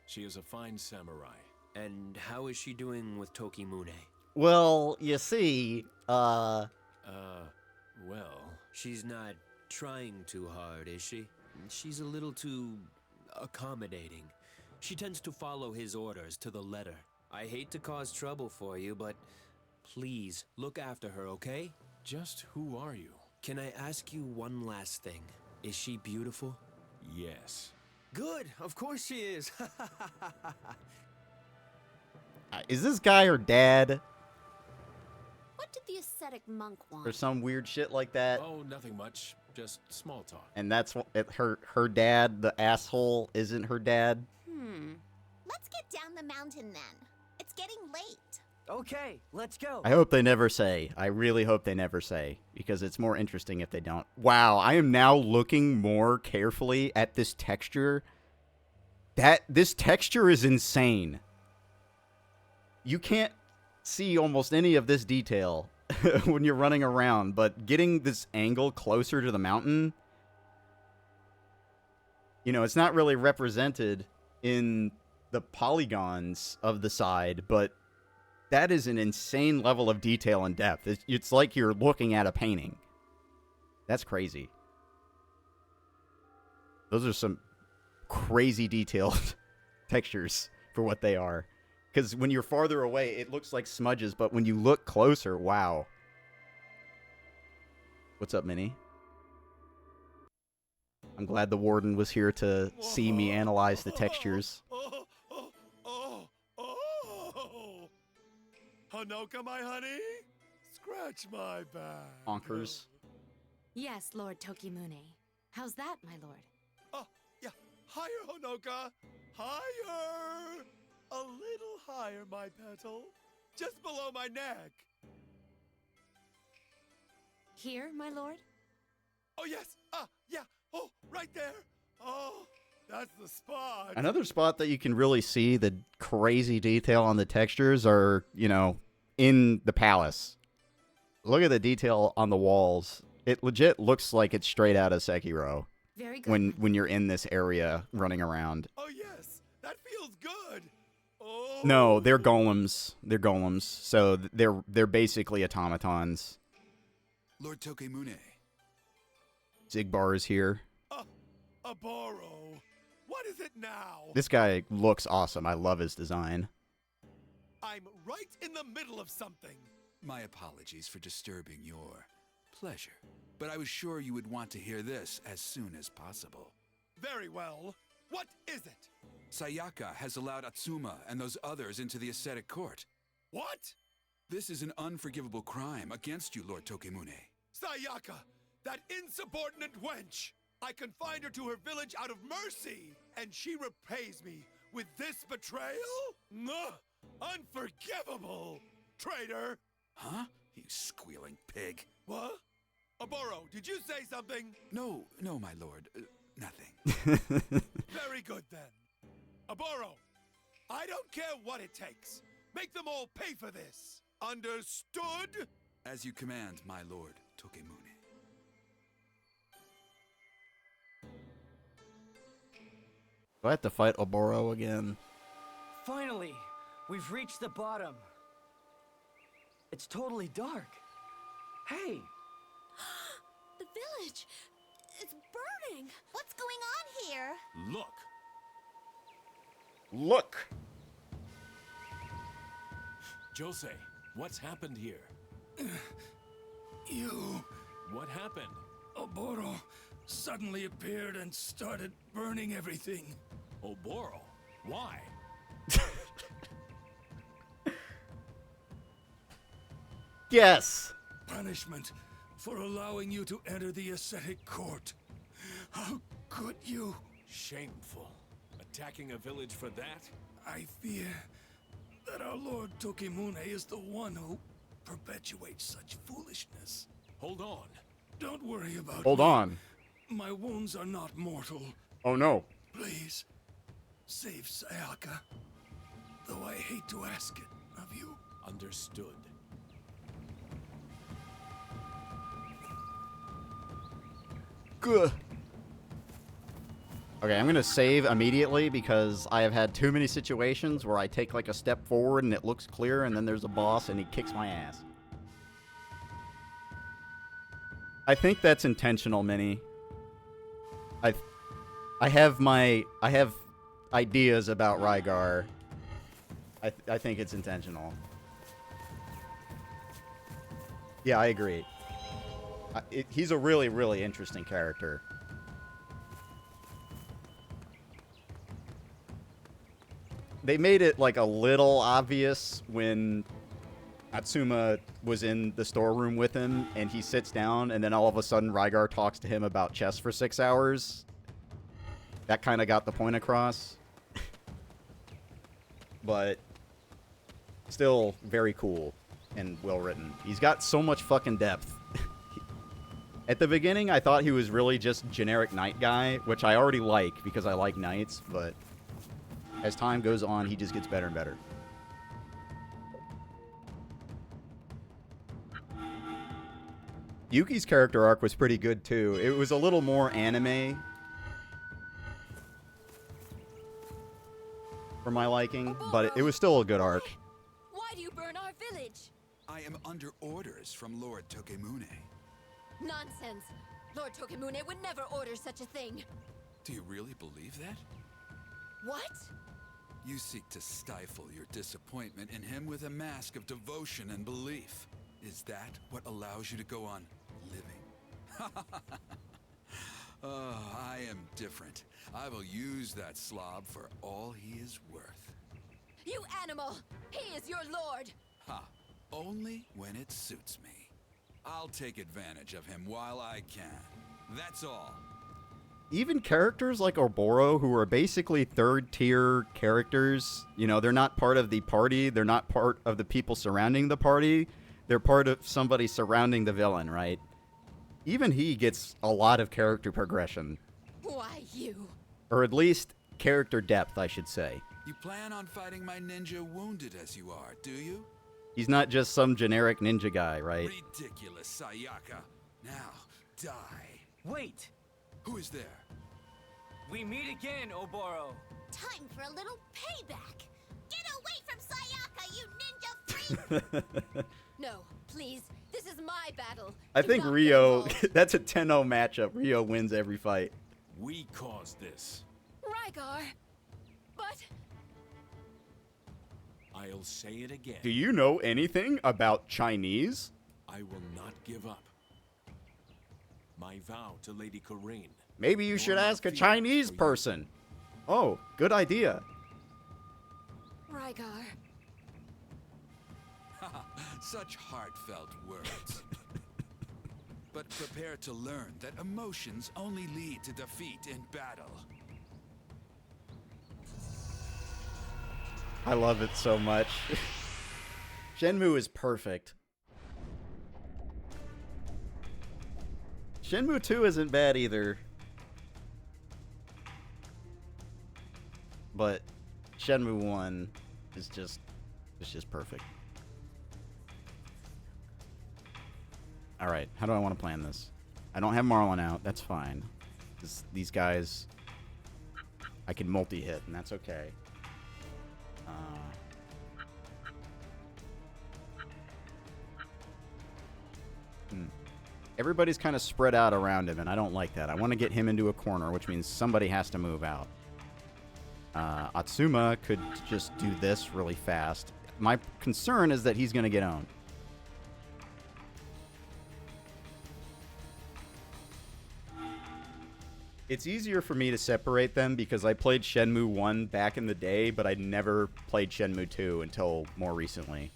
She is a fine samurai. And how is she doing with Tokimune? Well, you see, Well... She's not trying too hard, is she? She's a little too accommodating. She tends to follow his orders to the letter. I hate to cause trouble for you, but please look after her, okay? Just who are you? Can I ask you one last thing? Is she beautiful? Yes. Good, of course she is. is this guy her dad? What did the ascetic monk want? Or some weird shit like that? Oh, nothing much. Just small talk. And that's her dad, the asshole, isn't her dad? Let's get down the mountain then. It's getting late. Okay, let's go. I hope they never say. I really hope they never say, because it's more interesting if they don't. Wow, I am now looking more carefully at this texture. This texture is insane. You can't see almost any of this detail when you're running around, but getting this angle closer to the mountain, you know, it's not really represented in the polygons of the side, but that is an insane level of detail and depth. It's like you're looking at a painting. That's crazy. Those are some crazy detailed textures for what they are. Because when you're farther away, it looks like smudges, but when you look closer, wow. What's up, Minnie? I'm glad the warden was here to see me analyze the textures. Honoka, my honey, scratch my back. Honkers. Yes, Lord Tokimune. How's that, my lord? Oh, yeah. Higher, Honoka. Higher. A little higher, my petal. Just below my neck. Here, my lord? Oh, yes. Yeah. Oh, right there. Oh, that's the spot. Another spot that you can really see the crazy detail on the textures are, you know, in the palace. Look at the detail on the walls. It legit looks like it's straight out of Sekiro. Very good. When you're in this area running around. Oh, yes. That feels good. Oh. No, they're golems. They're golems. So they're basically automatons. Lord Tokimune. Zigbar is here. Aboro. What is it now? This guy looks awesome. I love his design. I'm right in the middle of something. My apologies for disturbing your pleasure, but I was sure you would want to hear this as soon as possible. Very well. What is it? Sayaka has allowed Atsuma and those others into the ascetic court. What? This is an unforgivable crime against you, Lord Tokimune. Sayaka, that insubordinate wench! I confined her to her village out of mercy, and she repays me with this betrayal? Ugh, unforgivable! Traitor! Huh? You squealing pig. What? Aboro, did you say something? No, my lord. Nothing. Very good, then. Aboro, I don't care what it takes. Make them all pay for this. Understood? As you command, my lord Tokimune. Do I have to fight Oboro again? Finally, we've reached the bottom. It's totally dark. Hey! The village! It's burning! What's going on here? Look! Look! Jose, what's happened here? You, What happened? Oboro, suddenly appeared and started burning everything. Oboro? Why? Yes! Punishment for allowing you to enter the ascetic court. How could you? Shameful. Attacking a village for that? I fear that our Lord Tokimune is the one who perpetuates such foolishness. Hold on. Don't worry about Hold me. on. My wounds are not mortal. Oh no. Please, save Sayaka. Though I hate to ask it of you. Understood. Good. Okay, I'm gonna save immediately because I have had too many situations where I take like a step forward and it looks clear and then there's a boss and he kicks my ass. I think that's intentional, Minnie. I have ideas about Rygar. I think it's intentional. Yeah, I agree. He's a really, really interesting character. They made it like a little obvious when Atsuma was in the storeroom with him and he sits down and then all of a sudden Rygar talks to him about chess for 6 hours. That kind of got the point across. But still very cool and well written. He's got so much fucking depth. At the beginning, I thought he was really just generic knight guy, which I already like because I like knights, but as time goes on, he just gets better and better. Yuki's character arc was pretty good too. It was a little more anime. for my liking, but it was still a good arc. Why do you burn our village? I am under orders from Lord Tokimune. Nonsense. Lord Tokimune would never order such a thing. Do you really believe that? What? You seek to stifle your disappointment in him with a mask of devotion and belief. Is that what allows you to go on living? Oh, I am different. I will use that slob for all he is worth. You animal! He is your lord! Ha! Only when it suits me. I'll take advantage of him while I can. That's all. Even characters like Oboro, who are basically third-tier characters, you know, they're not part of the party, they're not part of the people surrounding the party, they're part of somebody surrounding the villain, right? Even he gets a lot of character progression. Why you? Or at least character depth, I should say. You plan on fighting my ninja wounded as you are, do you? He's not just some generic ninja guy, right? Ridiculous, Sayaka. Now, die. Wait! Who is there? We meet again, Oboro. Time for a little payback. Get away from Sayaka, you ninja freak! No, please. This is my battle. I Do think not get Rio, involved. that's a 10-0 matchup. Rio wins every fight. We caused this. Rygar. But I'll say it again. Do you know anything about Chinese? I will not give up. My vow to Lady Corinne. Maybe you should ask a Chinese person. Oh, good idea. Rygar. Such heartfelt words. But prepare to learn that emotions only lead to defeat in battle. I love it so much. Shenmue is perfect. Shenmue 2 isn't bad either. But Shenmue 1 is just perfect. Alright, how do I want to plan this? I don't have Marlon out, that's fine. These guys, I can multi-hit, and that's okay. Everybody's kind of spread out around him, and I don't like that. I want to get him into a corner, which means somebody has to move out. Atsuma could just do this really fast. My concern is that he's going to get owned. It's easier for me to separate them because I played Shenmue 1 back in the day, but I never played Shenmue 2 until more recently.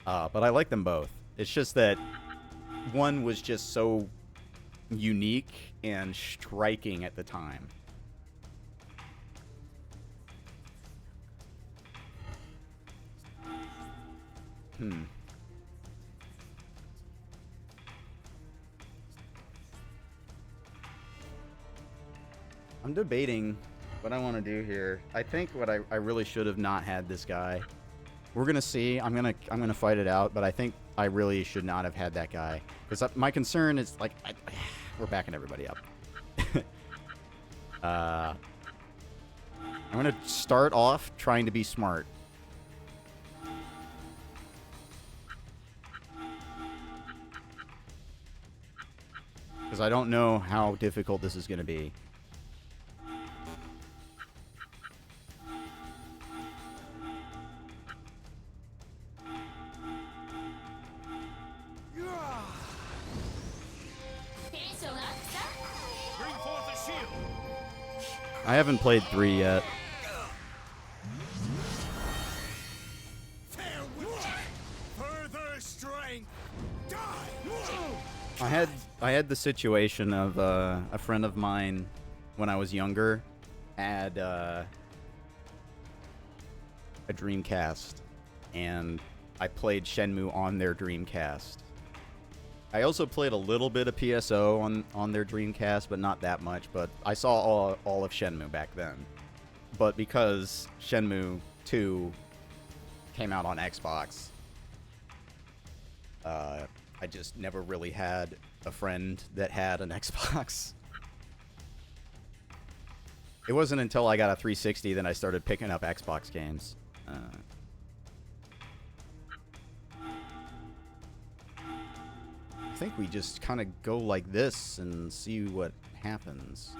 But I like them both. It's just that one was just so unique and striking at the time. I'm debating what I want to do here. I think what I really should have not had this guy. We're gonna see. I'm gonna fight it out, but I think I really should not have had that guy because my concern is like we're backing everybody up. I'm gonna start off trying to be smart. Because I don't know how difficult this is gonna be. I haven't played 3 yet. Further strength. Die. I had the situation of a friend of mine when I was younger had a Dreamcast, and I played Shenmue on their Dreamcast. I also played a little bit of PSO on their Dreamcast, but not that much. But I saw all of Shenmue back then. But because Shenmue 2 came out on Xbox, I just never really had a friend that had an Xbox. It wasn't until I got a 360 that I started picking up Xbox games. I think we just kind of go like this and see what happens.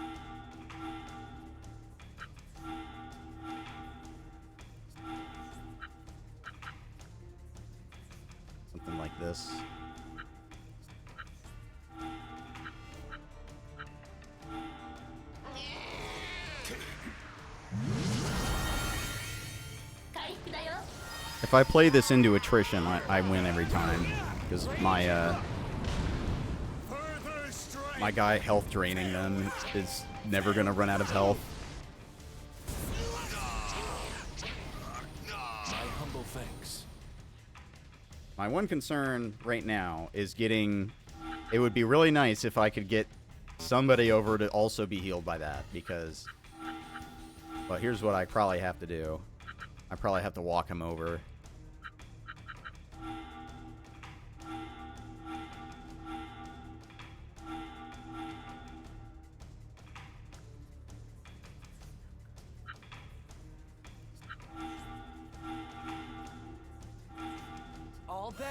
Something like this. If I play this into attrition, I win every time. Because my, my guy health draining them is never going to run out of health. My humble thanks. My one concern right now is getting... It would be really nice if I could get somebody over to also be healed by that, because... Well, here's what I probably have to do. I probably have to walk him over. All better.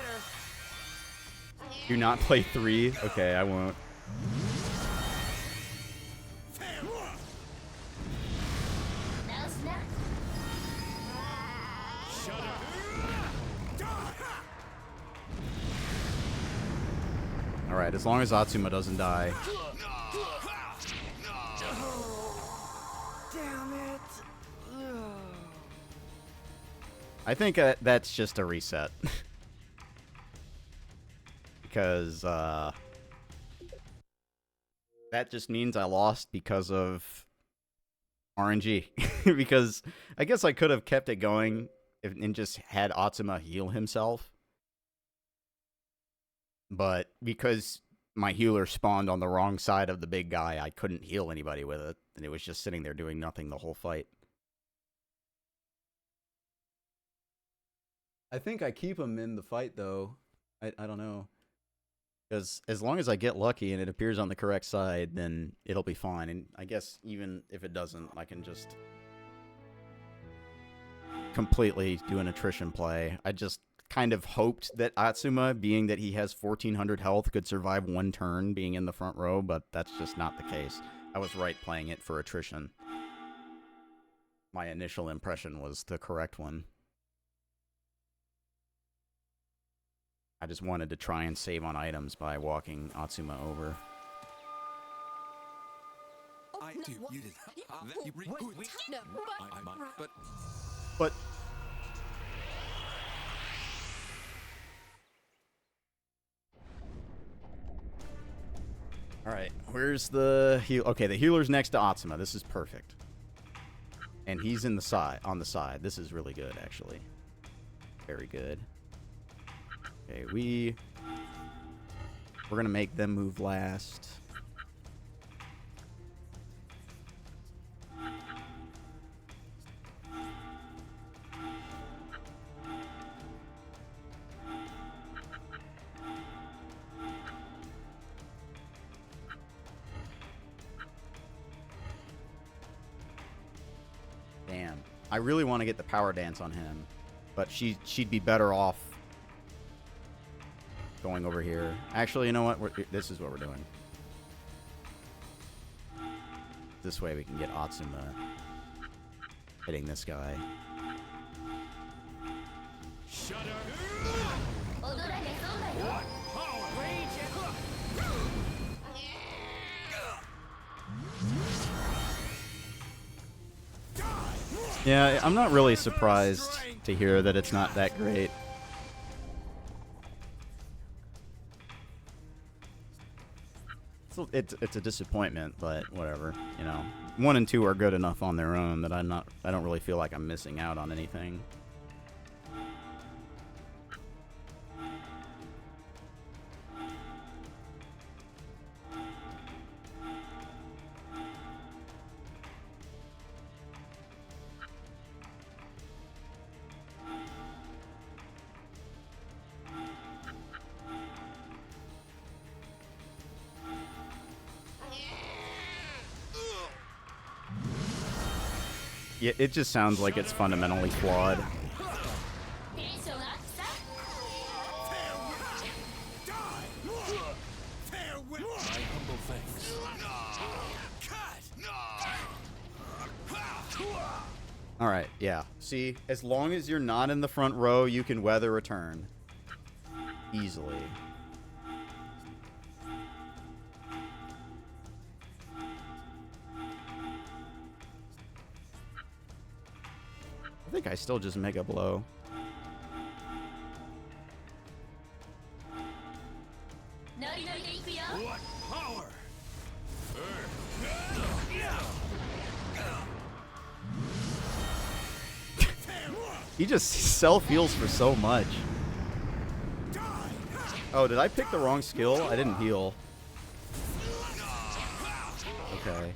Do not play 3? Okay, I won't. Alright, as long as Atsuma doesn't die. Damn it. I think that's just a reset. Because, that just means I lost because of RNG. Because I guess I could have kept it going and just had Atsuma heal himself. But because my healer spawned on the wrong side of the big guy, I couldn't heal anybody with it. And it was just sitting there doing nothing the whole fight. I think I keep him in the fight, though. I don't know. Because as long as I get lucky and it appears on the correct side, then it'll be fine. And I guess even if it doesn't, I can just completely do an attrition play. I just kind of hoped that Atsuma, being that he has 1400 health, could survive one turn being in the front row, but that's just not the case. I was right playing it for attrition. My initial impression was the correct one. I just wanted to try and save on items by walking Atsuma over. But alright, where's the heal? Okay, the healer's next to Atsuma. This is perfect. And he's in the side, on the side. This is really good, actually. Very good. Okay, we're gonna make them move last. Damn. I really want to get the power dance on him, but she'd be better off going over here. Actually, you know what? This is what we're doing. This way we can get Atsuma hitting this guy. Yeah, I'm not really surprised to hear that it's not that great. It's a disappointment, but whatever. You know, 1 and 2 are good enough on their own that I don't really feel like I'm missing out on anything. Yeah, it just sounds like it's fundamentally flawed. My humble thanks. Alright, yeah. See, as long as you're not in the front row, you can weather a turn. Easily. I think I still just Mega Blow. What power? He just self-heals for so much. Oh, did I pick the wrong skill? I didn't heal. Okay.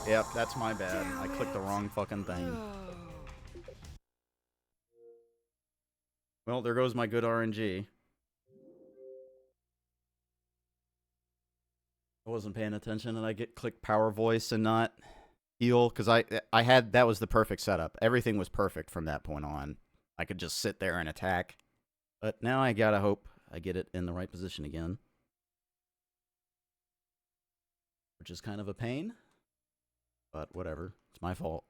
Yep, that's my bad. I clicked the wrong fucking thing. Well, there goes my good RNG. I wasn't paying attention and I clicked power voice and not heal because I had that was the perfect setup. Everything was perfect from that point on. I could just sit there and attack. But now I gotta hope I get it in the right position again. Which is kind of a pain. But whatever. It's my fault.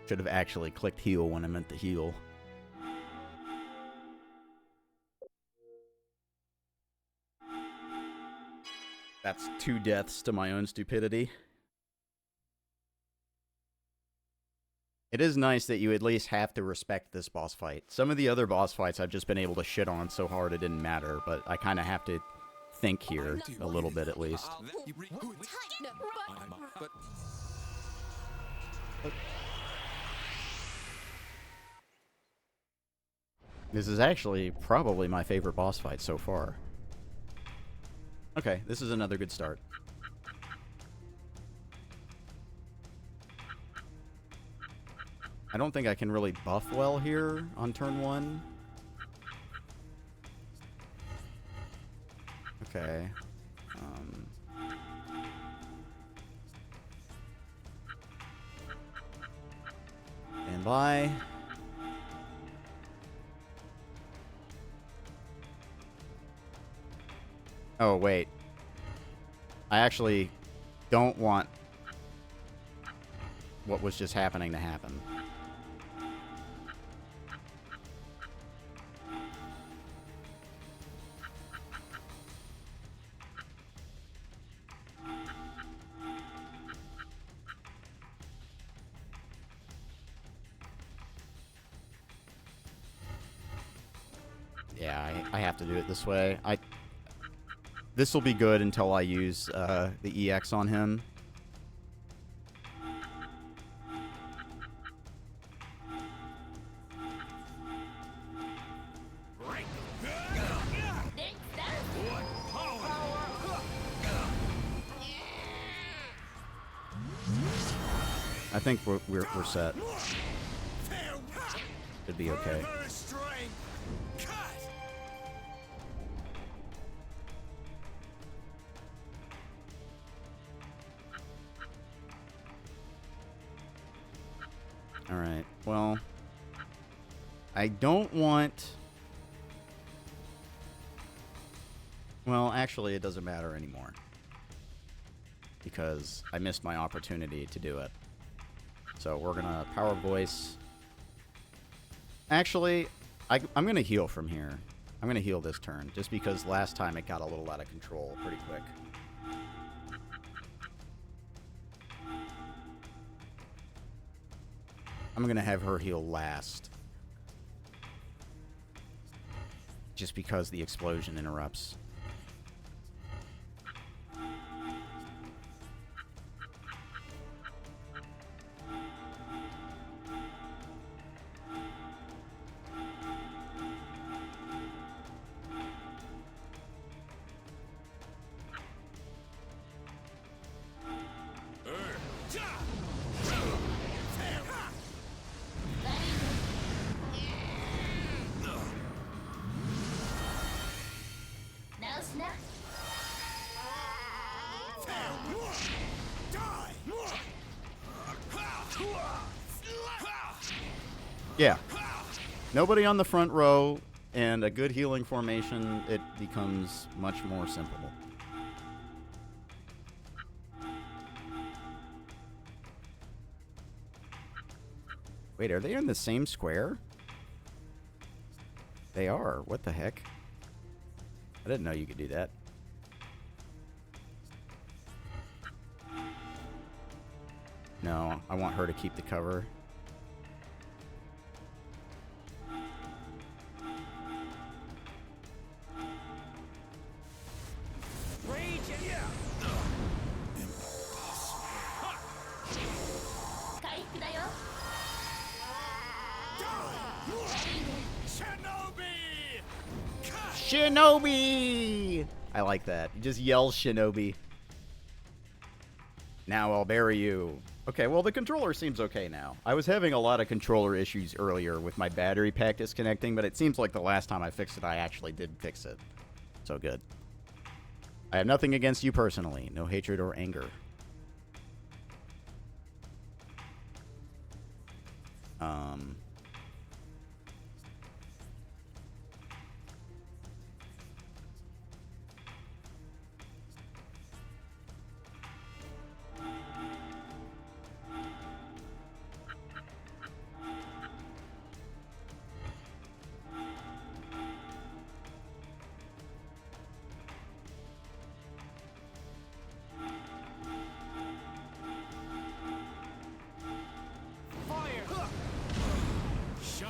Should have actually clicked heal when I meant to heal. That's 2 deaths to my own stupidity. It is nice that you at least have to respect this boss fight. Some of the other boss fights I've just been able to shit on so hard it didn't matter, but I kind of have to think here a little bit at least. This is actually probably my favorite boss fight so far. Okay, this is another good start. I don't think I can really buff well here on turn 1. Okay. Stand by. Oh, wait. I actually don't want what was just happening to happen. Yeah, I have to do it this way. This will be good until I use the EX on him. I think we're set. Should be okay. Alright, well, I don't want... Well, actually, it doesn't matter anymore. Because I missed my opportunity to do it. So we're gonna power voice. Actually, I'm gonna heal from here. I'm gonna heal this turn, just because last time it got a little out of control pretty quick. I'm gonna have her heal last. Just because the explosion interrupts. Yeah. Nobody on the front row and a good healing formation, it becomes much more simple. Wait, are they in the same square? They are. What the heck? I didn't know you could do that. No, I want her to keep the cover. Shinobi! I like that. You just yell Shinobi. Now I'll bury you. Okay, well, the controller seems okay now. I was having a lot of controller issues earlier with my battery pack disconnecting, but it seems like the last time I fixed it, I actually did fix it. So good. I have nothing against you personally. No hatred or anger.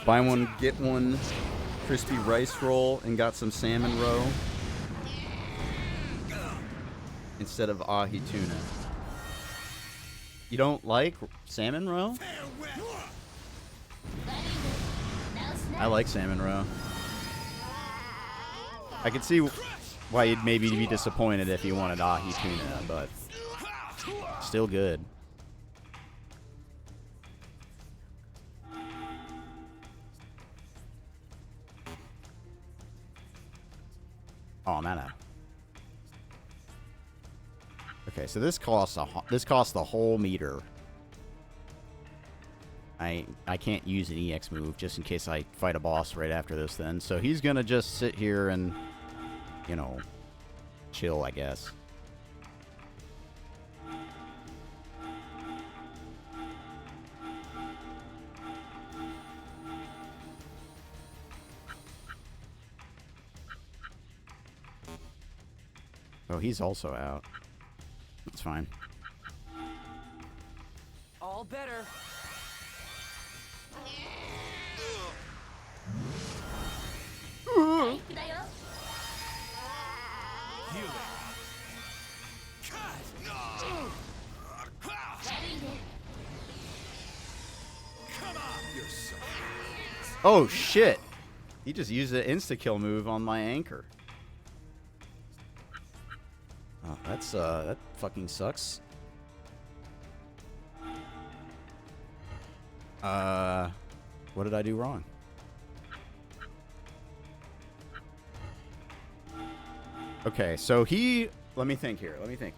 Buy one, get one crispy rice roll and got some salmon roe instead of ahi tuna. You don't like salmon roe? I like salmon roe. I could see why you'd maybe be disappointed if you wanted ahi tuna, but still good. Oh, mana. Okay, so this costs the whole meter. I can't use an EX move just in case I fight a boss right after this then. So he's gonna just sit here and, you know, chill, I guess. Oh, he's also out. That's fine. All better. Oh shit! He just used the insta-kill move on my anchor. Oh, that fucking sucks. What did I do wrong? Okay, so let me think here. Let me think.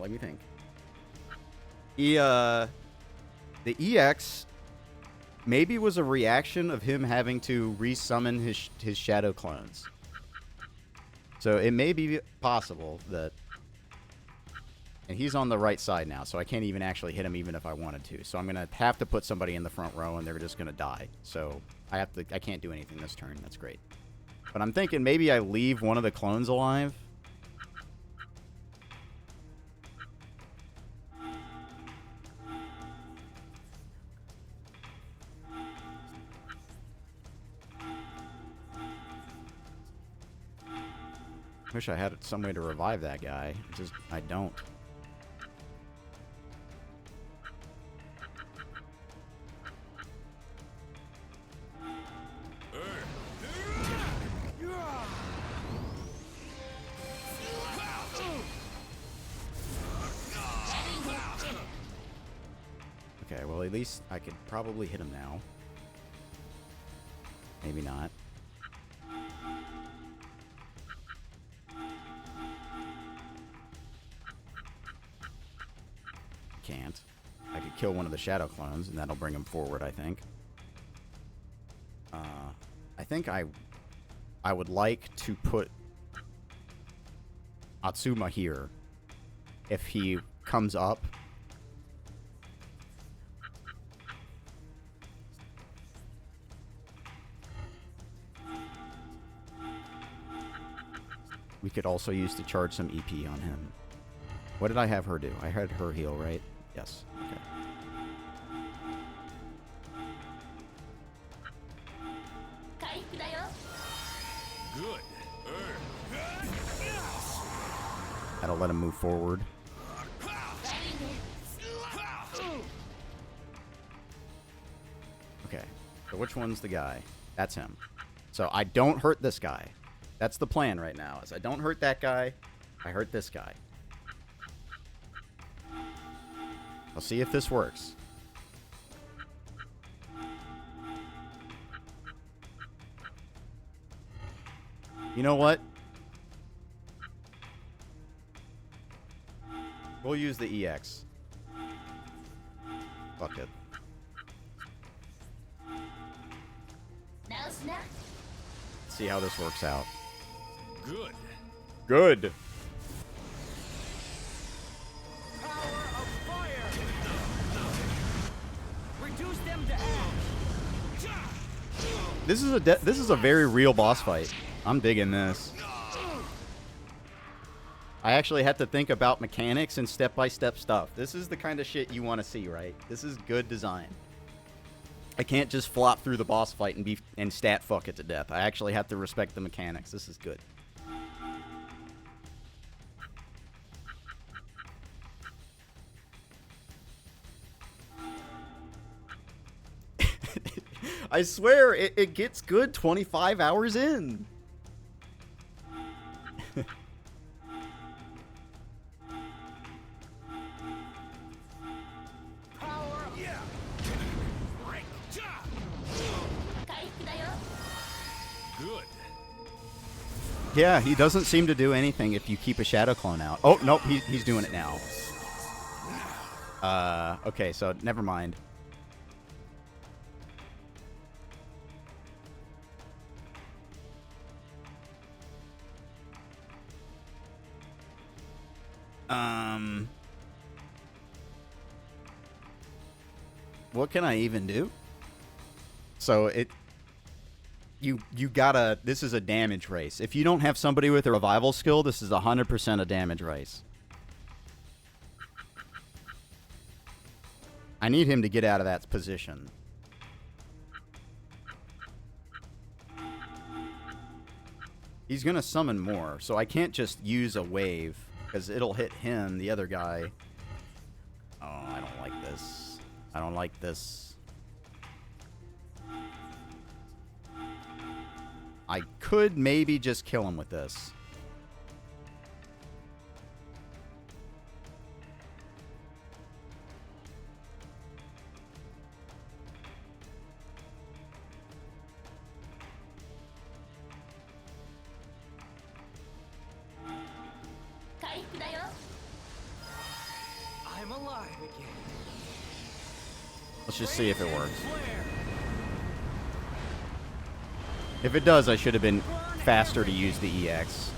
The EX maybe was a reaction of him having to resummon his shadow clones. So it may be possible that, and he's on the right side now, so I can't even actually hit him even if I wanted to. So I'm gonna have to put somebody in the front row, and they're just gonna die. So I can't do anything this turn. That's great. But I'm thinking maybe I leave one of the clones alive. Wish I had some way to revive that guy. Just I don't. Okay, well at least I could probably hit him now. Maybe not. Can't. I could kill one of the shadow clones and that'll bring him forward, I think. I think I would like to put Atsuma here if he comes up. We could also use to charge some EP on him. What did I have her do? I had her heal, right? Yes. Okay. Good. That'll let him move forward. Okay. So which one's the guy? That's him. So I don't hurt this guy. That's the plan right now. Is I don't hurt that guy. I hurt this guy. I'll see if this works. You know what? We'll use the EX. Fuck it. See how this works out. Good. Good. Power of fire! Reduce them to ash! This is a very real boss fight. I'm digging this. I actually had to think about mechanics and step-by-step stuff. This is the kind of shit you want to see, right? This is good design. I can't just flop through the boss fight and stat fuck it to death. I actually have to respect the mechanics. This is good. I swear, it gets good 25 hours in. Good. Yeah, he doesn't seem to do anything if you keep a shadow clone out. Oh, nope, he's doing it now. Okay, so never mind. What can I even do? So you gotta, this is a damage race. If you don't have somebody with a revival skill, this is 100% a damage race. I need him to get out of that position. He's gonna summon more, so I can't just use a wave, because it'll hit him, the other guy. Oh, I don't like this. I don't like this. I could maybe just kill him with this. I'm alive again. Let's just see if it works. If it does, I should have been faster to use the EX.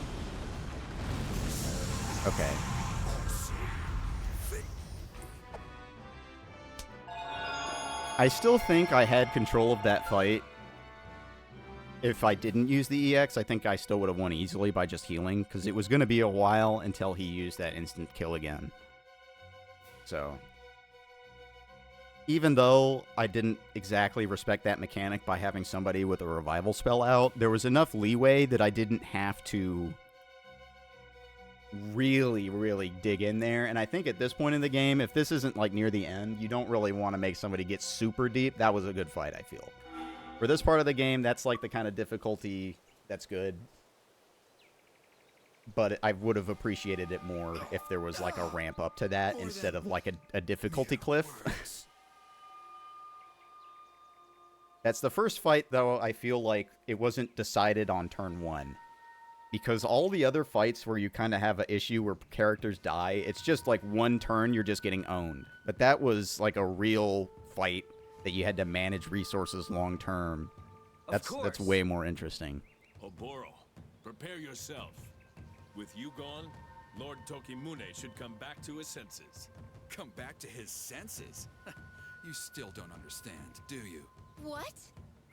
Okay. I still think I had control of that fight. If I didn't use the EX, I think I still would have won easily by just healing, because it was going to be a while until he used that instant kill again. So, even though I didn't exactly respect that mechanic by having somebody with a revival spell out, there was enough leeway that I didn't have to really dig in there. And I think at this point in the game, if this isn't like near the end, you don't really want to make somebody get super deep. That was a good fight, I feel. For this part of the game, that's like the kind of difficulty that's good. But I would have appreciated it more if there was like a ramp up to that instead of like a difficulty cliff. That's the first fight, though, I feel like it wasn't decided on turn one. Because all the other fights where you kind of have an issue where characters die, it's just like one turn you're just getting owned. But that was like a real fight that you had to manage resources long term. That's way more interesting. Oboro, prepare yourself. With you gone, Lord Tokimune should come back to his senses. Come back to his senses? You still don't understand, do you? What?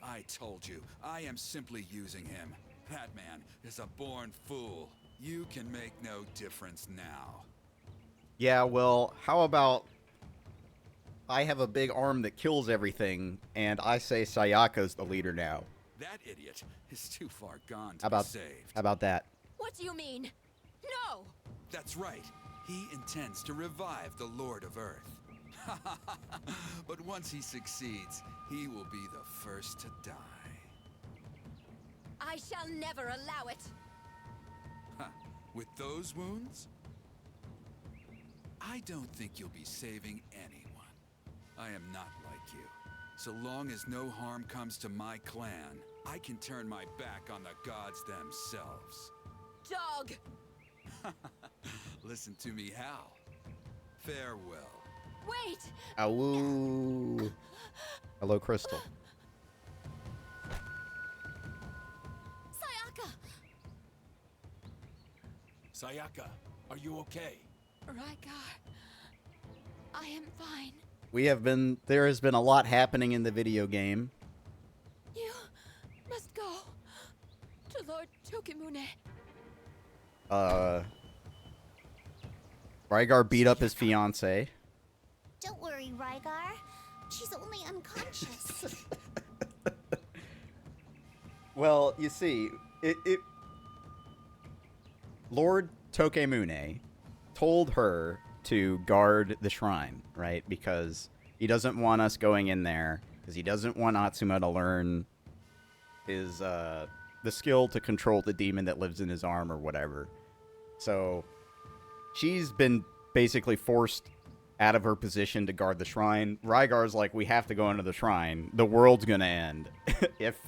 I told you, I am simply using him. That man is a born fool. You can make no difference now. Yeah, well, how about I have a big arm that kills everything, and I say Sayaka's the leader now. That idiot is too far gone to How about, be saved. how about that? What do you mean? No! That's right. He intends to revive the Lord of Earth. But once he succeeds, he will be the first to die. I shall never allow it! With those wounds? I don't think you'll be saving anyone. I am not like you. So long as no harm comes to my clan, I can turn my back on the gods themselves. Dog! Listen to me, Hal. Farewell. Wait! Awoo. Hello, Crystal. Sayaka! Sayaka, are you okay? Rygar, I am fine. There has been a lot happening in the video game. You must go to Lord Tokimune. Rygar beat up his fiance. Don't worry, Rygar. She's only unconscious. Well, you see, Lord Tokimune told her to guard the shrine, right? Because he doesn't want us going in there, because he doesn't want Atsuma to learn his the skill to control the demon that lives in his arm or whatever. So she's been basically forced out of her position to guard the shrine. Rygar's like, we have to go into the shrine. The world's gonna end if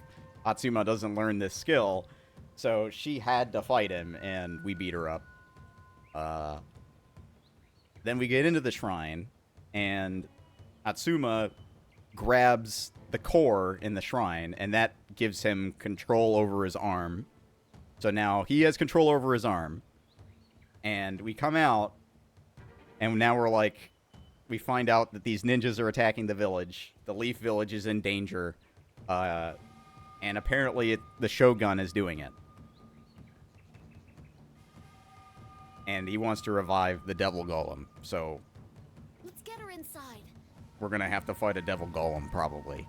Atsuma doesn't learn this skill. So she had to fight him, and we beat her up. Then we get into the shrine, and Atsuma grabs the core in the shrine, and that gives him control over his arm. So now he has control over his arm. And we come out, and now we're like, we find out that these ninjas are attacking the village. The Leaf Village is in danger. And apparently the Shogun is doing it. And he wants to revive the Devil Golem. So Let's get her inside. we're going to have to fight a Devil Golem, probably.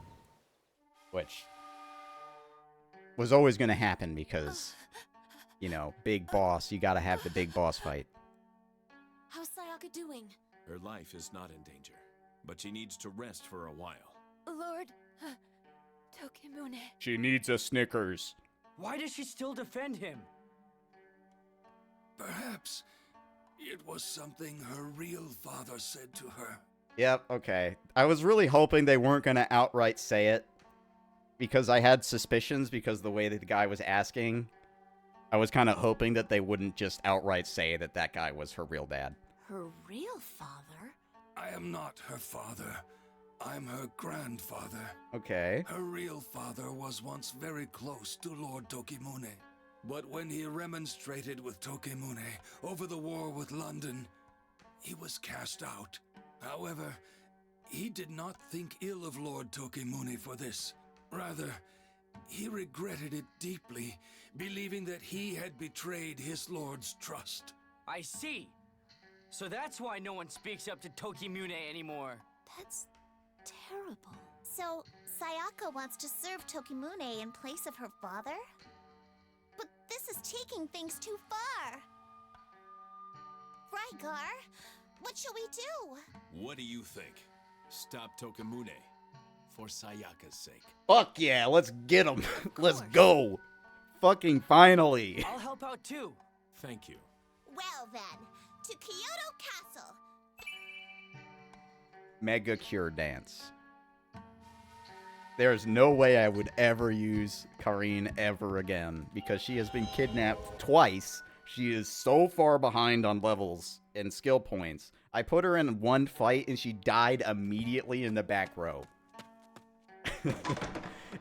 Which was always going to happen because, you know, big boss. You got to have the big boss fight. How's Sayaka doing? Her life is not in danger, but she needs to rest for a while. Lord Tokimune. She needs a Snickers. Why does she still defend him? Perhaps it was something her real father said to her. Yep, okay. I was really hoping they weren't going to outright say it. Because I had suspicions because the way that the guy was asking. I was kind of hoping that they wouldn't just outright say that that guy was her real dad. Her real father? I am not her father. I'm her grandfather. Okay. Her real father was once very close to Lord Tokimune. But when he remonstrated with Tokimune over the war with London, he was cast out. However, he did not think ill of Lord Tokimune for this. Rather, he regretted it deeply, believing that he had betrayed his lord's trust. I see. So that's why no one speaks up to Tokimune anymore. That's terrible. So, Sayaka wants to serve Tokimune in place of her father? But this is taking things too far. Rygar, what shall we do? What do you think? Stop Tokimune for Sayaka's sake. Fuck yeah, let's get him. Let's go. Fucking finally. I'll help out too. Thank you. Well then, to Kyoto Castle. Mega Cure Dance. There's no way I would ever use Karine ever again because she has been kidnapped twice. She is so far behind on levels and skill points. I put her in one fight and she died immediately in the back row.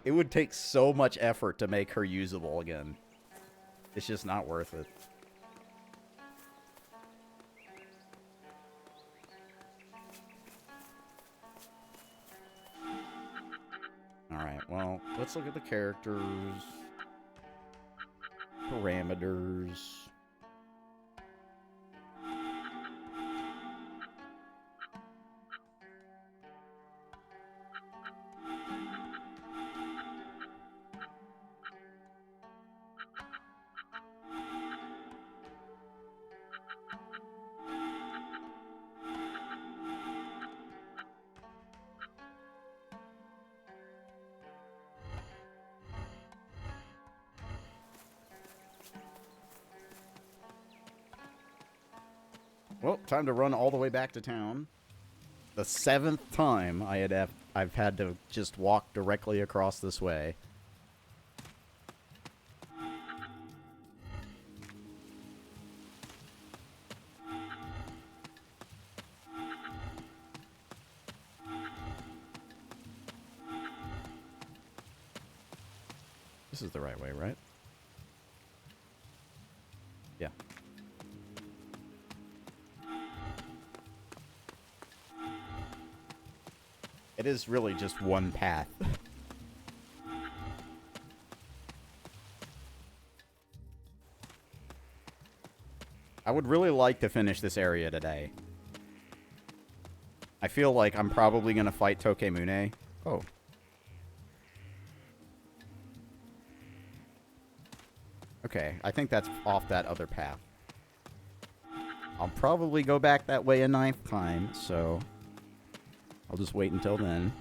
It would take so much effort to make her usable again. It's just not worth it. Alright, well, let's look at the characters. Parameters. Well, time to run all the way back to town. The 7th time I've had to just walk directly across this way. This is the right way, right? Yeah. It is really just one path. I would really like to finish this area today. I feel like I'm probably going to fight Tokemune. Oh. Okay, I think that's off that other path. I'll probably go back that way a 9th time, so I'll just wait until then.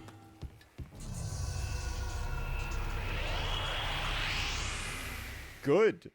Good.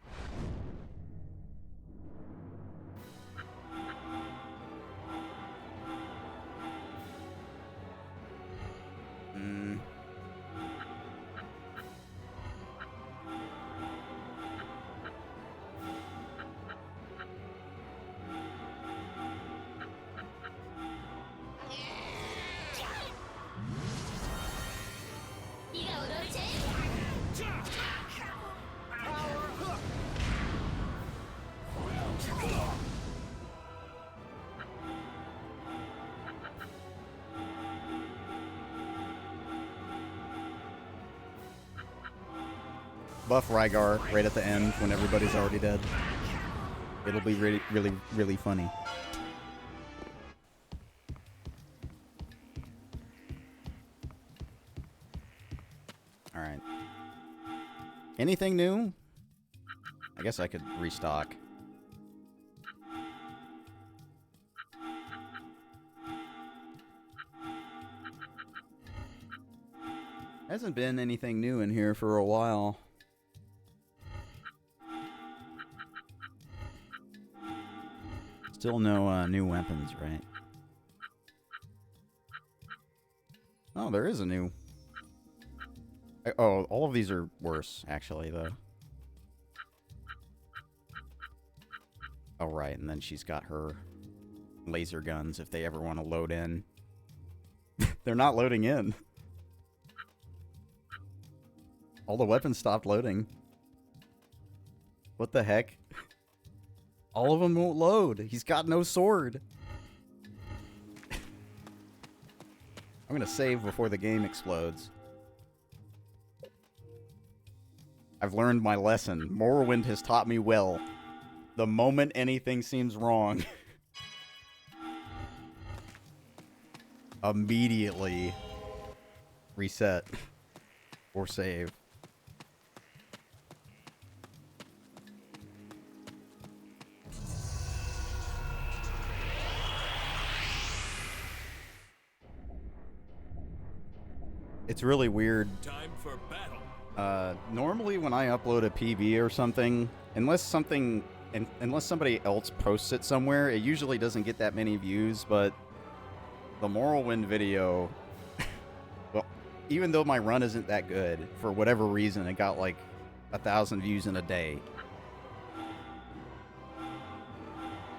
Buff Rygar right at the end when everybody's already dead. It'll be really, really, really funny. Alright. Anything new? I guess I could restock. Hasn't been anything new in here for a while. Still no new weapons, right? Oh, there is a new... Oh, all of these are worse, actually, though. Oh, right, and then she's got her laser guns if they ever want to load in. They're not loading in. All the weapons stopped loading. What the heck? All of them won't load. He's got no sword. I'm gonna save before the game explodes. I've learned my lesson. Morrowind has taught me well. The moment anything seems wrong, immediately reset or save. It's really weird. Time for battle. Normally when I upload a PV or something, unless somebody else posts it somewhere, it usually doesn't get that many views, but the Morrowind video, well, even though my run isn't that good, for whatever reason, it got like 1,000 views in a day.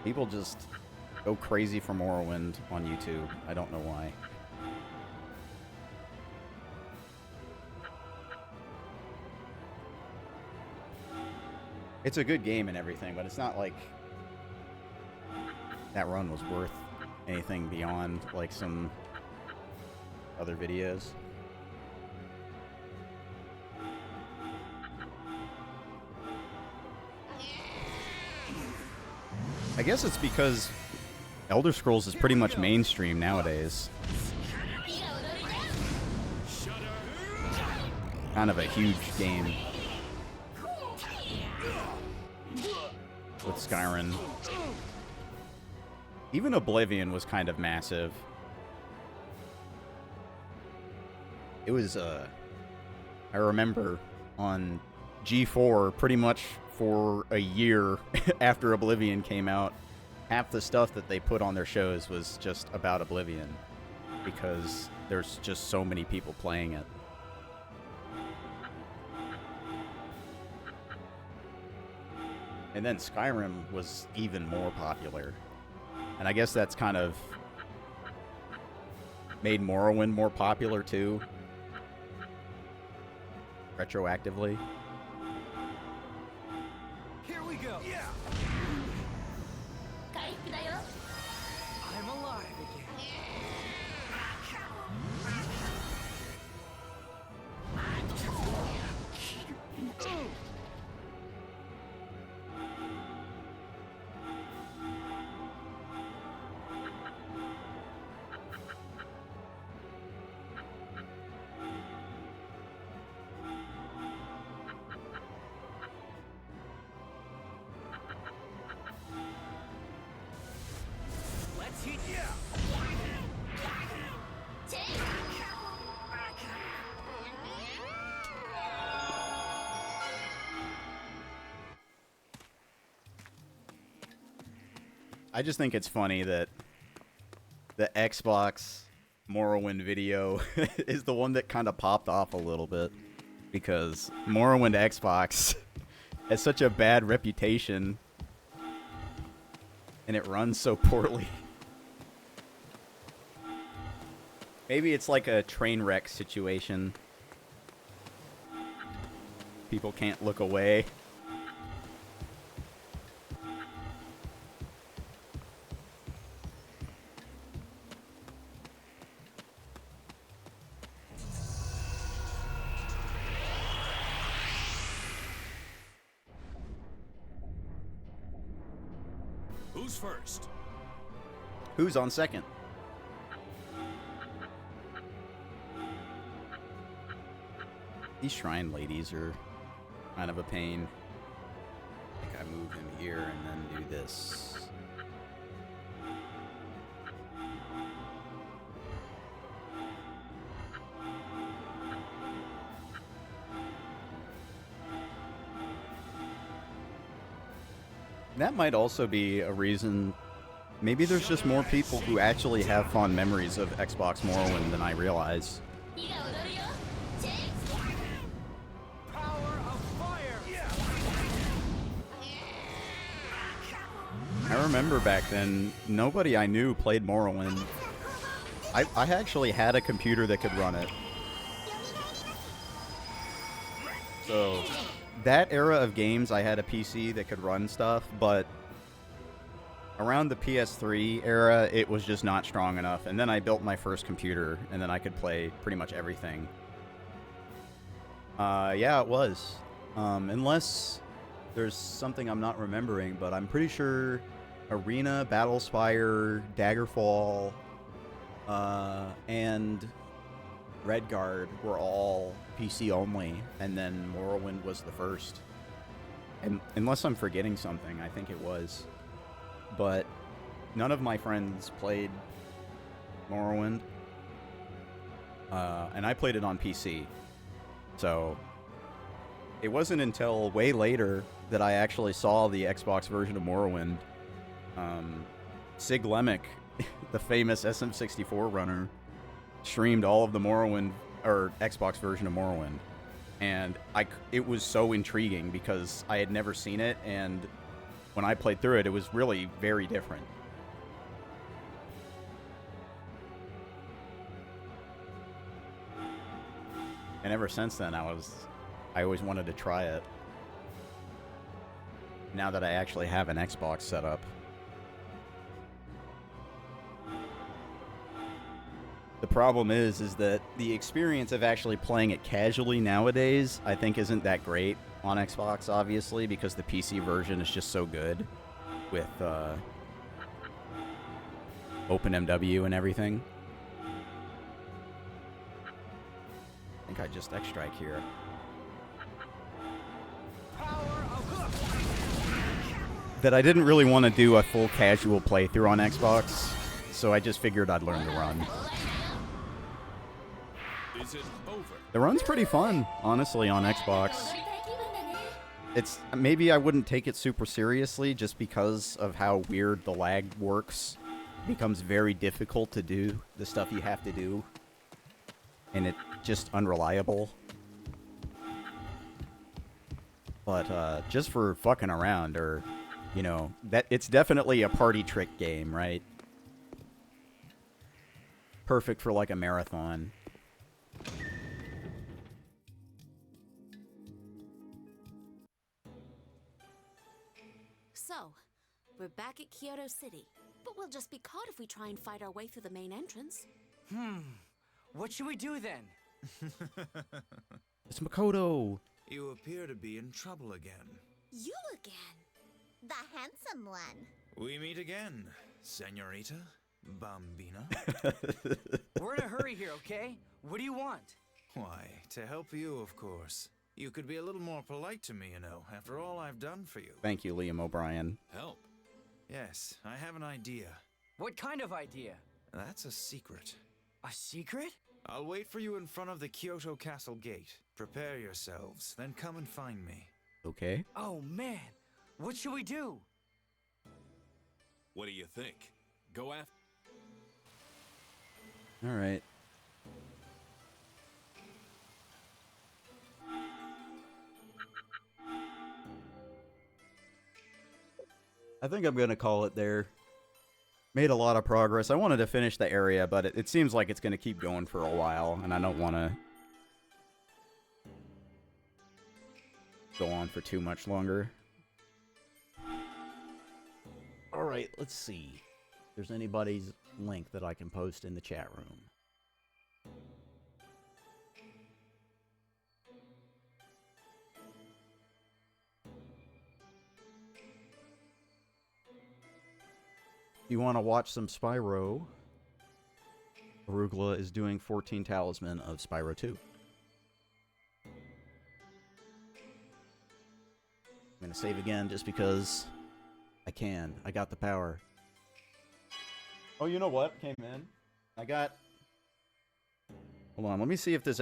People just go crazy for Morrowind on YouTube. I don't know why. It's a good game and everything, but it's not like that run was worth anything beyond like some other videos. I guess it's because Elder Scrolls is pretty much mainstream nowadays. Kind of a huge game with Skyrim. Even Oblivion was kind of massive. It was, I remember on G4 pretty much for a year after Oblivion came out, half the stuff that they put on their shows was just about Oblivion because there's just so many people playing it. And then Skyrim was even more popular. And I guess that's kind of made Morrowind more popular too. Retroactively. Here we go. Yeah. I'm alive again. Let's hit ya. I just think it's funny that the Xbox Morrowind video is the one that kind of popped off a little bit. Because Morrowind Xbox has such a bad reputation. And it runs so poorly. Maybe it's like a train wreck situation. People can't look away. Who's first? Who's on second? These shrine ladies are kind of a pain. I think I move him here and then do this. That might also be a reason. Maybe there's just more people who actually have fond memories of Xbox Morrowind than I realize. Power of fire. I remember back then, nobody I knew played Morrowind. I actually had a computer that could run it. So, that era of games, I had a PC that could run stuff, but around the PS3 era, it was just not strong enough. And then I built my first computer, and then I could play pretty much everything. Yeah, it was. Unless there's something I'm not remembering, but I'm pretty sure Arena, Battlespire, Daggerfall, and Redguard were all PC only, and then Morrowind was the first. And unless I'm forgetting something, I think it was. But none of my friends played Morrowind, and I played it on PC. So it wasn't until way later that I actually saw the Xbox version of Morrowind. Sig Lemick, the famous SM64 runner, streamed all of the Morrowind, or Xbox version of Morrowind. And it was so intriguing because I had never seen it, and when I played through it, it was really very different. And ever since then, I always wanted to try it. now that I actually have an Xbox set up. The problem is that the experience of actually playing it casually nowadays, I think isn't that great on Xbox, obviously, because the PC version is just so good with OpenMW and everything. I think I just X-Strike here. That I didn't really want to do a full casual playthrough on Xbox, so I just figured I'd learn the run. Is it over? The run's pretty fun, honestly, on Xbox. It's maybe I wouldn't take it super seriously just because of how weird the lag works. It becomes very difficult to do the stuff you have to do, and it's just unreliable. But just for fucking around, or you know, that it's definitely a party trick game, right? Perfect for like a marathon. So, we're back at Kyoto City, but we'll just be caught if we try and fight our way through the main entrance. What should we do then? It's Makoto! You appear to be in trouble again. You again? The handsome one. We meet again, Senorita Bambina. We're in a hurry here, okay? What do you want? Why, to help you, of course. You could be a little more polite to me, you know, after all I've done for you. Thank you, Liam O'Brien. Help. Yes, I have an idea. What kind of idea? That's a secret. A secret? I'll wait for you in front of the Kyoto Castle gate. Prepare yourselves, then come and find me. Okay. Oh man, what should we do? What do you think? Go after. Alright. I think I'm gonna call it there. Made a lot of progress. I wanted to finish the area, but it seems like it's gonna keep going for a while, and I don't want to go on for too much longer. Alright, let's see. If there's anybody's link that I can post in the chat room. You want to watch some Spyro? Arugula is doing 14 Talisman of Spyro 2. I'm going to save again just because I can. I got the power. Oh, you know what came in? I got... Hold on, let me see if this